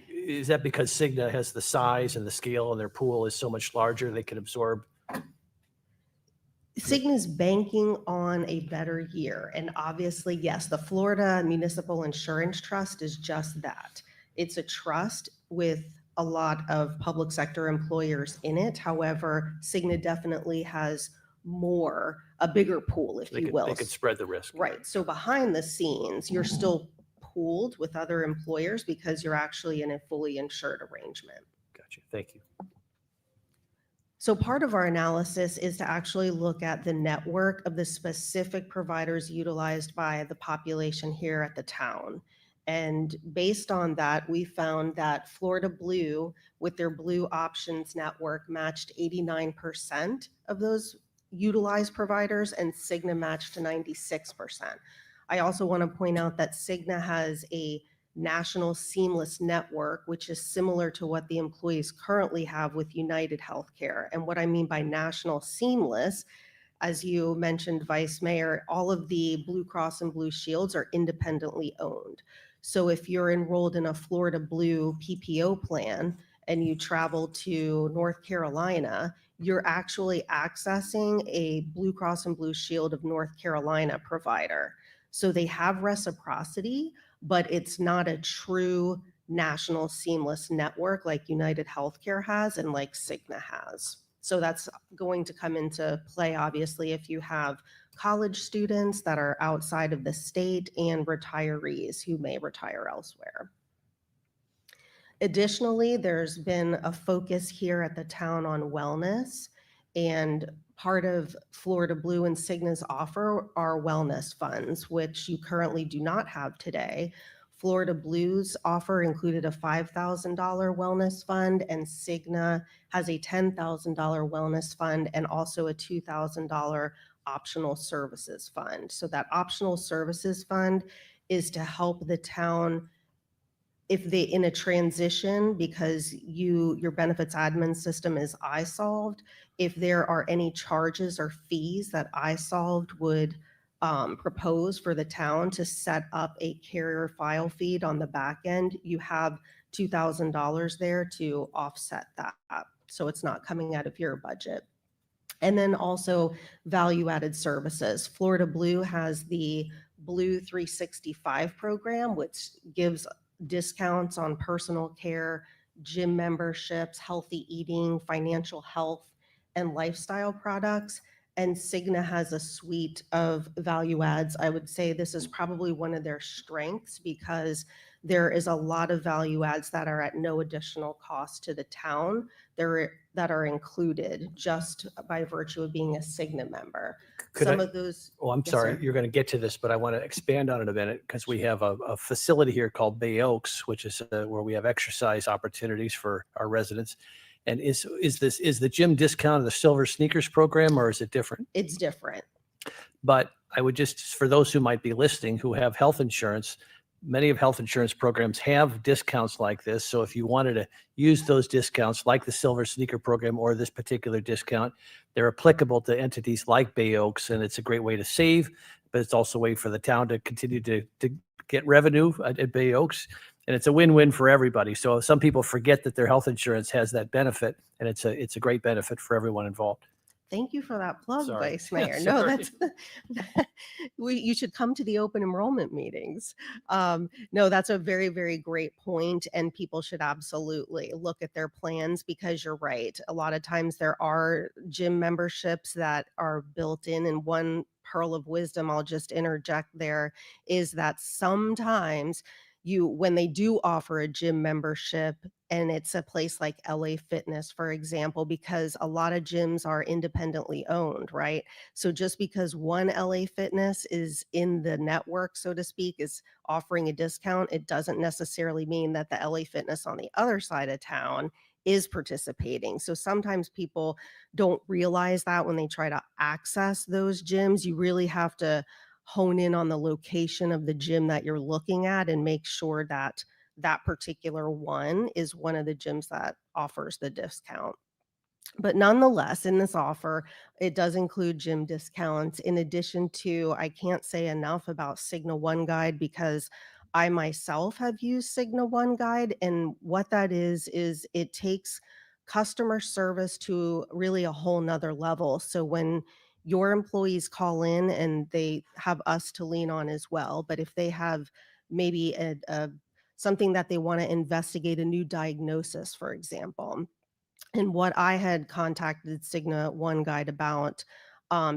Speaker 8: is that because Cigna has the size and the scale and their pool is so much larger, they can absorb?
Speaker 15: Cigna's banking on a better year. And obviously, yes, the Florida Municipal Insurance Trust is just that. It's a trust with a lot of public sector employers in it. However, Cigna definitely has a bigger pool, if you will.
Speaker 8: They could spread the risk.
Speaker 15: Right. So behind the scenes, you're still pooled with other employers because you're actually in a fully insured arrangement.
Speaker 8: Gotcha. Thank you.
Speaker 15: So part of our analysis is to actually look at the network of the specific providers utilized by the population here at the town. And based on that, we found that Florida Blue, with their Blue Options network, matched 89% of those utilized providers, and Cigna matched to 96%. I also want to point out that Cigna has a national seamless network, which is similar to what the employees currently have with United Healthcare. And what I mean by national seamless, as you mentioned, Vice Mayor, all of the Blue Cross and Blue Shields are independently owned. So if you're enrolled in a Florida Blue PPO plan and you travel to North Carolina, you're actually accessing a Blue Cross and Blue Shield of North Carolina provider. So they have reciprocity, but it's not a true national seamless network like United Healthcare has and like Cigna has. So that's going to come into play, obviously, if you have college students that are outside of the state and retirees who may retire elsewhere. Additionally, there's been a focus here at the town on wellness, and part of Florida Blue and Cigna's offer are wellness funds, which you currently do not have today. Florida Blue's offer included a $5,000 wellness fund, and Cigna has a $10,000 wellness fund and also a $2,000 optional services fund. So that optional services fund is to help the town if they in a transition, because your benefits admin system is iSolved, if there are any charges or fees that iSolved would propose for the town to set up a carrier file feed on the back end, you have $2,000 there to offset that. So it's not coming out of your budget. And then also value-added services. Florida Blue has the Blue 365 program, which gives discounts on personal care, gym memberships, healthy eating, financial health, and lifestyle products. And Cigna has a suite of value adds. I would say this is probably one of their strengths because there is a lot of value adds that are at no additional cost to the town that are included just by virtue of being a Cigna member.
Speaker 8: Could
Speaker 15: Some
Speaker 8: I-
Speaker 15: of those.
Speaker 8: Oh, I'm
Speaker 15: Yes,
Speaker 8: sorry,
Speaker 15: sir.
Speaker 8: you're going to get to this, but I want to expand on it a minute because we have a facility here called Bay Oaks, which is where we have exercise opportunities for our residents. And is the gym discount of the Silver Sneakers program, or is it different?
Speaker 15: It's different.
Speaker 8: But I would just, for those who might be listening, who have health insurance, many of health insurance programs have discounts like this. So if you wanted to use those discounts like the Silver Sneaker program or this particular discount, they're applicable to entities like Bay Oaks, and it's a great way to save, but it's also a way for the town to continue to get revenue at Bay Oaks. And it's a win-win for everybody. So some people forget that their health insurance has that benefit, and it's a great benefit for everyone involved.
Speaker 15: Thank you for that plug,
Speaker 8: Sorry.
Speaker 15: Vice Mayor. No,
Speaker 8: Sorry.
Speaker 15: that's you should come to the open enrollment meetings. No, that's a very, very great point, and people should absolutely look at their plans because you're right. A lot of times there are gym memberships that are built in, and one pearl of wisdom I'll just interject there is that sometimes when they do offer a gym membership and it's a place like LA Fitness, for example, because a lot of gyms are independently owned, right? So just because one LA Fitness is in the network, so to speak, is offering a discount, it doesn't necessarily mean that the LA Fitness on the other side of town is participating. So sometimes people don't realize that when they try to access those gyms. You really have to hone in on the location of the gym that you're looking at and make sure that that particular one is one of the gyms that offers the discount. But nonetheless, in this offer, it does include gym discounts. In addition to, I can't say enough about Cigna One Guide because I myself have used Cigna One Guide. And what that is it takes customer service to really a whole nother level. So when your employees call in and they have us to lean on as well, but if they have maybe something that they want to investigate, a new diagnosis, for example, and what I had contacted Cigna One Guide about,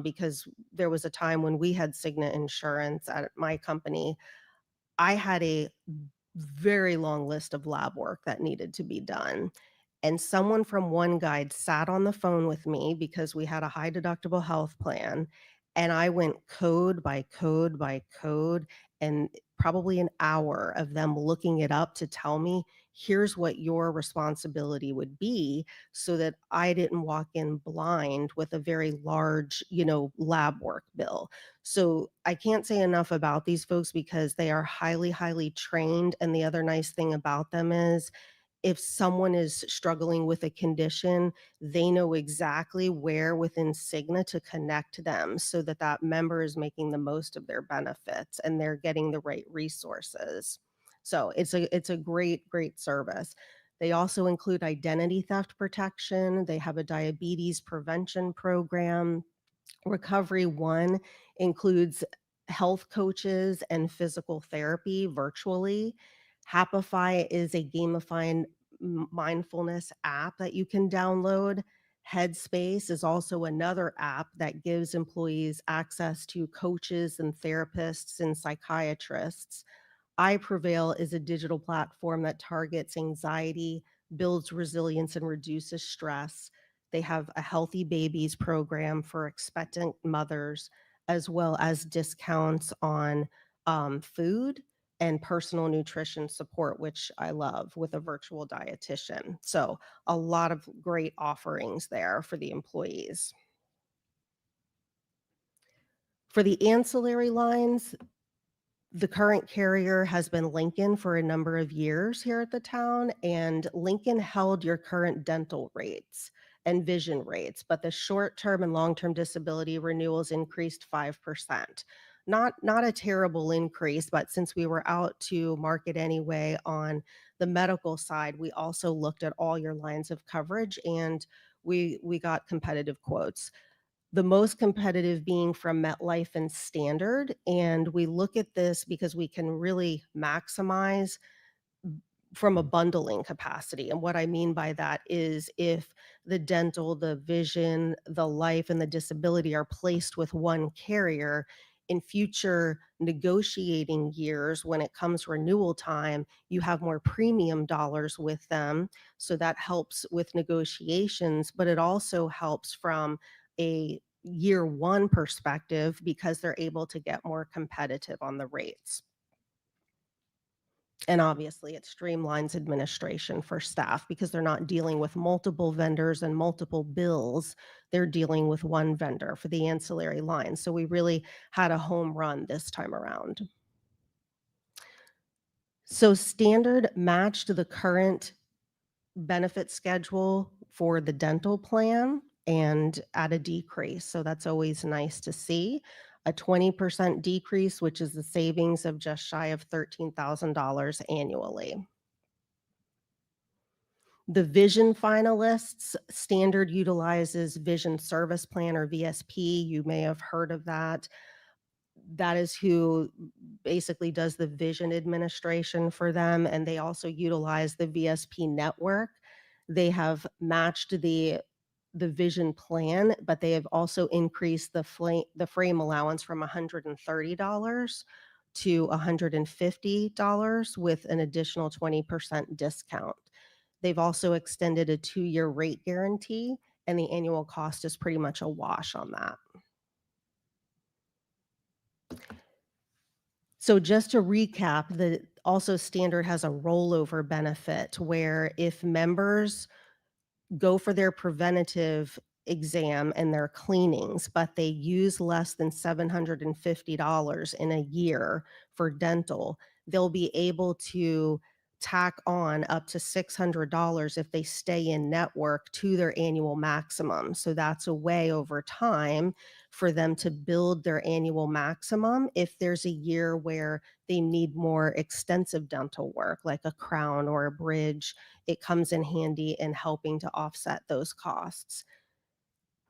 Speaker 15: because there was a time when we had Cigna insurance at my company, I had a very long list of lab work that needed to be done. And someone from One Guide sat on the phone with me because we had a high deductible health plan. And I went code by code by code, and probably an hour of them looking it up to tell me, here's what your responsibility would be, so that I didn't walk in blind with a very large, lab work bill. So I can't say enough about these folks because they are highly, highly trained. And the other nice thing about them is if someone is struggling with a condition, they know exactly where within Cigna to connect them so that that member is making the most of their benefits and they're getting the right resources. So it's a great, great service. They also include identity theft protection. They have a diabetes prevention program. Recovery One includes health coaches and physical therapy virtually. Happify is a gamified mindfulness app that you can download. Headspace is also another app that gives employees access to coaches and therapists and psychiatrists. iPrevail is a digital platform that targets anxiety, builds resilience, and reduces stress. They have a Healthy Babies program for expectant mothers, as well as discounts on food and personal nutrition support, which I love, with a virtual dietitian. So a lot of great offerings there for the employees. For the ancillary lines, the current carrier has been Lincoln for a number of years here at the town, and Lincoln held your current dental rates and vision rates, but the short-term and long-term disability renewals increased 5%. Not a terrible increase, but since we were out to market anyway on the medical side, we also looked at all your lines of coverage and we got competitive quotes. The most competitive being from MetLife and Standard. And we look at this because we can really maximize from a bundling capacity. And what I mean by that is if the dental, the vision, the life, and the disability are placed with one carrier, in future negotiating years, when it comes renewal time, you have more premium dollars with them. So that helps with negotiations, but it also helps from a year one perspective because they're able to get more competitive on the rates. And obviously, it streamlines administration for staff because they're not dealing with multiple vendors and multiple bills. They're dealing with one vendor for the ancillary lines. So we really had a home run this time around. So Standard matched the current benefit schedule for the dental plan and at a decrease. So that's always nice to see. A 20% decrease, which is the savings of just shy of $13,000 annually. The Vision finalists, Standard utilizes Vision Service Plan or VSP. You may have heard of that. That is who basically does the vision administration for them, and they also utilize the VSP network. They have matched the vision plan, but they have also increased the frame allowance from $130 to $150 with an additional 20% discount. They've also extended a 2-year rate guarantee, and the annual cost is pretty much a wash on that. So just to recap, also Standard has a rollover benefit where if members go for their preventative exam and their cleanings, but they use less than $750 in a year for dental, they'll be able to tack on up to $600 if they stay in network to their annual maximum. So that's a way over time for them to build their annual maximum if there's a year where they need more extensive dental work, like a crown or a bridge. It comes in handy in helping to offset those costs.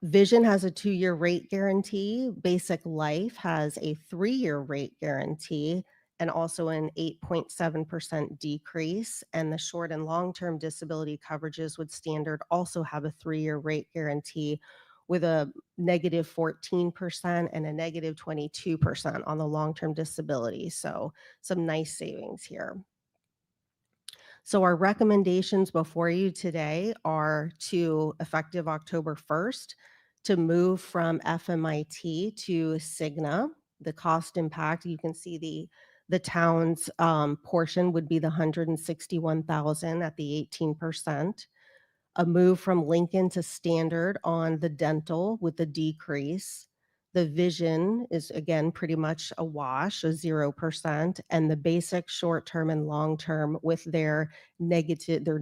Speaker 15: Vision has a 2-year rate guarantee. Basic Life has a 3-year rate guarantee and also an 8.7% decrease. And the short and long-term disability coverages with Standard also have a 3-year rate guarantee with a negative 14% and a negative 22% on the long-term disability. So some nice savings here. So our recommendations before you today are to, effective October 1st, to move from FMIT to Cigna. The cost impact, you can see the town's portion would be the $161,000 at the 18%. A move from Lincoln to Standard on the dental with the decrease. The vision is again pretty much a wash, a 0%, and the basic short-term and long-term with their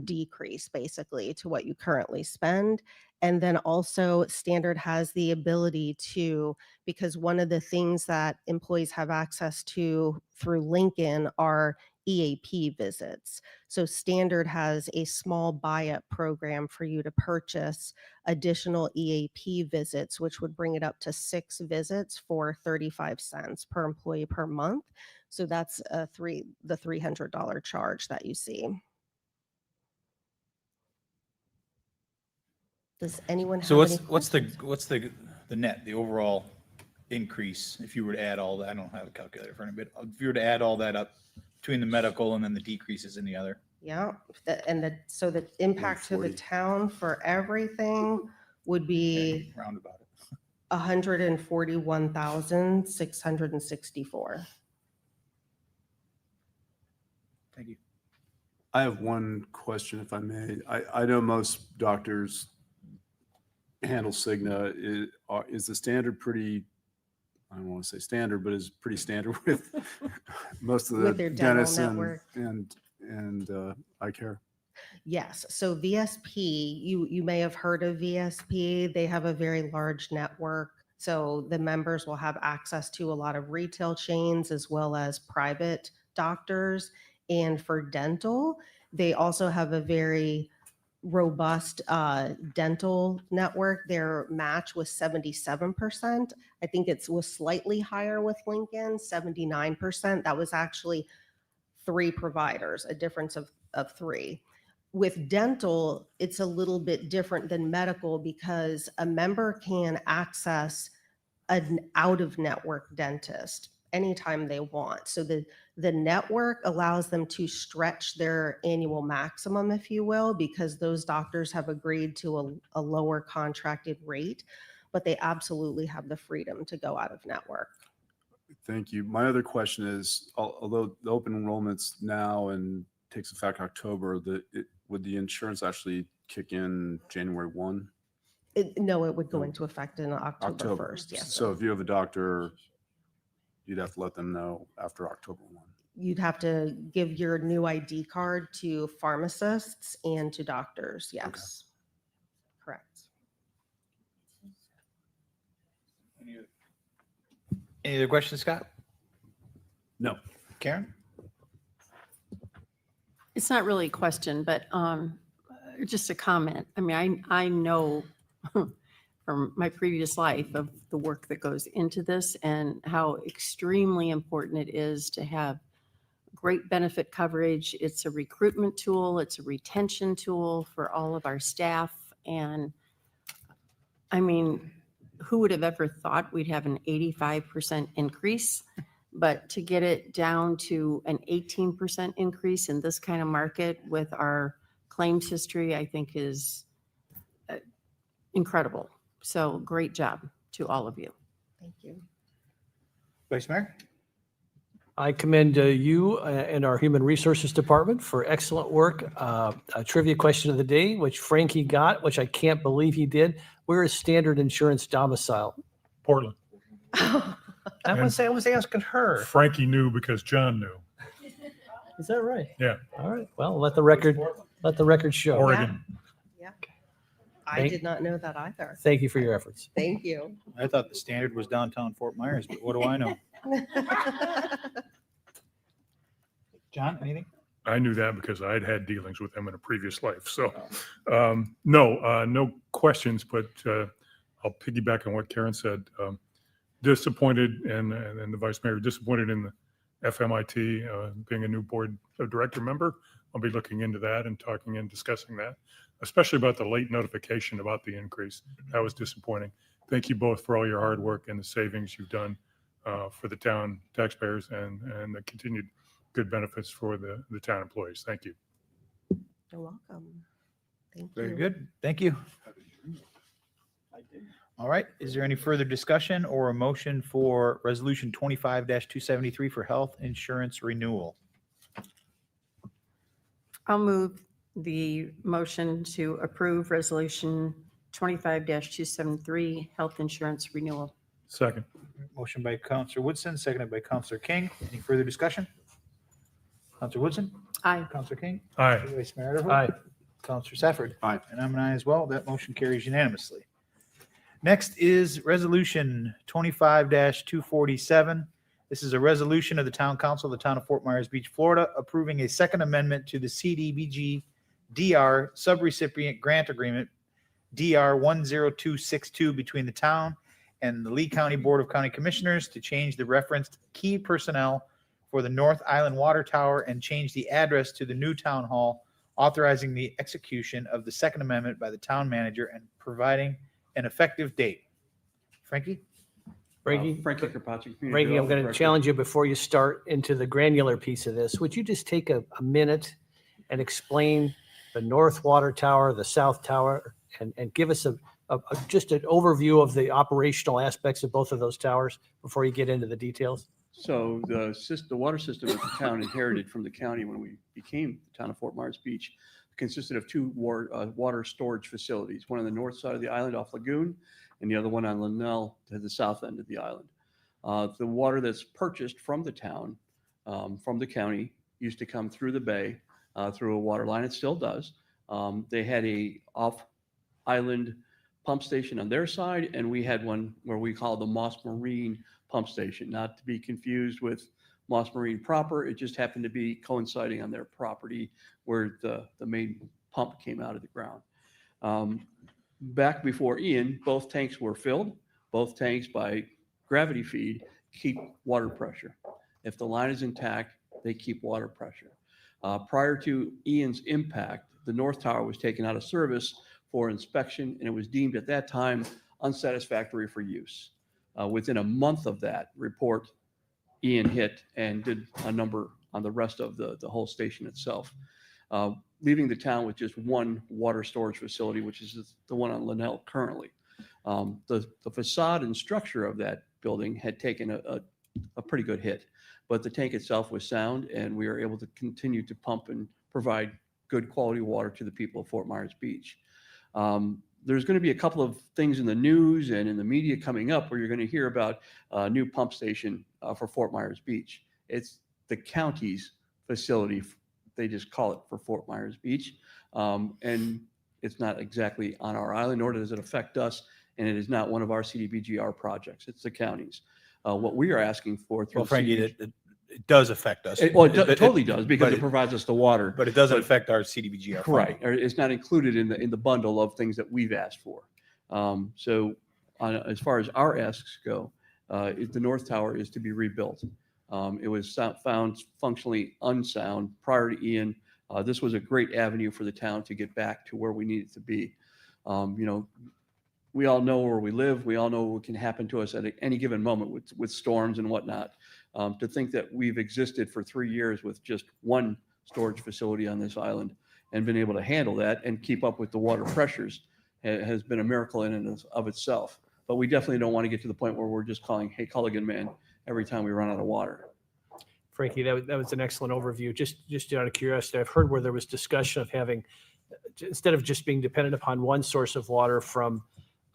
Speaker 15: decrease basically to what you currently spend. And then also Standard has the ability to, because one of the things that employees have access to through Lincoln are EAP visits. So Standard has a small buy-up program for you to purchase additional EAP visits, which would bring it up to 6 visits for 35 cents per employee per month. So that's the $300 charge that you see. Does anyone have
Speaker 2: So
Speaker 15: any
Speaker 2: what's the net, the overall increase if you were to add all that? I don't have a calculator in front of me, but if you were to add all that up between the medical and then the decreases in the other?
Speaker 15: Yeah, so the impact to the
Speaker 7: 140.
Speaker 15: town for everything would be
Speaker 2: Roundabout it.
Speaker 15: $141,664.
Speaker 2: Thank you.
Speaker 7: I have one question, if I may. I know most doctors handle Cigna. Is the Standard pretty, I don't want to say standard, but is pretty standard with most of the
Speaker 15: With their dental
Speaker 7: dentists
Speaker 15: network.
Speaker 7: and eye care?
Speaker 15: Yes, so VSP, you may have heard of VSP. They have a very large network. So the members will have access to a lot of retail chains as well as private doctors. And for dental, they also have a very robust dental network. Their match was 77%. I think was slightly higher with Lincoln, 79%. That was actually 3 providers, a difference of of 3. With dental, it's a little bit different than medical because a member can access an out-of-network dentist anytime they want. So the network allows them to stretch their annual maximum, if you will, because those doctors have agreed to a lower contracted rate, but they absolutely have the freedom to go out of network.
Speaker 10: Thank you. My other question is, although the open enrollment's now and takes effect October, would the insurance actually kick in January 1?
Speaker 15: No, it would go into effect in October 1st. Yes.
Speaker 10: So if you have a doctor, you'd have to let them know after October 1.
Speaker 15: You'd have to give your new ID card to pharmacists and to doctors. Yes. Correct.
Speaker 2: Any other questions, Scott?
Speaker 10: No.
Speaker 2: Karen?
Speaker 4: It's not really a question, but just a comment. I mean, I know from my previous life of the work that goes into this and how extremely important it is to have great benefit coverage. It's a recruitment tool. It's a retention tool for all of our staff. And I mean, who would have ever thought we'd have an 85% increase? But to get it down to an 18% increase in this kind of market with our claims history, I think is incredible. So great job to all of you.
Speaker 15: Thank you.
Speaker 2: Vice Mayor?
Speaker 8: I commend you and our Human Resources Department for excellent work. A trivia question of the day, which Frankie got, which I can't believe he did. Where is Standard Insurance domicile?
Speaker 5: Portland.
Speaker 8: I was asking her.
Speaker 5: Frankie knew because John knew.
Speaker 8: Is that right?
Speaker 5: Yeah.
Speaker 8: All right. Well, let the record show.
Speaker 5: Oregon.
Speaker 15: Yeah. I did not know that either.
Speaker 8: Thank you for your efforts.
Speaker 15: Thank you.
Speaker 2: I thought the Standard was downtown Fort Myers, but what do I know? John, anything?
Speaker 5: I knew that because I'd had dealings with them in a previous life. So, no questions, but I'll piggyback on what Karen said. Disappointed, and the Vice Mayor disappointed in the FMIT being a new board of director member. I'll be looking into that and talking and discussing that, especially about the late notification about the increase. That was disappointing. Thank you both for all your hard work and the savings you've done for the town taxpayers and the continued good benefits for the town employees. Thank you.
Speaker 15: You're welcome. Thank you.
Speaker 2: Very good. Thank you. All right. Is there any further discussion or a motion for Resolution 25-273 for health insurance renewal?
Speaker 4: I'll move the motion to approve Resolution 25-273 health insurance renewal.
Speaker 5: Second.
Speaker 2: Motion by Counselor Woodson, seconded by Counselor King. Any further discussion? Counselor Woodson?
Speaker 4: Aye.
Speaker 2: Counselor King?
Speaker 5: Aye.
Speaker 2: Vice Mayor Adderhood?
Speaker 8: Aye.
Speaker 2: Counselor Safford?
Speaker 7: Aye.
Speaker 2: And I'm an aye as well. That motion carries unanimously. Next is Resolution 25-247. This is a resolution of the Town Council of the Town of Fort Myers Beach, Florida, approving a second amendment to the CDBG DR subrecipient grant agreement DR 10262 between the town and the Lee County Board of County Commissioners to change the referenced key personnel for the North Island Water Tower and change the address to the new town hall, authorizing the execution of the second amendment by the town manager and providing an effective date. Frankie?
Speaker 8: Frankie,
Speaker 16: Frankie Kirkpatrick. Community
Speaker 8: Frankie, I'm
Speaker 16: Development
Speaker 8: going to
Speaker 16: Director.
Speaker 8: challenge you before you start into the granular piece of this. Would you just take a minute and explain the North Water Tower, the South Tower, and give us just an overview of the operational aspects of both of those towers before you get into the details?
Speaker 16: So the water system that the town inherited from the county when we became the town of Fort Myers Beach consisted of two water storage facilities, one on the north side of the island off Lagoon and the other one on Linnell to the south end of the island. The water that's purchased from the town, from the county, used to come through the bay, through a water line. It still does. They had a off-island pump station on their side, and we had one where we call the Moss Marine pump station, not to be confused with Moss Marine proper. It just happened to be coinciding on their property where the main pump came out of the ground. Back before Ian, both tanks were filled. Both tanks by gravity feed keep water pressure. If the line is intact, they keep water pressure. Prior to Ian's impact, the North Tower was taken out of service for inspection, and it was deemed at that time unsatisfactory for use. Within a month of that report, Ian hit and did a number on the rest of the whole station itself, leaving the town with just one water storage facility, which is the one on Linnell currently. The facade and structure of that building had taken a pretty good hit, but the tank itself was sound, and we are able to continue to pump and provide good quality water to the people of Fort Myers Beach. There's going to be a couple of things in the news and in the media coming up where you're going to hear about a new pump station for Fort Myers Beach. It's the county's facility. They just call it for Fort Myers Beach. And it's not exactly on our island, nor does it affect us. And it is not one of our CDBGR projects. It's the county's. What we are asking for through
Speaker 2: Well, Frankie,
Speaker 16: CDBG
Speaker 2: it does affect us.
Speaker 16: It totally
Speaker 2: But
Speaker 16: does, because it provides us the water.
Speaker 2: But it doesn't affect our CDBG.
Speaker 16: Right, or it's not included in the bundle of things that we've asked for. As far as our asks go, the North Tower is to be rebuilt. It was found functionally unsound prior to Ian. This was a great avenue for the town to get back to where we needed to be. We all know where we live. We all know what can happen to us at any given moment with storms and whatnot. To think that we've existed for 3 years with just one storage facility on this island and been able to handle that and keep up with the water pressures has been a miracle in and of itself. But we definitely don't want to get to the point where we're just calling, hey, Culligan man, every time we run out of water.
Speaker 8: Frankie, that was an excellent overview. Just out of curiosity, I've heard where there was discussion of having, instead of just being dependent upon one source of water from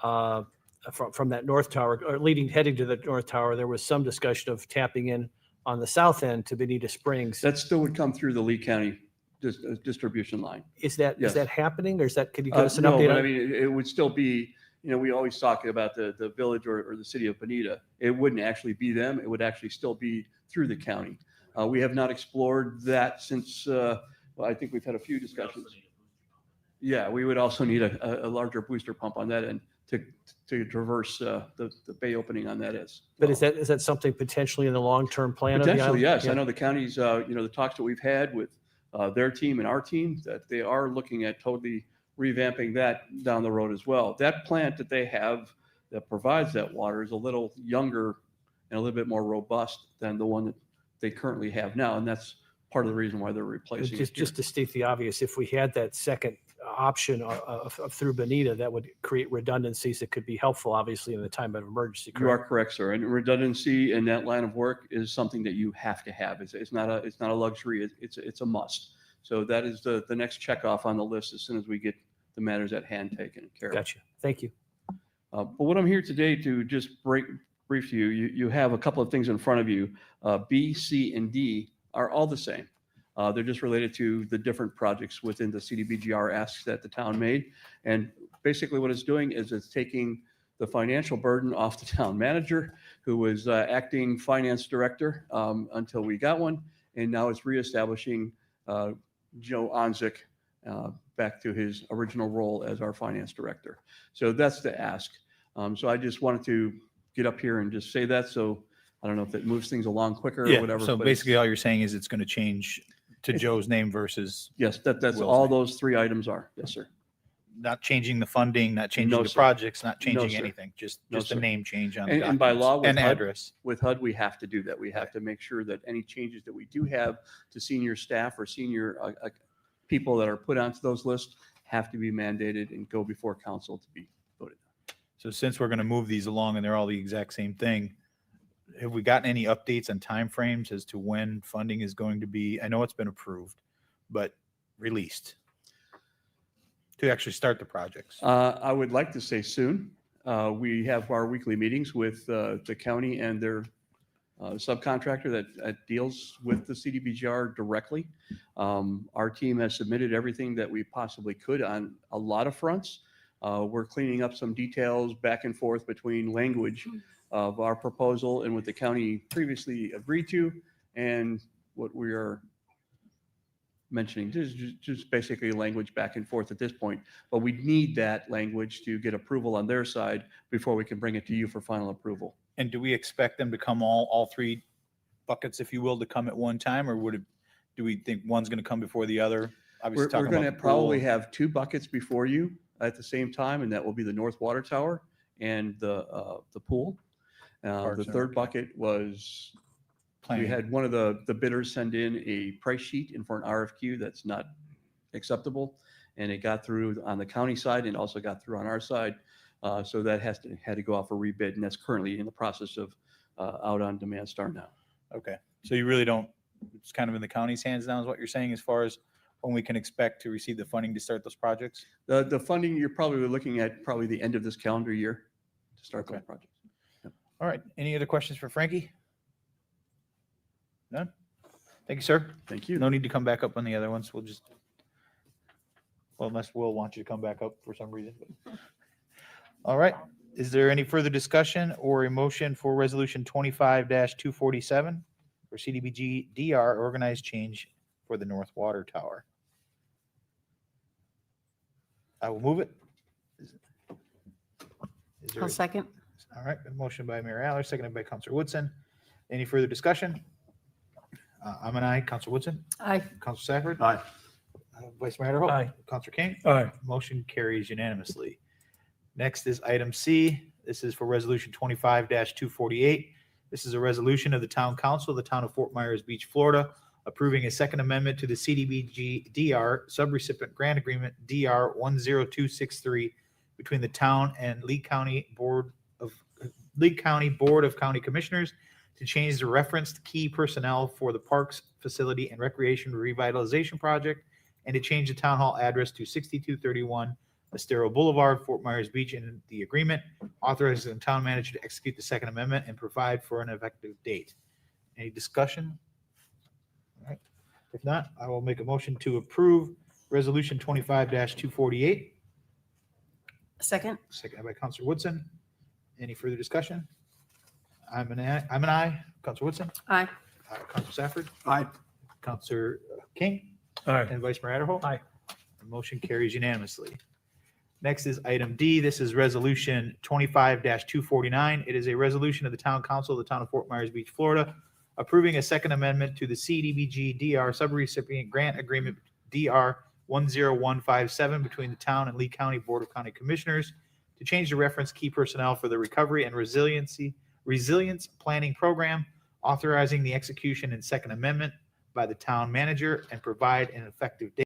Speaker 8: that North Tower, or heading to the North Tower, there was some discussion of tapping in on the south end to Bonita Springs.
Speaker 16: That still would come through the Lee County distribution line.
Speaker 8: Is that
Speaker 16: Yes.
Speaker 8: happening, or could you give us an
Speaker 16: No,
Speaker 8: update
Speaker 16: but
Speaker 8: on
Speaker 16: I mean, it would still be, we always talk about the village or the city of Bonita. It wouldn't actually be them. It would actually still be through the county. We have not explored that since, I think we've had a few discussions. Yeah, we would also need a larger booster pump on that end to traverse the bay opening on that is.
Speaker 8: But is that something potentially in the long-term plan of the
Speaker 16: Potentially,
Speaker 8: island?
Speaker 16: yes. I know the counties, the talks that we've had with their team and our team, that they are looking at totally revamping that down the road as well. That plant that they have that provides that water is a little younger and a little bit more robust than the one that they currently have now. And that's part of the reason why they're replacing it.
Speaker 8: Just to state the obvious, if we had that second option through Bonita, that would create redundancies that could be helpful, obviously, in the time of emergency.
Speaker 16: You are correct, sir. And redundancy in that line of work is something that you have to have. It's not a luxury. It's a must. So that is the next check off on the list as soon as we get the matters at hand taken care of.
Speaker 8: Gotcha. Thank you.
Speaker 16: But what I'm here today to just brief to you, you have a couple of things in front of you. B, C, and D are all the same. They're just related to the different projects within the CDBGR asks that the town made. And basically what it's doing is it's taking the financial burden off the town manager, who was acting finance director until we got one. And now it's reestablishing Joe Onzik back to his original role as our finance director. So that's the ask. So I just wanted to get up here and just say that. So I don't know if that moves things along quicker or whatever.
Speaker 2: So
Speaker 16: but
Speaker 2: basically all you're saying is it's going to change to Joe's name versus.
Speaker 16: Yes, that's
Speaker 2: Will's
Speaker 16: all
Speaker 2: name.
Speaker 16: those three items are. Yes, sir.
Speaker 2: Not changing the funding, not changing
Speaker 16: No,
Speaker 2: the
Speaker 16: sir.
Speaker 2: projects, not
Speaker 16: No,
Speaker 2: changing
Speaker 16: sir.
Speaker 2: anything, just
Speaker 16: No,
Speaker 2: a
Speaker 16: sir.
Speaker 2: name change on.
Speaker 16: And by law,
Speaker 2: and address.
Speaker 16: with HUD, we have to do that. We have to make sure that any changes that we do have to senior staff or senior people that are put onto those lists have to be mandated and go before council to be voted.
Speaker 2: So since we're going to move these along and they're all the exact same thing, have we gotten any updates on timeframes as to when funding is going to be? I know it's been approved, but released to actually start the projects.
Speaker 16: I would like to say soon. We have our weekly meetings with the county and their subcontractor that deals with the CDBGR directly. Our team has submitted everything that we possibly could on a lot of fronts. We're cleaning up some details back and forth between language of our proposal and what the county previously agreed to and what we are mentioning. Just basically language back and forth at this point, but we need that language to get approval on their side before we can bring it to you for final approval.
Speaker 2: And do we expect them to come all three buckets, if you will, to come at one time, or do we think one's going to come before the other? Obviously
Speaker 16: We're
Speaker 2: talking
Speaker 16: going to
Speaker 2: about the
Speaker 16: probably
Speaker 2: pool.
Speaker 16: have two buckets before you at the same time, and that will be the North Water Tower and the pool. The
Speaker 2: Parks and
Speaker 16: third
Speaker 2: Rec.
Speaker 16: bucket was, we
Speaker 2: Planning.
Speaker 16: had one of the bidders send in a price sheet and for an RFQ that's not acceptable. And it got through on the county side and also got through on our side. So that had to go off for rebid, and that's currently in the process of out on Demand Star now.
Speaker 2: Okay, so you really don't, it's kind of in the county's hands now is what you're saying as far as when we can expect to receive the funding to start those projects?
Speaker 16: The funding, you're probably looking at probably the end of this calendar year to start those
Speaker 2: Okay.
Speaker 16: projects.
Speaker 2: All right, any other questions for Frankie? None? Thank you, sir.
Speaker 16: Thank you.
Speaker 2: No need to come back up on the other ones. We'll just, well, unless Will wants you to come back up for some reason. but- All right, is there any further discussion or a motion for resolution 25-247 for CDBG DR organized change for the North Water Tower? I will move it. Is there
Speaker 4: I'll
Speaker 2: a-
Speaker 4: second.
Speaker 2: All right, a motion by Mayor Aller, seconded by Counselor Woodson. Any further discussion? I'm an aye. Counselor Woodson?
Speaker 4: Aye.
Speaker 2: Counselor Safford?
Speaker 7: Aye.
Speaker 2: Vice Mayor Adderhope?
Speaker 13: Aye.
Speaker 2: Counselor King?
Speaker 5: Aye.
Speaker 2: Motion carries unanimously. Next is item C. This is for resolution 25-248. This is a resolution of the Town Council of the Town of Fort Myers Beach, Florida, approving a second amendment to the CDBG DR subrecipient grant agreement DR 10263 between the town and Lee County Board of County Commissioners to change the referenced key personnel for the Parks Facility and Recreation Revitalization Project and to change the town hall address to 6231 Estero Boulevard, Fort Myers Beach, in the agreement, authorizing the town manager to execute the second amendment and provide for an effective date. Any discussion? All right. If not, I will make a motion to approve resolution 25-248,
Speaker 4: Second.
Speaker 2: seconded by Counselor Woodson. Any further discussion? I'm an aye. Counselor Woodson?
Speaker 4: Aye.
Speaker 2: Counselor Safford?
Speaker 7: Aye.
Speaker 2: Counselor King?
Speaker 5: Aye.
Speaker 2: And Vice Mayor Adderhope?
Speaker 13: Aye.
Speaker 2: The motion carries unanimously. Next is item D. This is resolution 25-249. It is a resolution of the Town Council of the Town of Fort Myers Beach, Florida, approving a second amendment to the CDBG DR subrecipient grant agreement DR 10157 between the town and Lee County Board of County Commissioners to change the reference key personnel for the Recovery and Resilience Planning Program, authorizing the execution and second amendment by the town manager and provide an effective date.